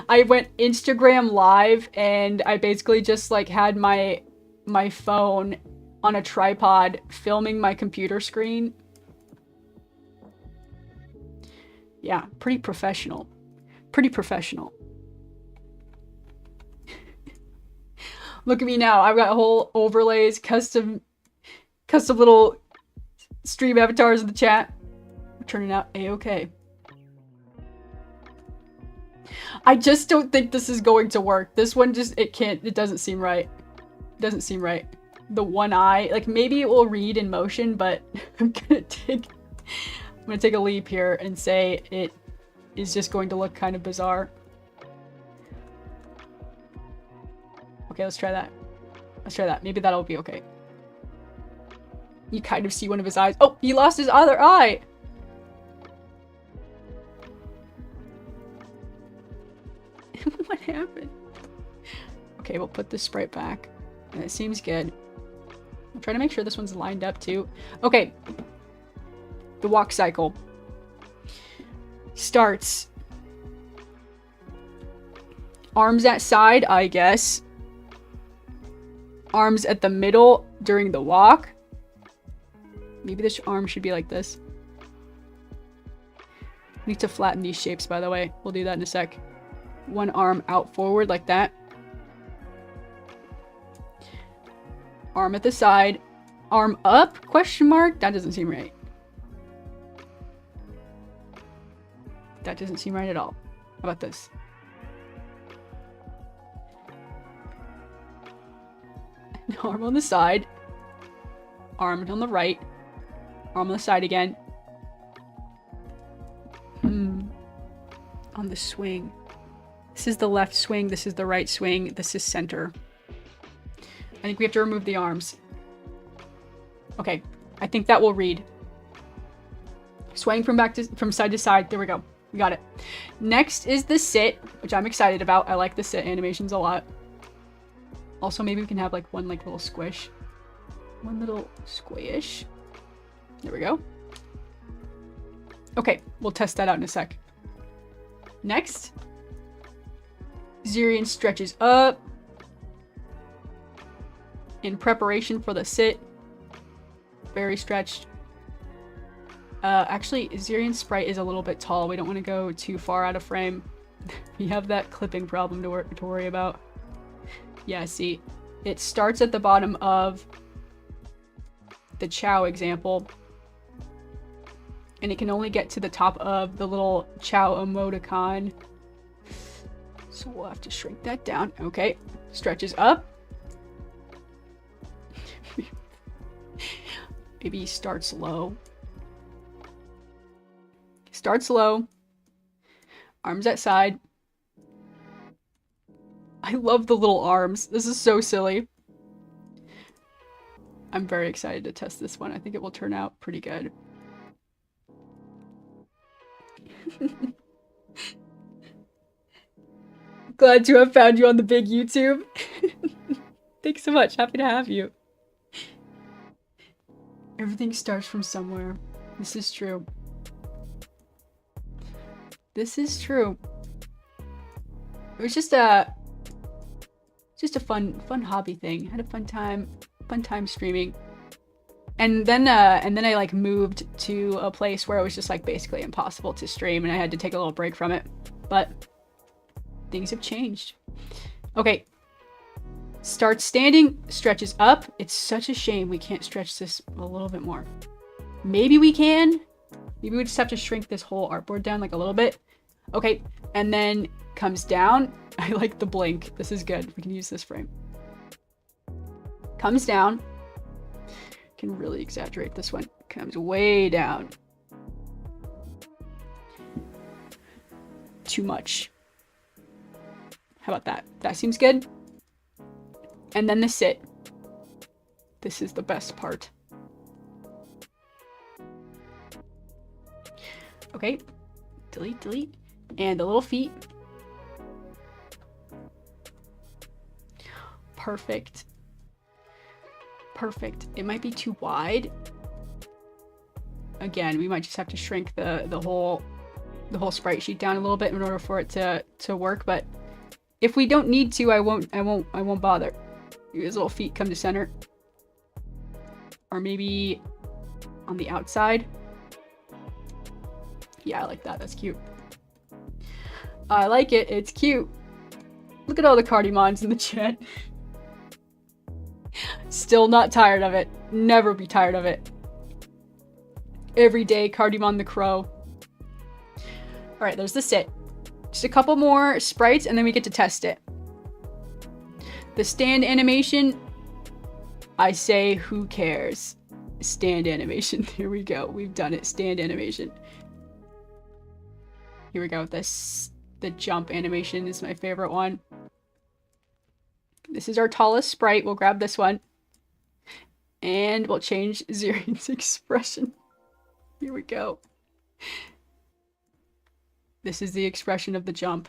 I went Instagram live and I basically just like had my phone on a tripod filming my computer screen. Yeah, pretty professional. Pretty professional. Look at me now. I've got whole overlays, custom little stream avatars in the chat. We're turning out a-okay. I just don't think this is going to work. This one just, it doesn't seem right. It doesn't seem right. The one eye, like maybe it will read in motion, but I'm gonna take a leap here and say it is just going to look kind of bizarre. Okay, let's try that. Let's try that. Maybe that'll be okay. You kind of see one of his eyes. Oh, he lost his other eye! What happened? Okay, we'll put this sprite back. And it seems good. I'm trying to make sure this one's lined up too. Okay. The walk cycle starts. Arms at side, I guess. Arms at the middle during the walk. Maybe this arm should be like this. We need to flatten these shapes, by the way. We'll do that in a sec. One arm out forward like that. Arm at the side. Arm up? Question mark? That doesn't seem right. That doesn't seem right at all. How about this? Arm on the side. Arm on the right. Arm on the side again. On the swing. This is the left swing. This is the right swing. This is center. I think we have to remove the arms. Okay. I think that will read. Swaying from side to side. There we go. We got it. Next is the sit, which I'm excited about. I like the sit animations a lot. Also, maybe we can have like one like little squish. One little squish. There we go. Okay, we'll test that out in a sec. Next. Zirian stretches up. In preparation for the sit. Very stretched. Actually, Zirian's sprite is a little bit tall. We don't want to go too far out of frame. We have that clipping problem to worry about. Yeah, see, it starts at the bottom of the Chow example. And it can only get to the top of the little Chow emoticon. So we'll have to shrink that down. Okay, stretches up. Maybe starts low. Starts low. Arms at side. I love the little arms. This is so silly. I'm very excited to test this one. I think it will turn out pretty good. Glad to have found you on the big YouTube. Thanks so much. Happy to have you. Everything starts from somewhere. This is true. This is true. It was just a fun hobby thing. I had a fun time streaming. And then I like moved to a place where it was just like basically impossible to stream and I had to take a little break from it. But things have changed. Okay. Starts standing, stretches up. It's such a shame we can't stretch this a little bit more. Maybe we can. Maybe we just have to shrink this whole artboard down like a little bit. Okay, and then comes down. I like the blink. This is good. We can use this frame. Comes down. Can really exaggerate this one. Comes way down. Too much. How about that? That seems good. And then the sit. This is the best part. Okay. Delete, delete. And the little feet. Perfect. Perfect. It might be too wide. Again, we might just have to shrink the whole sprite sheet down a little bit in order for it to work, but if we don't need to, I won't bother. His little feet come to center. Or maybe on the outside. Yeah, I like that. That's cute. I like it. It's cute. Look at all the Cardimons in the chat. Still not tired of it. Never be tired of it. Every day, Cardimon the Crow. Alright, there's the sit. Just a couple more sprites and then we get to test it. The stand animation, I say who cares? Stand animation. Here we go. We've done it. Stand animation. Here we go. The jump animation is my favorite one. This is our tallest sprite. We'll grab this one. And we'll change Zirian's expression. Here we go. This is the expression of the jump.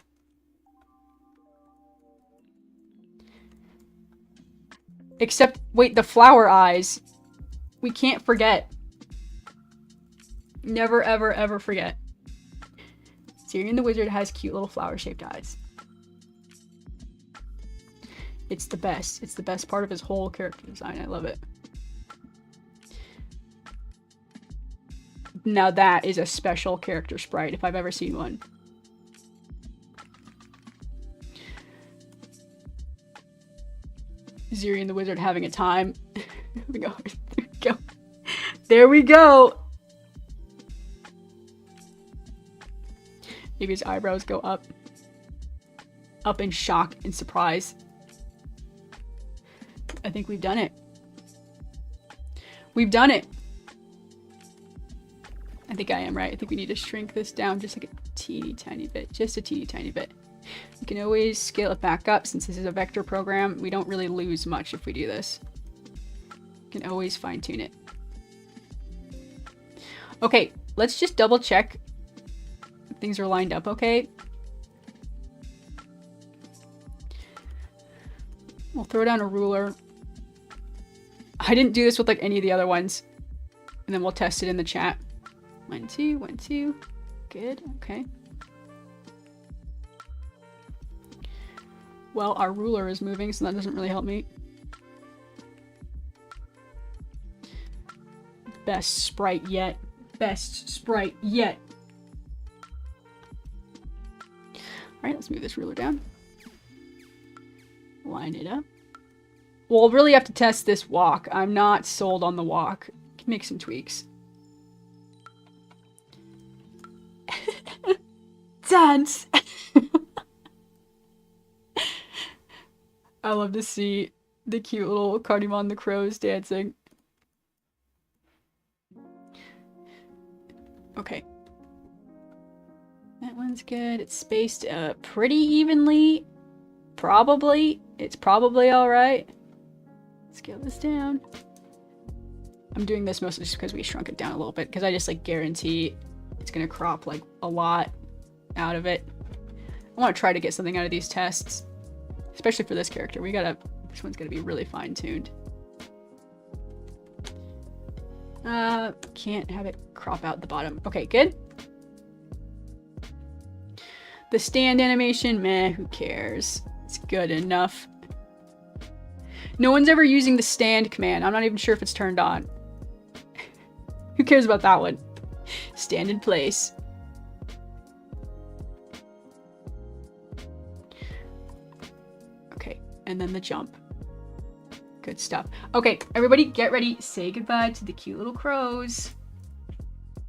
Except, wait, the flower eyes. We can't forget. Never, ever, ever forget. Zirian the Wizard has cute little flower-shaped eyes. It's the best. It's the best part of his whole character design. I love it. Now that is a special character sprite, if I've ever seen one. Zirian the Wizard having a time. There we go. There we go. There we go! Maybe his eyebrows go up. Up in shock and surprise. I think we've done it. We've done it! I think I am right. I think we need to shrink this down just like a teeny tiny bit. Just a teeny tiny bit. We can always scale it back up since this is a vector program. We don't really lose much if we do this. We can always fine tune it. Okay, let's just double check things are lined up okay. We'll throw down a ruler. I didn't do this with like any of the other ones. And then we'll test it in the chat. 1, 2, 1, 2. Good, okay. Well, our ruler is moving, so that doesn't really help me. Best sprite yet. Best sprite yet. Alright, let's move this ruler down. Line it up. We'll really have to test this walk. I'm not sold on the walk. Can make some tweaks. Dance! I love to see the cute little Cardimon the Crows dancing. Okay. That one's good. It's spaced pretty evenly. Probably. It's probably alright. Scale this down. I'm doing this mostly just because we shrunk it down a little bit, because I just like guarantee it's gonna crop like a lot out of it. I want to try to get something out of these tests, especially for this character. This one's gonna be really fine-tuned. Can't have it crop out the bottom. Okay, good. The stand animation, meh, who cares? It's good enough. No one's ever using the stand command. I'm not even sure if it's turned on. Who cares about that one? Stand in place. and then the jump. Good stuff. Okay, everybody get ready. Say goodbye to the cute little crows.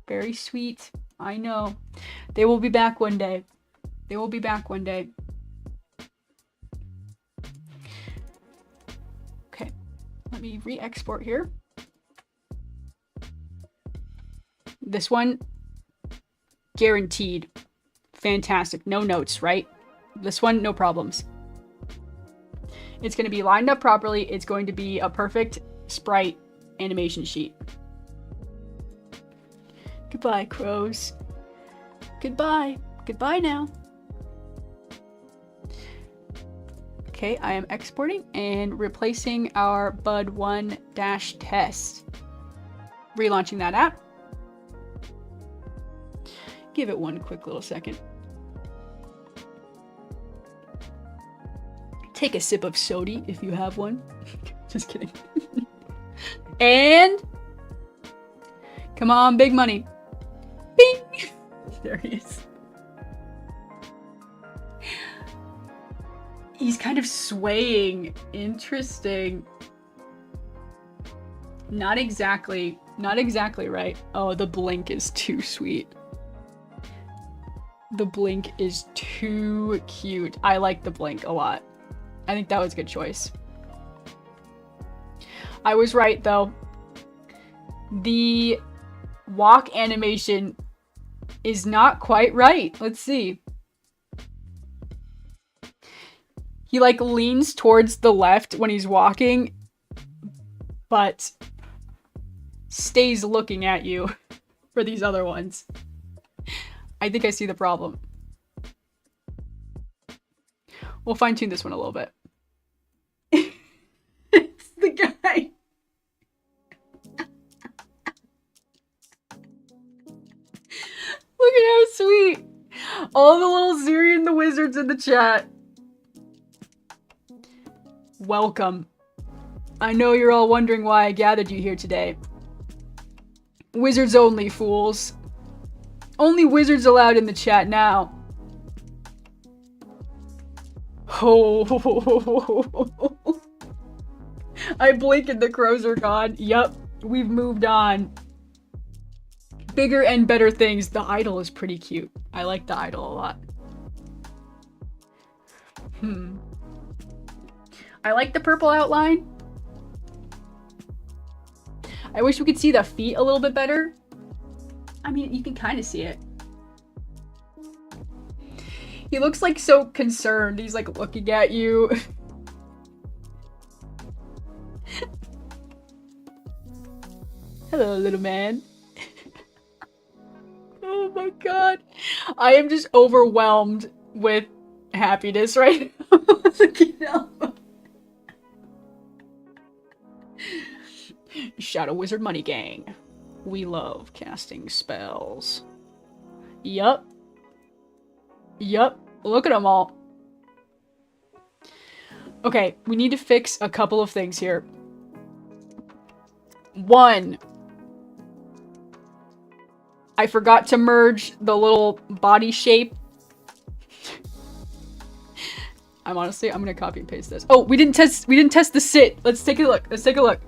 Very sweet. I know. They will be back one day. They will be back one day. Okay, let me re-export here. This one, guaranteed. Fantastic. No notes, right? This one, no problems. It's going to be lined up properly. It's going to be a perfect sprite animation sheet. Goodbye, crows. Goodbye. Goodbye now. Okay, I am exporting and replacing our bud1-test. Relaunching that app. Give it one quick little second. Take a sip of sody if you have one. Just kidding. And come on, big money. Bing! There he is. He's kind of swaying. Interesting. Not exactly right. Oh, the blink is too sweet. The blink is too cute. I like the blink a lot. I think that was a good choice. I was right, though. The walk animation is not quite right. Let's see. He, like, leans towards the left when he's walking, but stays looking at you for these other ones. I think I see the problem. We'll fine-tune this one a little bit. It's the guy. Look at how sweet. All the little Zuri and the wizards in the chat. Welcome. I know you're all wondering why I gathered you here today. Wizards only, fools. Only wizards allowed in the chat now. Oh. I blink and the crows are gone. Yup, we've moved on. Bigger and better things. The idol is pretty cute. I like the idol a lot. I like the purple outline. I wish we could see the feet a little bit better. I mean, you can kind of see it. He looks like so concerned. He's like looking at you. Hello, little man. Oh my god. I am just overwhelmed with happiness right now. Shadow Wizard Money Gang. We love casting spells. Yup. Yup. Look at them all. Okay, we need to fix a couple of things here. One, I forgot to merge the little body shape. I'm gonna copy and paste this. Oh, we didn't test the sit. Let's take a look. Let's take a look.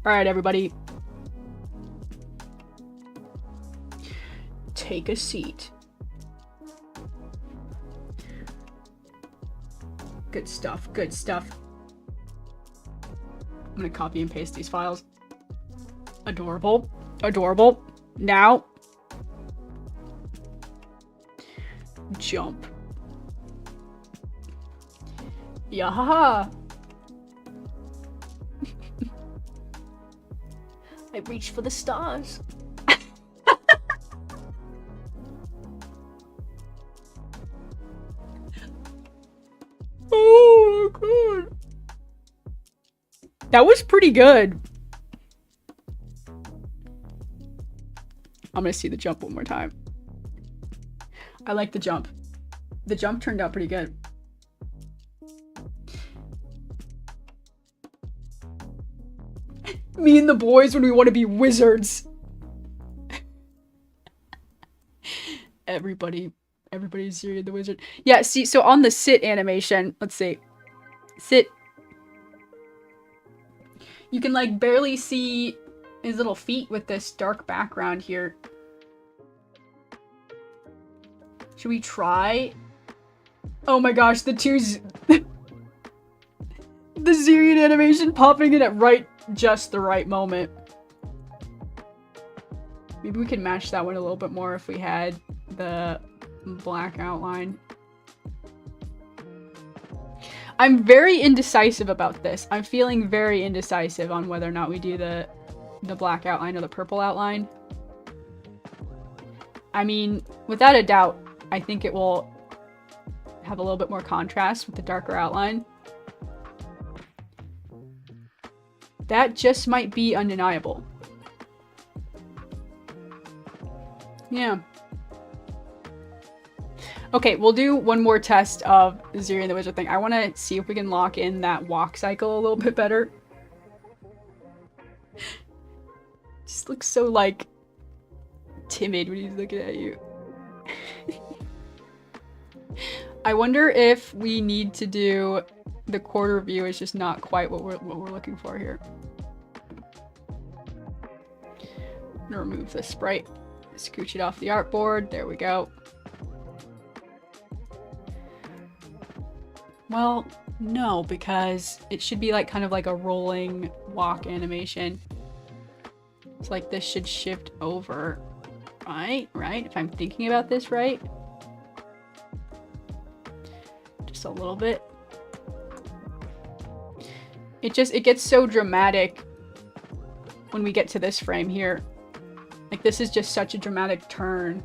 All right, everybody. Take a seat. Good stuff, good stuff. I'm gonna copy and paste these files. Adorable, adorable. Now, jump. Yahaha. I reached for the stars. Oh my god. That was pretty good. I'm gonna see the jump one more time. I like the jump. The jump turned out pretty good. Me and the boys when we want to be wizards. Everybody's here, the wizard. Yeah, see, so on the sit animation, let's see. Sit. You can like barely see his little feet with this dark background here. Should we try? Oh my gosh, the Zirian animation popping in at just the right moment. Maybe we could match that one a little bit more if we had the black outline. I'm very indecisive about this. I'm feeling very indecisive on whether or not we do the black outline or the purple outline. I mean, without a doubt, I think it will have a little bit more contrast with the darker outline. That just might be undeniable. Yeah. Okay, we'll do one more test of Zirian the Wizard thing. I want to see if we can lock in that walk cycle a little bit better. Just looks so, like, timid when he's looking at you. I wonder if we need to do the quarter view is just not quite what we're looking for here. I'm gonna remove the sprite, scooch it off the artboard. There we go. Well, no, because it should be like kind of like a rolling walk animation. It's like this should shift over, right? If I'm thinking about this right. Just a little bit. It gets so dramatic when we get to this frame here. Like this is just such a dramatic turn.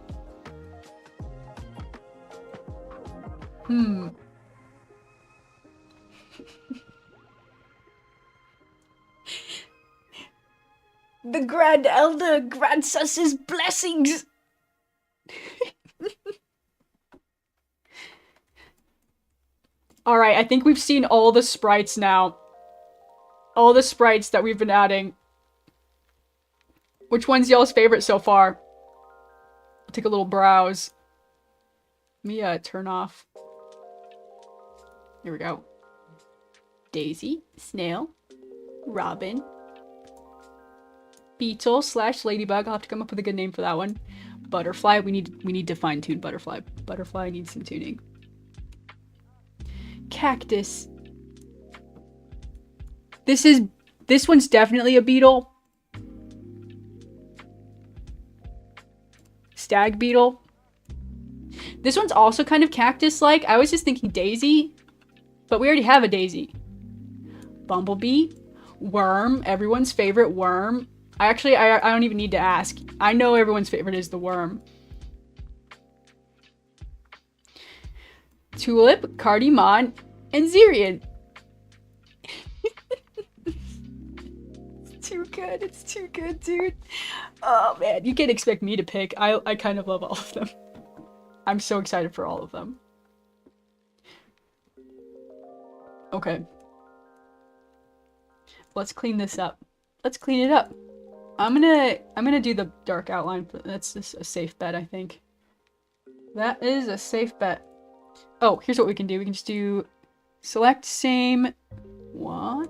The Grand Elder grants us his blessings! Alright, I think we've seen all the sprites now. All the sprites that we've been adding. Which one's y'all's favorite so far? I'll take a little browse. Let me turn off. Here we go. Daisy, Snail, Robin, Beetle / Ladybug. I'll have to come up with a good name for that one. Butterfly. We need to fine tune Butterfly. Butterfly needs some tuning. Cactus. This one's definitely a beetle. Stag beetle. This one's also kind of cactus-like. I was just thinking daisy, but we already have a daisy. Bumblebee. Worm. Everyone's favorite worm. I don't even need to ask. I know everyone's favorite is the worm. Tulip, Cardamon, and Zirian. It's too good. It's too good, dude. Oh, man. You can't expect me to pick. I kind of love all of them. I'm so excited for all of them. Okay. Let's clean this up. Let's clean it up. I'm gonna do the dark outline. That's just a safe bet, I think. That is a safe bet. Oh, here's what we can do. We can just do select same. What?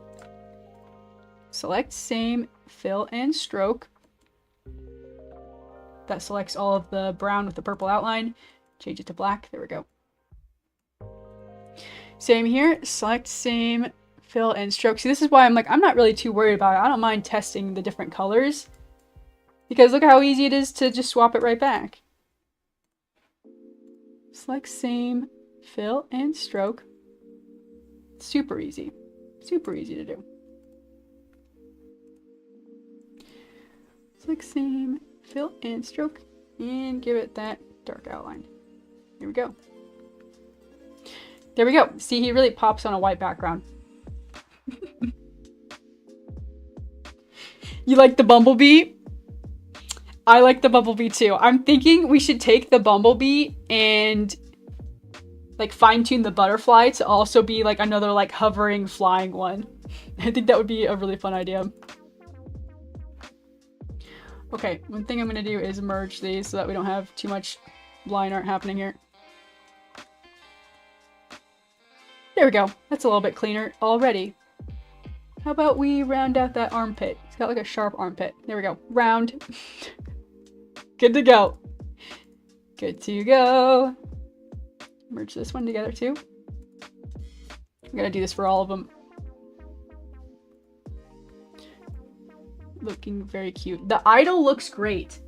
Select same, fill and stroke. That selects all of the brown with the purple outline. Change it to black. There we go. Same here. Select same, fill and stroke. See, this is why I'm not really too worried about it. I don't mind testing the different colors. Because look how easy it is to just swap it right back. Select same, fill and stroke. Super easy. Super easy to do. Select same, fill and stroke. And give it that dark outline. Here we go. There we go. See, he really pops on a white background. You like the bumblebee? I like the bumblebee too. I'm thinking we should take the bumblebee and like fine tune the butterfly to also be like another like hovering flying one. I think that would be a really fun idea. Okay, one thing I'm gonna do is merge these so that we don't have too much line art happening here. There we go. That's a little bit cleaner already. How about we round out that armpit? It's got like a sharp armpit. There we go. Round. Good to go. Good to go. Merge this one together too. I'm gonna do this for all of them. Looking very cute. The idol looks great.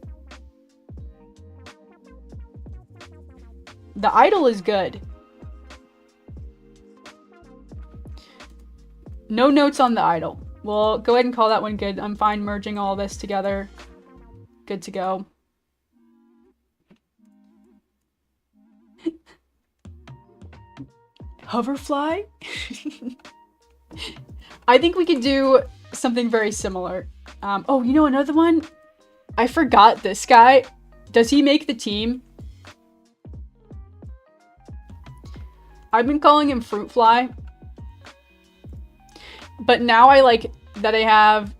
The idol is good. No notes on the idol. We'll go ahead and call that one good. I'm fine merging all this together. Good to go. Hoverfly? I think we could do something very similar. Oh, you know another one? I forgot this guy. Does he make the team? I've been calling him Fruit Fly. But now I like that I have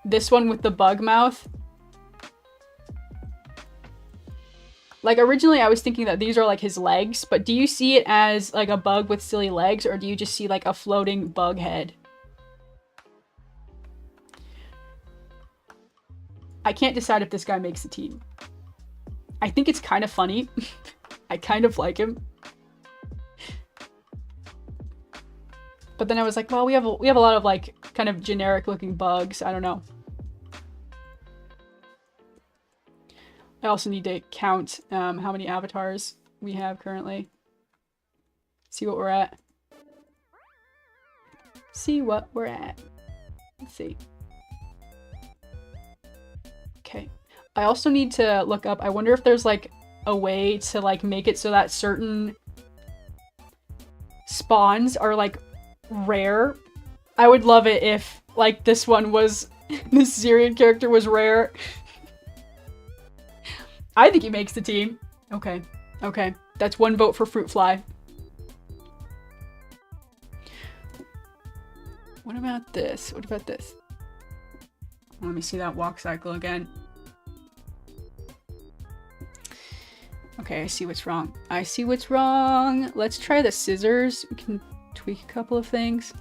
this one with the bug mouth. Like originally I was thinking that these are like his legs, but do you see it as like a bug with silly legs, or do you just see like a floating bug head? I can't decide if this guy makes the team. I think it's kind of funny. I kind of like him. But then I was like, well, we have a lot of like kind of generic looking bugs. I don't know. I also need to count how many avatars we have currently. See what we're at. See what we're at. Let's see. Okay. I also need to look up, I wonder if there's like a way to like make it so that certain spawns are like rare. I would love it if like this one was, this Syrian character was rare. I think he makes the team. Okay. Okay. That's one vote for Fruit Fly. What about this? What about this? Let me see that walk cycle again. Okay, I see what's wrong. I see what's wrong. Let's try the scissors. We can tweak a couple of things.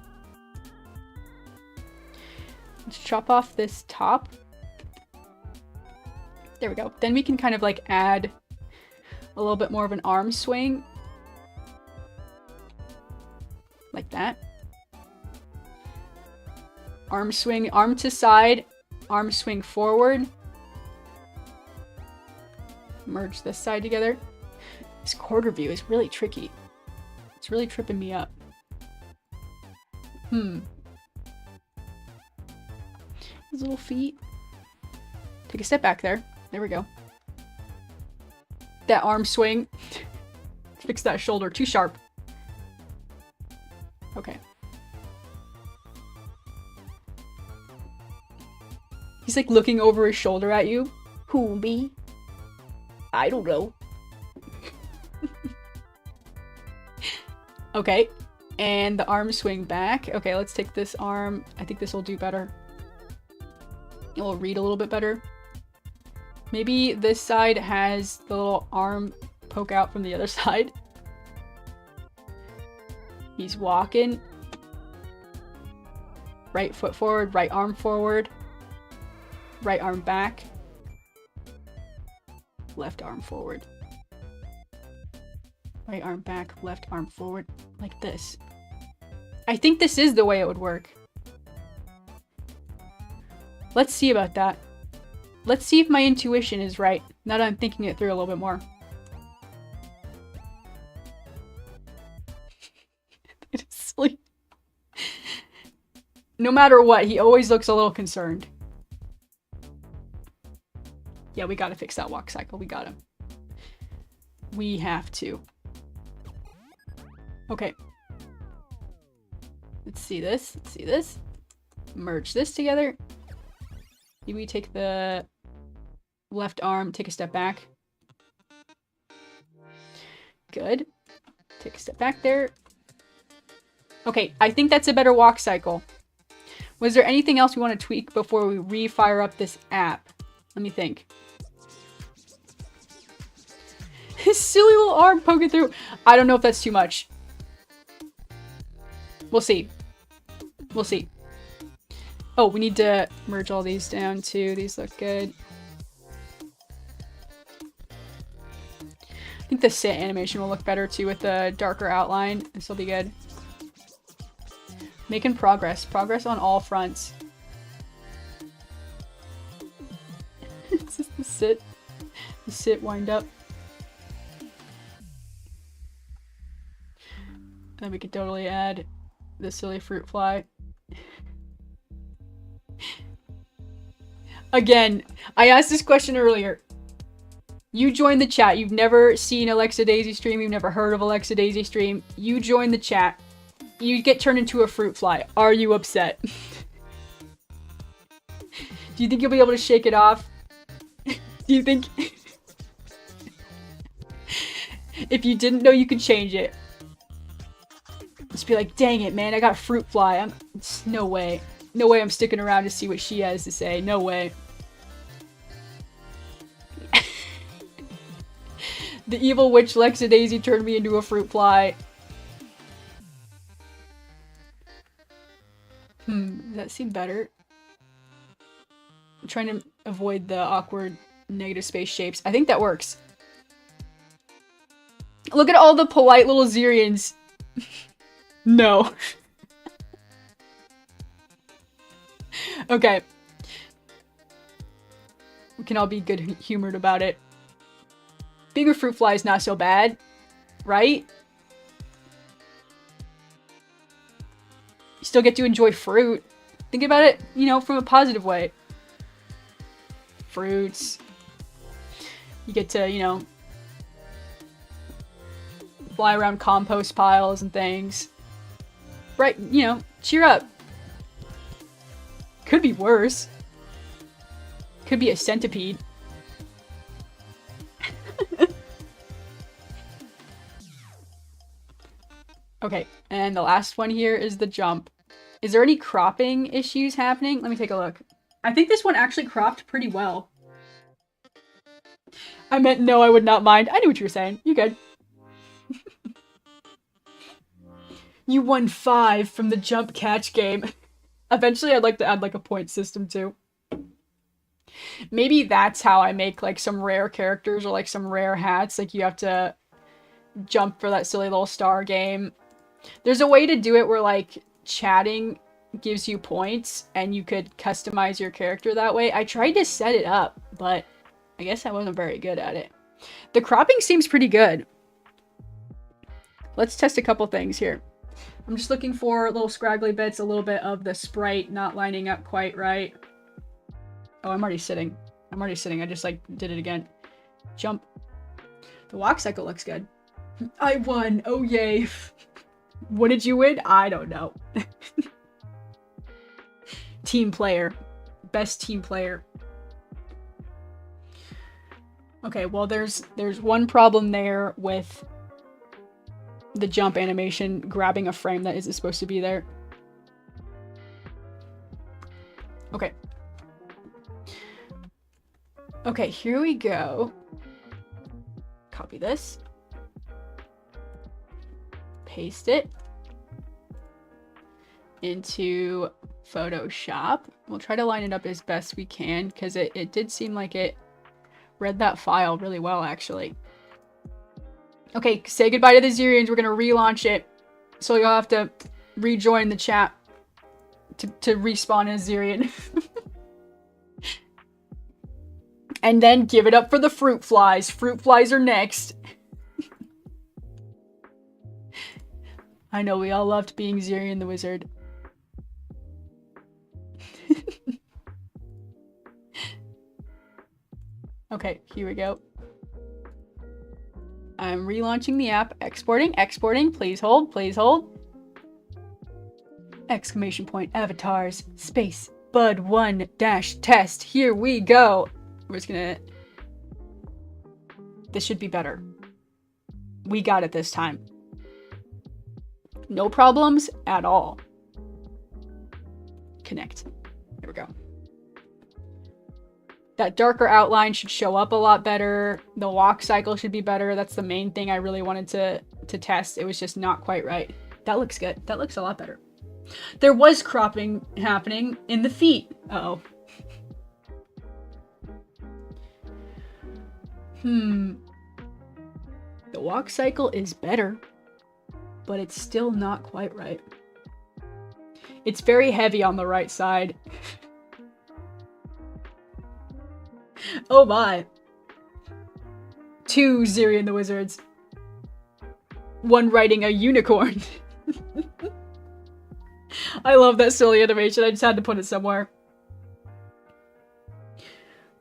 Let's chop off this top. There we go. Then we can kind of like add a little bit more of an arm swing. Like that. Arm swing, arm to side, arm swing forward. Merge this side together. This quarter view is really tricky. It's really tripping me up. His little feet. Take a step back there. There we go. That arm swing. Fix that shoulder. Too sharp. Okay. He's like looking over his shoulder at you. Who, me? I don't know. Okay. And the arm swing back. Okay, let's take this arm. I think this will do better. It will read a little bit better. Maybe this side has the little arm poke out from the other side. He's walking. Right foot forward, right arm forward. Right arm back. Left arm forward. Right arm back, left arm forward. Like this. I think this is the way it would work. Let's see about that. Let's see if my intuition is right, now that I'm thinking it through a little bit more. It is silly. No matter what, he always looks a little concerned. Yeah, we gotta fix that walk cycle. We gotta. We have to. Okay. Let's see this. Let's see this. Merge this together. Maybe we take the left arm, take a step back. Good. Take a step back there. Okay, I think that's a better walk cycle. Was there anything else we want to tweak before we re-fire up this app? Let me think. His silly little arm poking through. I don't know if that's too much. We'll see. We'll see. Oh, we need to merge all these down too. These look good. I think the sit animation will look better too with the darker outline. This will be good. Making progress. Progress on all fronts. It's just the sit. The sit wind up. Then we could totally add the silly fruit fly. Again, I asked this question earlier. You join the chat. You've never seen Alexa Daisy stream. You've never heard of Alexa Daisy stream. You join the chat. You get turned into a fruit fly. Are you upset? Do you think you'll be able to shake it off? Do you think... If you didn't know you could change it. Just be like, dang it, man, I got fruit fly. No way. No way I'm sticking around to see what she has to say. No way. The evil witch Lexa Daisy turned me into a fruit fly. Does that seem better? I'm trying to avoid the awkward negative space shapes. I think that works. Look at all the polite little Zirians. No. Okay. We can all be good humored about it. Being a fruit fly is not so bad, right? You still get to enjoy fruit. Think about it, you know, from a positive way. Fruits. You get to, you know, fly around compost piles and things. Right, you know, cheer up. Could be worse. Could be a centipede. Okay, and the last one here is the jump. Is there any cropping issues happening? Let me take a look. I think this one actually cropped pretty well. I meant no, I would not mind. I knew what you were saying. You good. You won 5 from the jump catch game. Eventually I'd like to add like a point system too. Maybe that's how I make like some rare characters or like some rare hats. Like you have to jump for that silly little star game. There's a way to do it where like chatting gives you points and you could customize your character that way. I tried to set it up, but I guess I wasn't very good at it. The cropping seems pretty good. Let's test a couple things here. I'm just looking for little scraggly bits, a little bit of the sprite not lining up quite right. Oh, I'm already sitting. I just like did it again. Jump. The walk cycle looks good. I won. Oh, yay. What did you win? I don't know. Team player. Best team player. Okay, well there's one problem there with the jump animation grabbing a frame that isn't supposed to be there. Okay. Okay, here we go. Copy this. Paste it into Photoshop. We'll try to line it up as best we can because it did seem like it read that file really well, actually. Okay, say goodbye to the Zirians. We're going to relaunch it. So you'll have to rejoin the chat to respawn as Zirian. And then give it up for the fruit flies. Fruit flies are next. I know, we all loved being Zirian the Wizard. Okay, here we go. I'm relaunching the app. Exporting, please hold, please hold. Exclamation point, avatars, space, bud 1 dash test. Here we go. We're just gonna... This should be better. We got it this time. No problems at all. Connect. There we go. That darker outline should show up a lot better. The walk cycle should be better. That's the main thing I really wanted to test. It was just not quite right. That looks good. That looks a lot better. There was cropping happening in the feet. Uh-oh. The walk cycle is better, but it's still not quite right. It's very heavy on the right side. Oh my. 2 Ziri and the Wizards. 1 riding a unicorn. I love that silly animation. I just had to put it somewhere.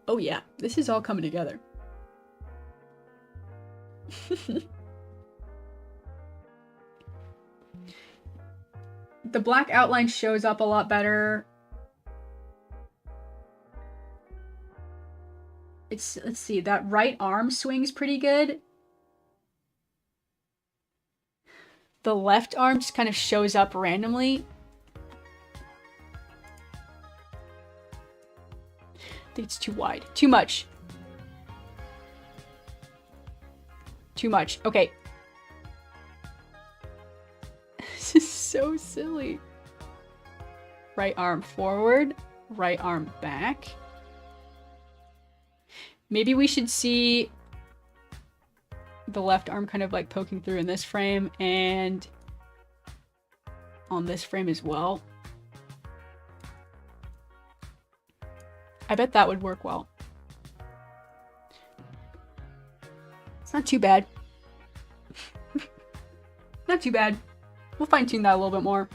Oh yeah, this is all coming together. The black outline shows up a lot better. Let's see, that right arm swings pretty good. The left arm just kind of shows up randomly. I think it's too wide. Too much. Too much. Okay. This is so silly. Right arm forward. Right arm back. Maybe we should see the left arm kind of like poking through in this frame and on this frame as well. I bet that would work well. It's not too bad. Not too bad. We'll fine tune that a little bit more.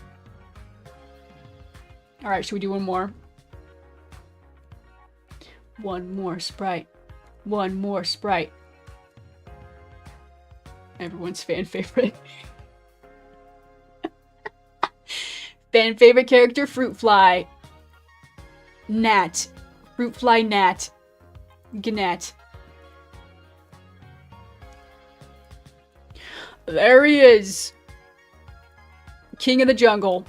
Alright, should we do one more? One more sprite. One more sprite. Everyone's fan favorite. Fan favorite character, Fruit Fly. Gnat. Fruit Fly Gnat. Gnat. There he is. King of the jungle.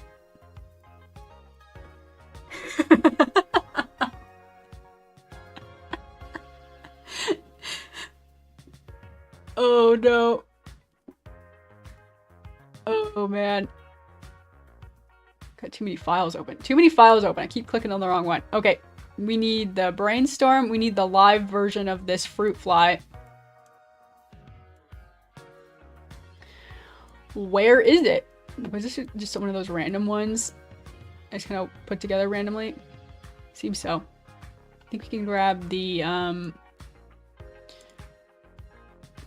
Oh no. Oh man. Got too many files open. Too many files open. I keep clicking on the wrong one. Okay. We need the brainstorm. We need the live version of this fruit fly. Where is it? Was this just one of those random ones I just kind of put together randomly? Seems so. I think we can grab the,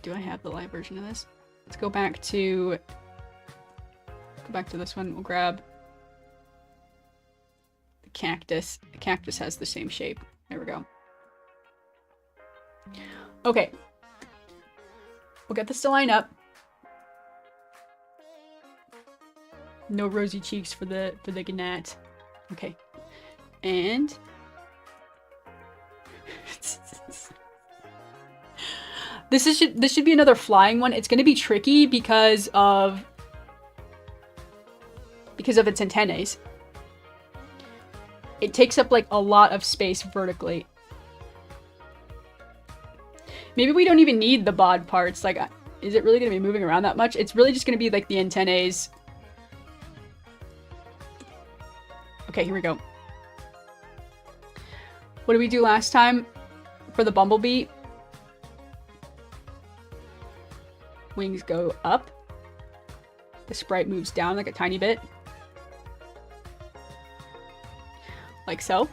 do I have the live version of this? Let's go back to this one. We'll grab the cactus. The cactus has the same shape. There we go. Okay. We'll get this to line up. No rosy cheeks for the gnat. Okay. And this should be another flying one. It's going to be tricky because of its antennae. It takes up like a lot of space vertically. Maybe we don't even need the bod parts. Like, is it really going to be moving around that much? It's really just going to be like the antennae. Okay, here we go. What did we do last time for the bumblebee? Wings go up. The sprite moves down like a tiny bit. Like so.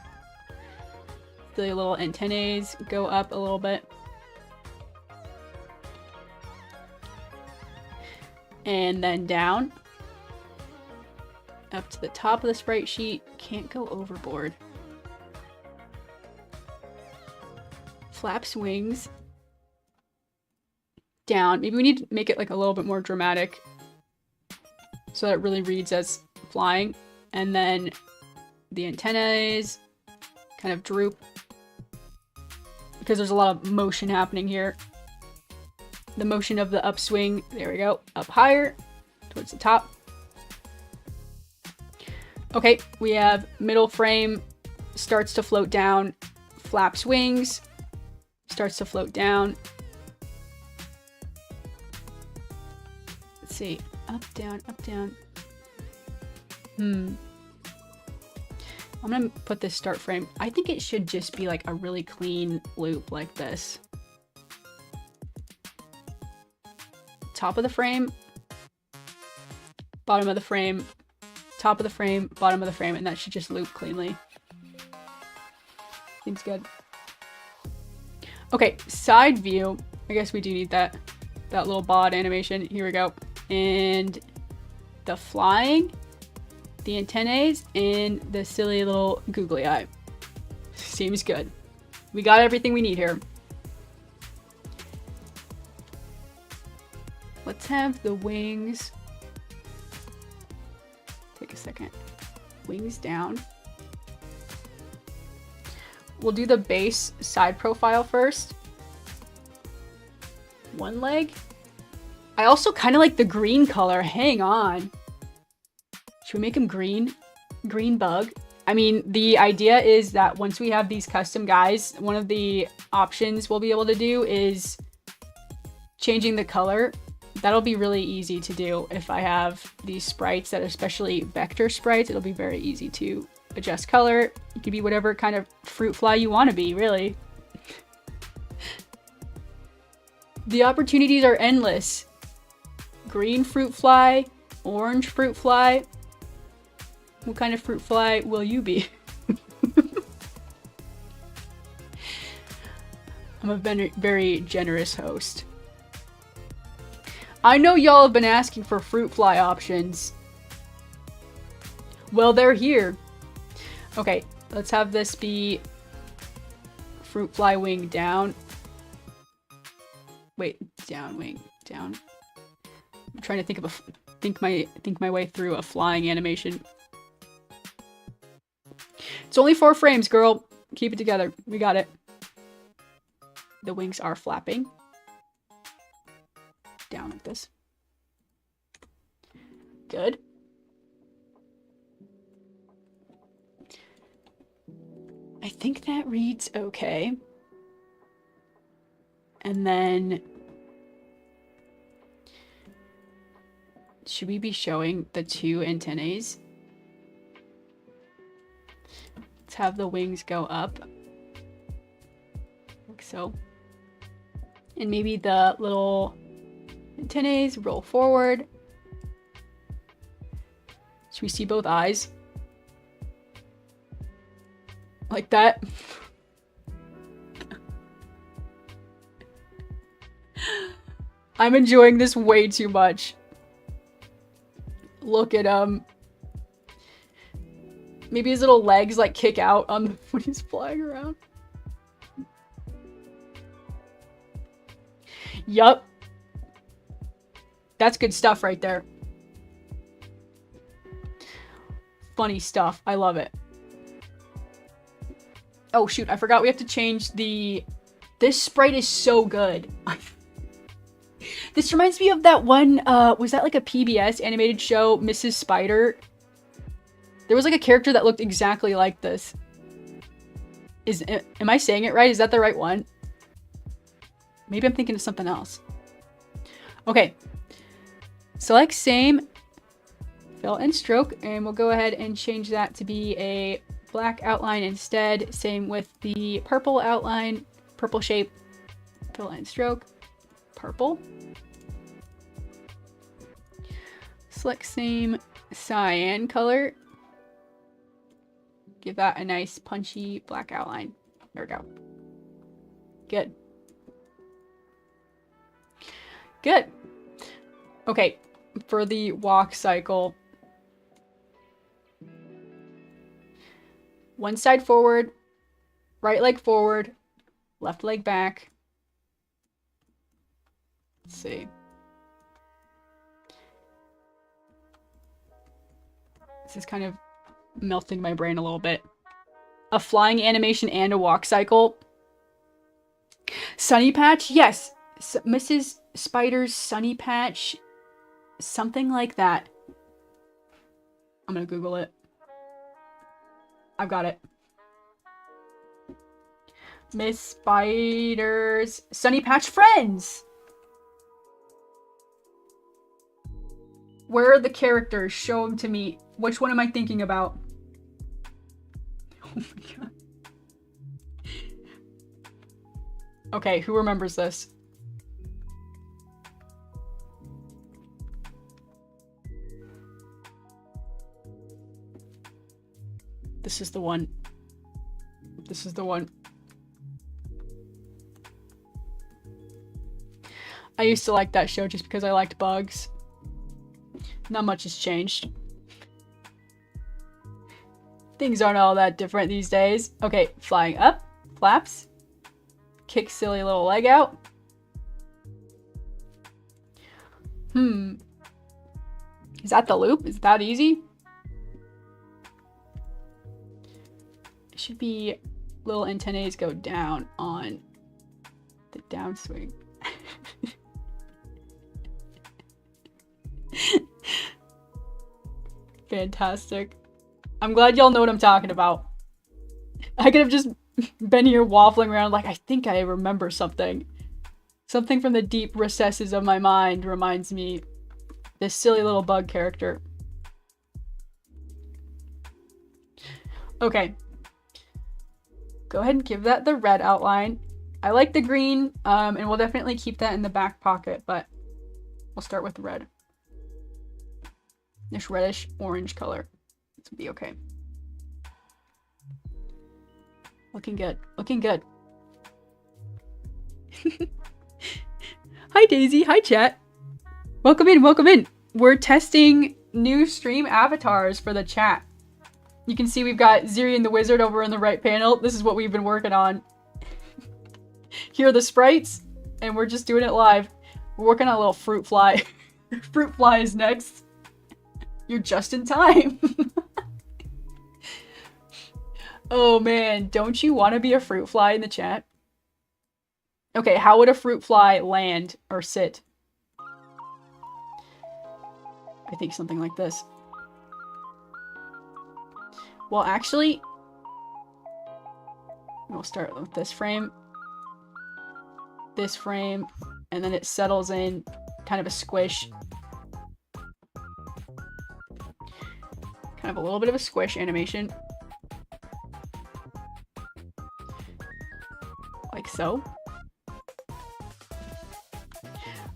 The little antennae go up a little bit. And then down. Up to the top of the sprite sheet. Can't go overboard. Flaps wings. Down. Maybe we need to make it like a little bit more dramatic so that it really reads as flying. And then the antennae kind of droop because there's a lot of motion happening here. The motion of the upswing. There we go. Up higher towards the top. Okay, we have middle frame starts to float down, flaps wings, starts to float down. Let's see, up, down, I'm gonna put this start frame. I think it should just be like a really clean loop like this. Top of the frame, bottom of the frame, top of the frame, bottom of the frame, and that should just loop cleanly. Seems good. Okay, side view. I guess we do need that little bod animation. Here we go. And the flying, the antennae, and the silly little googly eye. Seems good. We got everything we need here. Let's have the wings. Take a second. Wings down. We'll do the base side profile first. One leg. I also kind of like the green color. Hang on. Should we make him green? Green bug. I mean, the idea is that once we have these custom guys, one of the options we'll be able to do is changing the color. That'll be really easy to do if I have these sprites that are especially vector sprites. It'll be very easy to adjust color. You can be whatever kind of fruit fly you want to be, really. The opportunities are endless. Green fruit fly, orange fruit fly. What kind of fruit fly will you be? I'm a very generous host. I know y'all have been asking for fruit fly options. Well, they're here. Okay, let's have this be fruit fly wing down. Wait, down wing, down. I'm trying to think of think my way through a flying animation. It's only 4 frames, girl. Keep it together. We got it. The wings are flapping. Down like this. Good. I think that reads okay. And then should we be showing the 2 antennae? Let's have the wings go up. Like so. And maybe the little antennae roll forward. Should we see both eyes? Like that. I'm enjoying this way too much. Look at him. Maybe his little legs like kick out on when he's flying around. Yup. That's good stuff right there. Funny stuff. I love it. Oh shoot, I forgot we have to change the... This sprite is so good. This reminds me of that one, was that like a PBS animated show, Mrs. Spider? There was like a character that looked exactly like this. Am I saying it right? Is that the right one? Maybe I'm thinking of something else. Okay. Select same, fill and stroke, and we'll go ahead and change that to be a black outline instead. Same with the purple outline, purple shape, fill and stroke, purple. Select same cyan color. Give that a nice punchy black outline. There we go. Good. Good. Okay, for the walk cycle. One side forward, right leg forward, left leg back. Let's see. This is kind of melting my brain a little bit. A flying animation and a walk cycle. Sunny patch? Yes. Mrs. Spider's sunny patch. Something like that. I'm gonna Google it. I've got it. Miss Spider's sunny patch friends. Where are the characters? Show them to me. Which one am I thinking about? Oh my god. Okay, who remembers this? This is the one. This is the one. I used to like that show just because I liked bugs. Not much has changed. Things aren't all that different these days. Okay, flying up. Flaps. Kick silly little leg out. Is that the loop? Is that easy? It should be little antennae go down on the downswing. Fantastic. I'm glad y'all know what I'm talking about. I could have just been here waffling around like, I think I remember something. Something from the deep recesses of my mind reminds me this silly little bug character. Okay. Go ahead and give that the red outline. I like the green, and we'll definitely keep that in the back pocket, but we'll start with the red. This reddish orange color. This will be okay. Looking good. Looking good. Hi Daisy. Hi chat. Welcome in. Welcome in. We're testing new stream avatars for the chat. You can see we've got Zirian the Wizard over in the right panel. This is what we've been working on. Here are the sprites, and we're just doing it live. We're working on a little fruit fly. Fruit fly is next. You're just in time. Oh man, don't you want to be a fruit fly in the chat? Okay, how would a fruit fly land or sit? I think something like this. Well, actually, we'll start with this frame, and then it settles in kind of a squish. Kind of a little bit of a squish animation. Like so.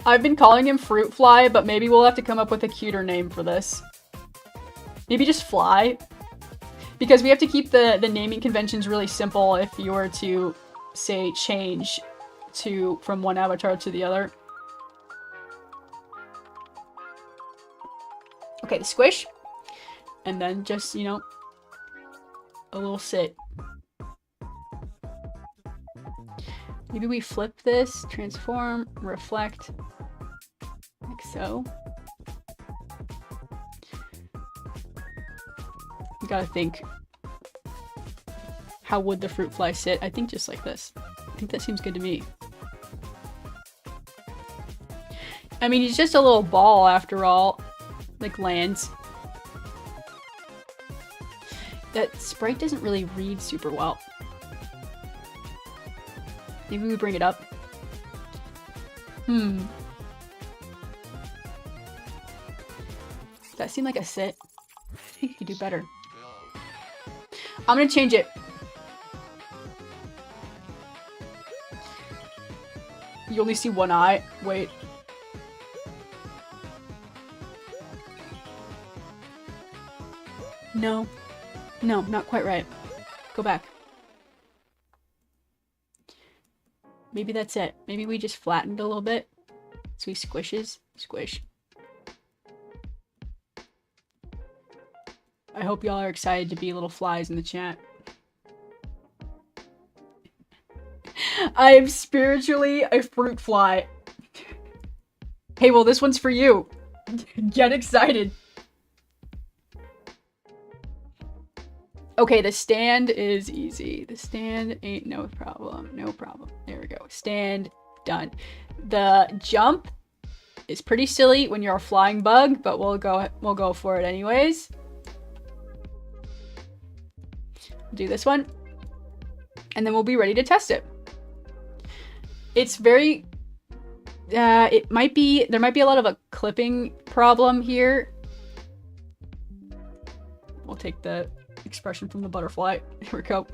I've been calling him Fruit Fly, but maybe we'll have to come up with a cuter name for this. Maybe just Fly. Because we have to keep the naming conventions really simple if you were to, say, change from one avatar to the other. Okay, the squish. And then just, you know, a little sit. Maybe we flip this, transform, reflect, like so. You gotta think, how would the fruit fly sit? I think just like this. I think that seems good to me. I mean, he's just a little ball after all, like lands. That sprite doesn't really read super well. Maybe we bring it up. Does that seem like a sit? I think you could do better. I'm gonna change it. You only see one eye. Wait. No. No, not quite right. Go back. Maybe that's it. Maybe we just flattened a little bit. So he squishes. Squish. I hope y'all are excited to be little flies in the chat. I am spiritually a fruit fly. Hey, well, this one's for you. Get excited. Okay, the stand is easy. The stand ain't no problem. No problem. There we go. Stand, done. The jump is pretty silly when you're a flying bug, but we'll go for it anyways. Do this one. And then we'll be ready to test it. It's very It might be, there might be a lot of a clipping problem here. We'll take the expression from the butterfly. Here we go.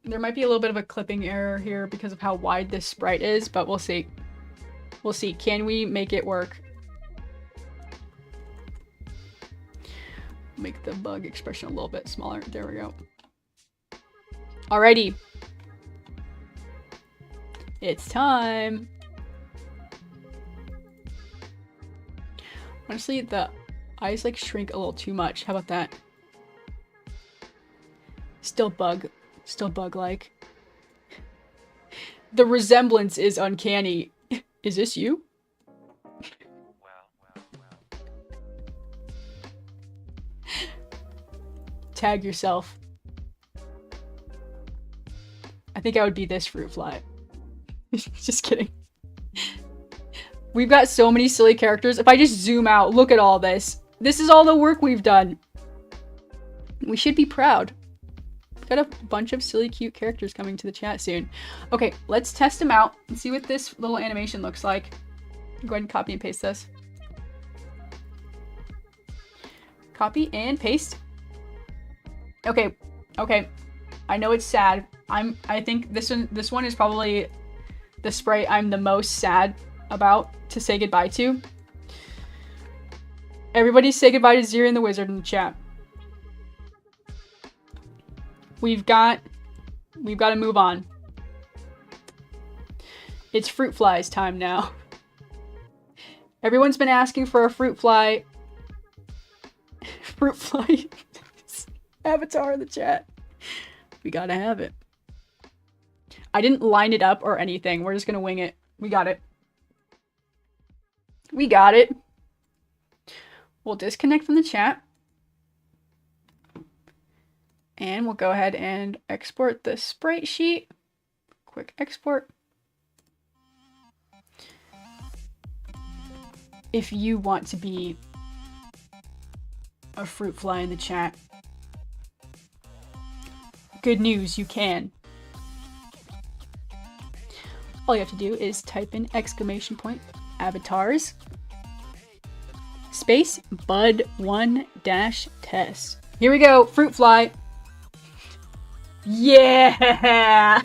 There might be a little bit of a clipping error here because of how wide this sprite is, but we'll see. We'll see. Can we make it work? Make the bug expression a little bit smaller. There we go. Alrighty. It's time. Honestly, the eyes like shrink a little too much. How about that? Still bug-like. The resemblance is uncanny. Is this you? Tag yourself. I think I would be this fruit fly. Just kidding. We've got so many silly characters. If I just zoom out, look at all this. This is all the work we've done. We should be proud. We've got a bunch of silly, cute characters coming to the chat soon. Okay, let's test them out and see what this little animation looks like. Go ahead and copy and paste this. Copy and paste. Okay, okay. I know it's sad. I think this one is probably the sprite I'm the most sad about to say goodbye to. Everybody say goodbye to Ziri and the Wizard in the chat. We've got to move on. It's fruit flies time now. Everyone's been asking for a fruit fly. Fruit fly avatar in the chat. We gotta have it. I didn't line it up or anything. We're just gonna wing it. We got it. We got it. We'll disconnect from the chat. And we'll go ahead and export the sprite sheet. Quick export. If you want to be a fruit fly in the chat, good news, you can. All you have to do is type in exclamation point avatars space bud1-test. Here we go, fruit fly. Yeah.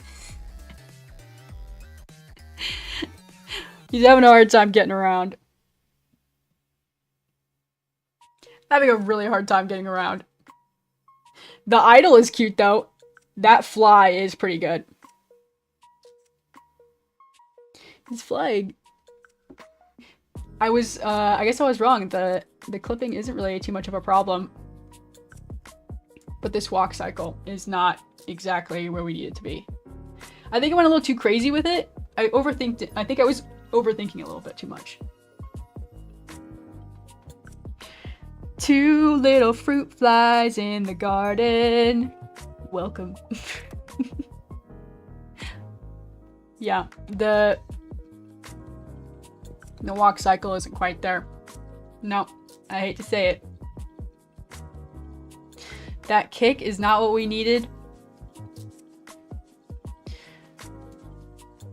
He's having a hard time getting around. Having a really hard time getting around. The idol is cute though. That fly is pretty good. He's flying. I guess I was wrong. The clipping isn't really too much of a problem. But this walk cycle is not exactly where we need it to be. I think I went a little too crazy with it. I overthinked it. I think I was overthinking a little bit too much. Two little fruit flies in the garden. Welcome. Yeah, the walk cycle isn't quite there. No, I hate to say it. That kick is not what we needed.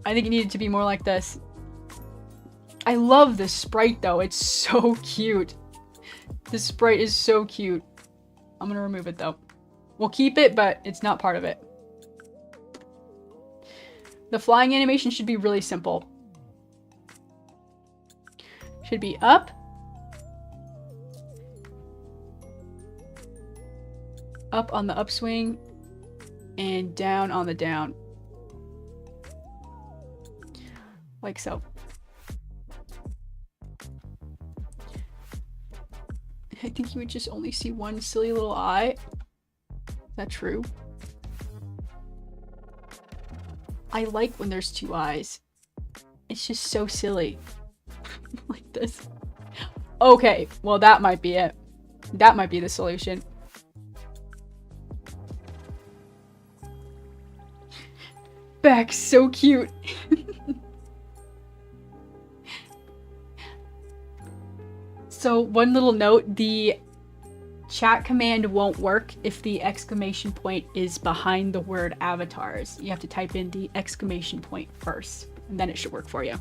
I think it needed to be more like this. I love this sprite though. It's so cute. This sprite is so cute. I'm gonna remove it though. We'll keep it, but it's not part of it. The flying animation should be really simple. Should be up. Up on the upswing. And down on the down. Like so. I think you would just only see one silly little eye. Is that true? I like when there's two eyes. It's just so silly. Like this. Okay, well that might be it. That might be the solution. Back, so cute. So one little note, the Chat command won't work if the exclamation point is behind the word avatars. You have to type in the exclamation point first, and then it should work for you.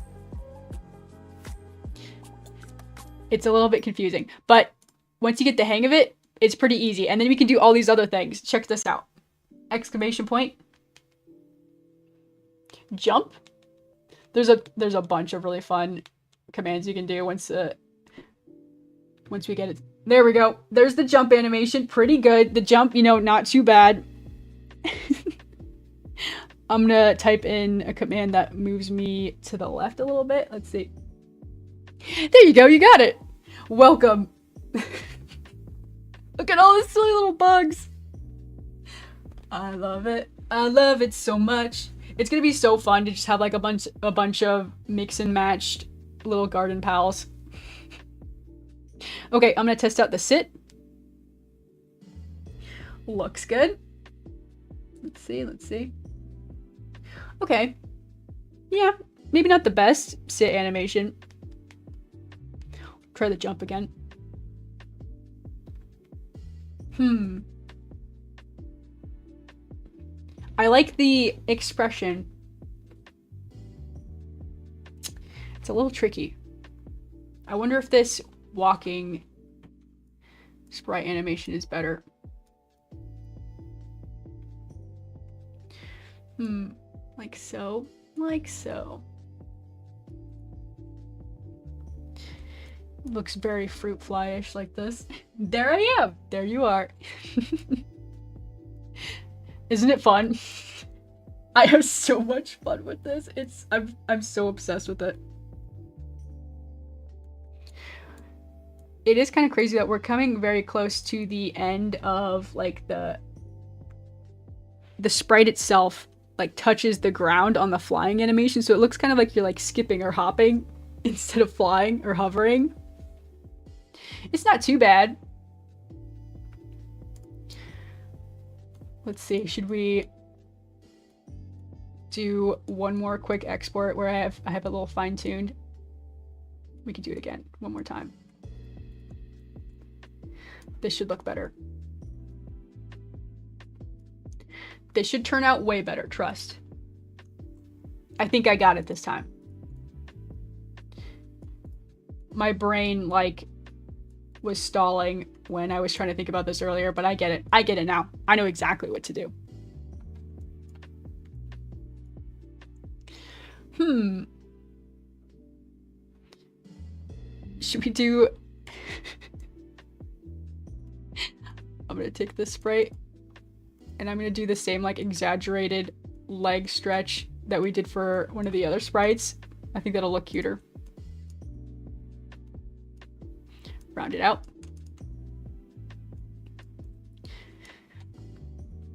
It's a little bit confusing, but once you get the hang of it, it's pretty easy. And then we can do all these other things. Check this out. Exclamation point. Jump. There's a bunch of really fun commands you can do once we get it. There we go. There's the jump animation. Pretty good. The jump, you know, not too bad. I'm gonna type in a command that moves me to the left a little bit. Let's see. There you go. You got it. Welcome. Look at all these silly little bugs. I love it. I love it so much. It's gonna be so fun to just have like a bunch of mix and matched little garden pals. Okay, I'm gonna test out the sit. Looks good. Let's see. Okay. Yeah, maybe not the best sit animation. Try the jump again. I like the expression. It's a little tricky. I wonder if this walking sprite animation is better. Like so. Looks very fruit fly-ish like this. There I am. There you are. Isn't it fun? I have so much fun with this. I'm so obsessed with it. It is kind of crazy that we're coming very close to the end of like the sprite itself like touches the ground on the flying animation, so it looks kind of like you're like skipping or hopping instead of flying or hovering. It's not too bad. Let's see, should we do one more quick export where I have it a little fine-tuned? We can do it again one more time. This should look better. This should turn out way better, trust. I think I got it this time. My brain, like, was stalling when I was trying to think about this earlier, but I get it. I get it now. I know exactly what to do. Should we do... I'm gonna take this sprite and I'm gonna do the same like exaggerated leg stretch that we did for one of the other sprites. I think that'll look cuter. Round it out.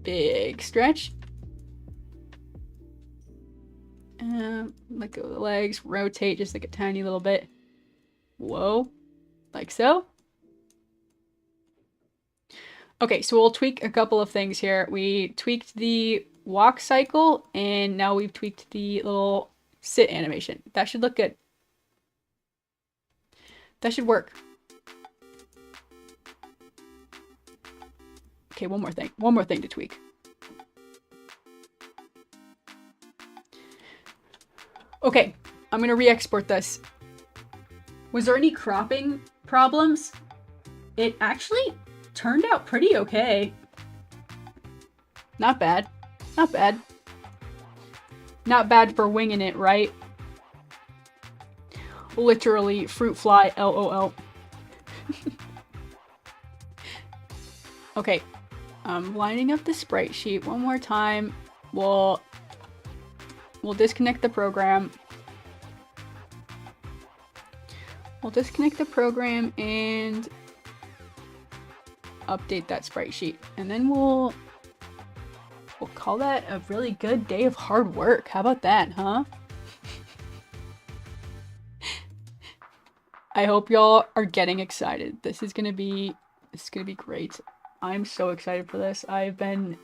Big stretch. Let go of the legs, rotate just like a tiny little bit. Whoa, like so. Okay, so we'll tweak a couple of things here. We tweaked the walk cycle, and now we've tweaked the little sit animation. That should look good. That should work. Okay, one more thing. One more thing to tweak. Okay, I'm gonna re-export this. Was there any cropping problems? It actually turned out pretty okay. Not bad. Not bad. Not bad for winging it, right? Literally, fruit fly, LOL. Okay, I'm lining up the sprite sheet one more time. We'll disconnect the program. We'll disconnect the program and update that sprite sheet. And then we'll call that a really good day of hard work. How about that, huh? I hope y'all are getting excited. This is gonna be great. I'm so excited for this. I've been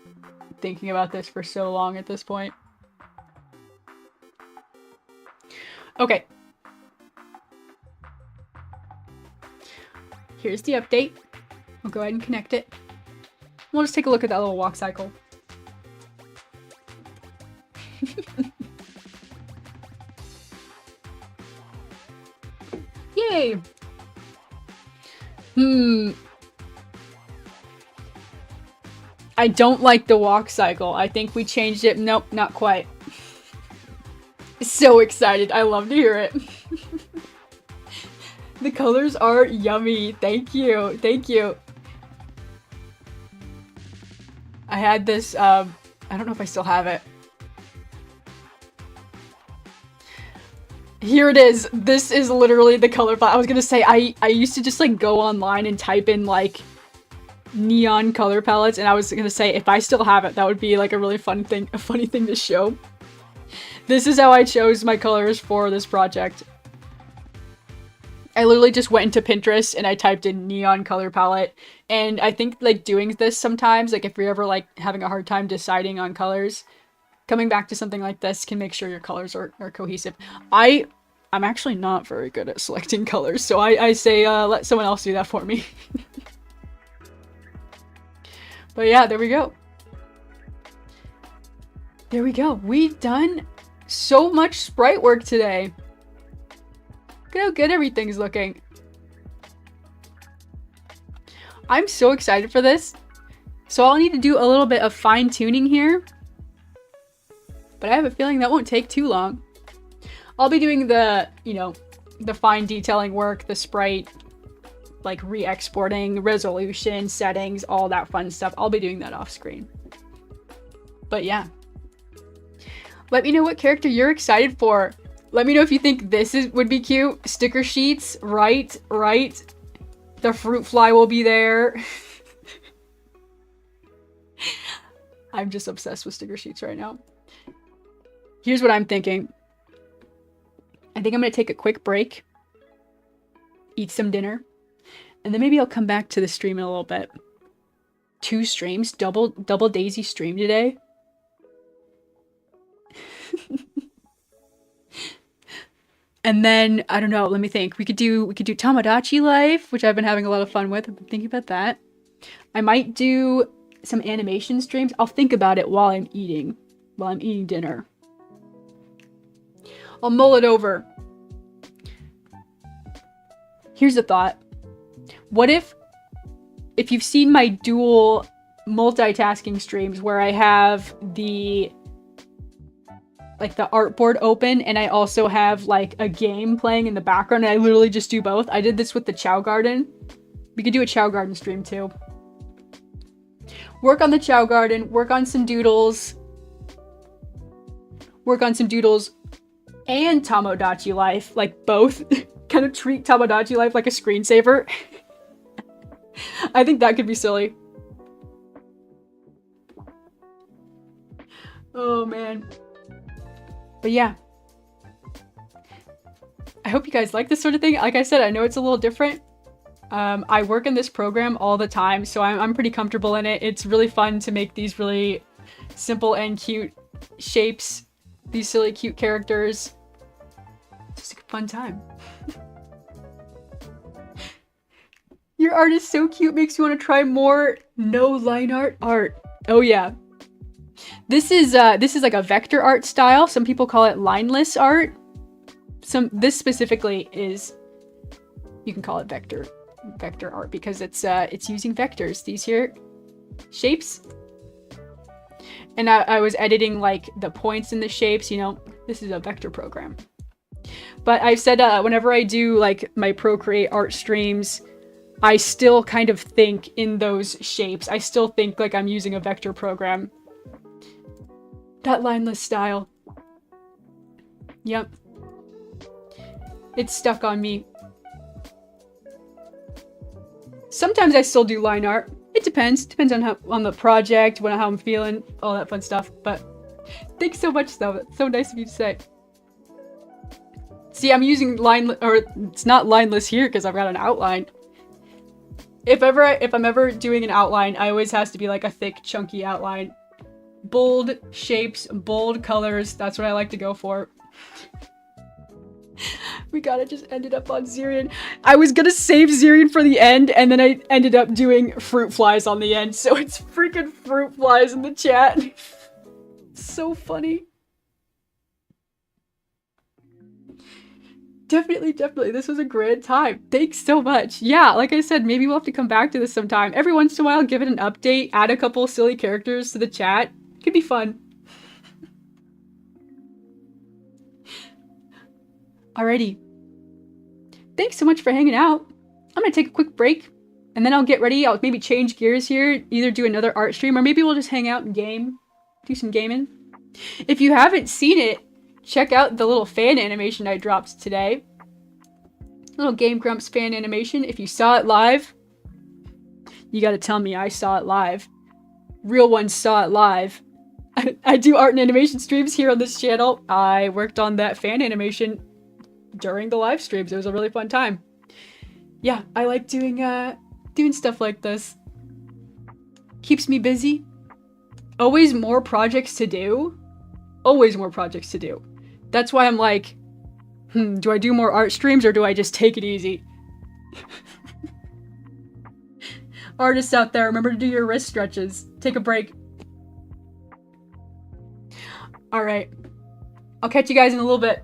thinking about this for so long at this point. Okay. Here's the update. We'll go ahead and connect it. We'll just take a look at that little walk cycle. Yay! I don't like the walk cycle. I think we changed it. Nope, not quite. So excited. I love to hear it. The colors are yummy. Thank you. Thank you. I had this, I don't know if I still have it. Here it is. This is literally the color palette. I was gonna say, I used to just like go online and type in like neon color palettes, and I was gonna say if I still have it, that would be like a really fun thing, a funny thing to show. This is how I chose my colors for this project. I literally just went into Pinterest and I typed in neon color palette, and I think like doing this sometimes, like if you're ever like having a hard time deciding on colors, coming back to something like this can make sure your colors are cohesive. I'm actually not very good at selecting colors, so I say let someone else do that for me. But yeah, there we go. There we go. We've done so much sprite work today. Look at how good everything's looking. I'm so excited for this. So I'll need to do a little bit of fine tuning here, but I have a feeling that won't take too long. I'll be doing the, you know, the fine detailing work, the sprite, like re-exporting, resolution, settings, all that fun stuff. I'll be doing that off screen. But yeah. Let me know what character you're excited for. Let me know if you think this would be cute. Sticker sheets, right. The fruit fly will be there. I'm just obsessed with sticker sheets right now. Here's what I'm thinking. I think I'm gonna take a quick break, eat some dinner, and then maybe I'll come back to the stream in a little bit. 2 streams, double Daisy stream today. And then I don't know, let me think. We could do Tamagotchi Life, which I've been having a lot of fun with. I've been thinking about that. I might do some animation streams. I'll think about it while I'm eating dinner. I'll mull it over. Here's a thought. What if you've seen my dual multitasking streams where I have the artboard open and I also have like a game playing in the background, and I literally just do both. I did this with the Chow Garden. We could do a Chow Garden stream too. Work on the Chow Garden, work on some doodles and Tamagotchi Life, like both. Kind of treat Tamagotchi Life like a screensaver. I think that could be silly. Oh man. But yeah. I hope you guys like this sort of thing. Like I said, I know it's a little different. I work in this program all the time, so I'm pretty comfortable in it. It's really fun to make these really simple and cute shapes. These silly, cute characters. Just a fun time. Your art is so cute, makes you want to try more no line art. Oh yeah. This is like a vector art style. Some people call it lineless art. This specifically is, you can call it vector art because it's using vectors. These here shapes. And I was editing like the points in the shapes, you know, this is a vector program. But I've said whenever I do like my Procreate art streams, I still kind of think in those shapes. I still think like I'm using a vector program. That lineless style. Yep. It's stuck on me. Sometimes I still do line art. It depends. Depends on the project, how I'm feeling, all that fun stuff. But thanks so much though. That's so nice of you to say. See, I'm using it's not lineless here because I've got an outline. If I'm ever doing an outline, I always has to be like a thick, chunky outline. Bold shapes, bold colors. That's what I like to go for. We gotta just ended up on Zirian. I was gonna save Zirian for the end, and then I ended up doing fruit flies on the end, so it's freaking fruit flies in the chat. So funny. Definitely, definitely. This was a grand time. Thanks so much. Yeah, like I said, maybe we'll have to come back to this sometime. Every once in a while, give it an update, add a couple silly characters to the chat. Could be fun. Alrighty. Thanks so much for hanging out. I'm gonna take a quick break, and then I'll get ready. I'll maybe change gears here, either do another art stream, or maybe we'll just hang out and game. Do some gaming. If you haven't seen it, check out the little fan animation I dropped today. Little Game Grumps fan animation. If you saw it live, you gotta tell me I saw it live. Real ones saw it live. I do art and animation streams here on this channel. I worked on that fan animation during the live streams. It was a really fun time. Yeah, I like doing stuff like this. Keeps me busy. Always more projects to do. Always more projects to do. That's why I'm like, do I do more art streams or do I just take it easy? Artists out there, remember to do your wrist stretches. Take a break. Alright. I'll catch you guys in a little bit.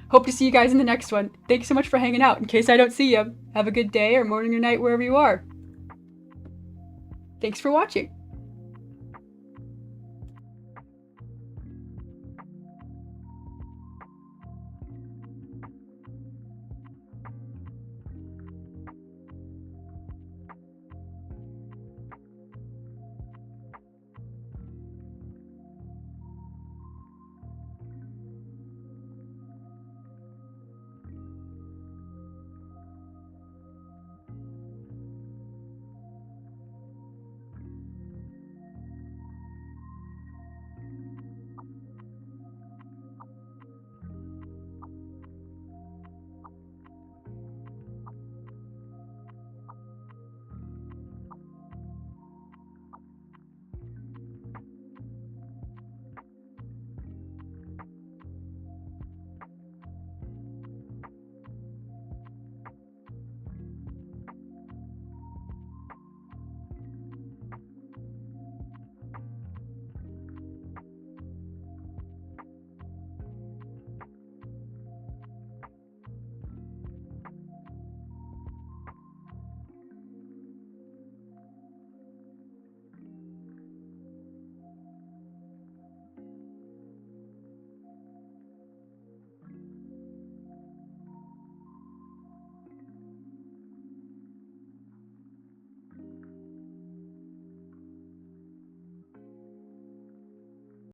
Hope to see you guys in the next one. Thanks so much for hanging out. In case I don't see you, have a good day or morning or night wherever you are. Thanks for watching.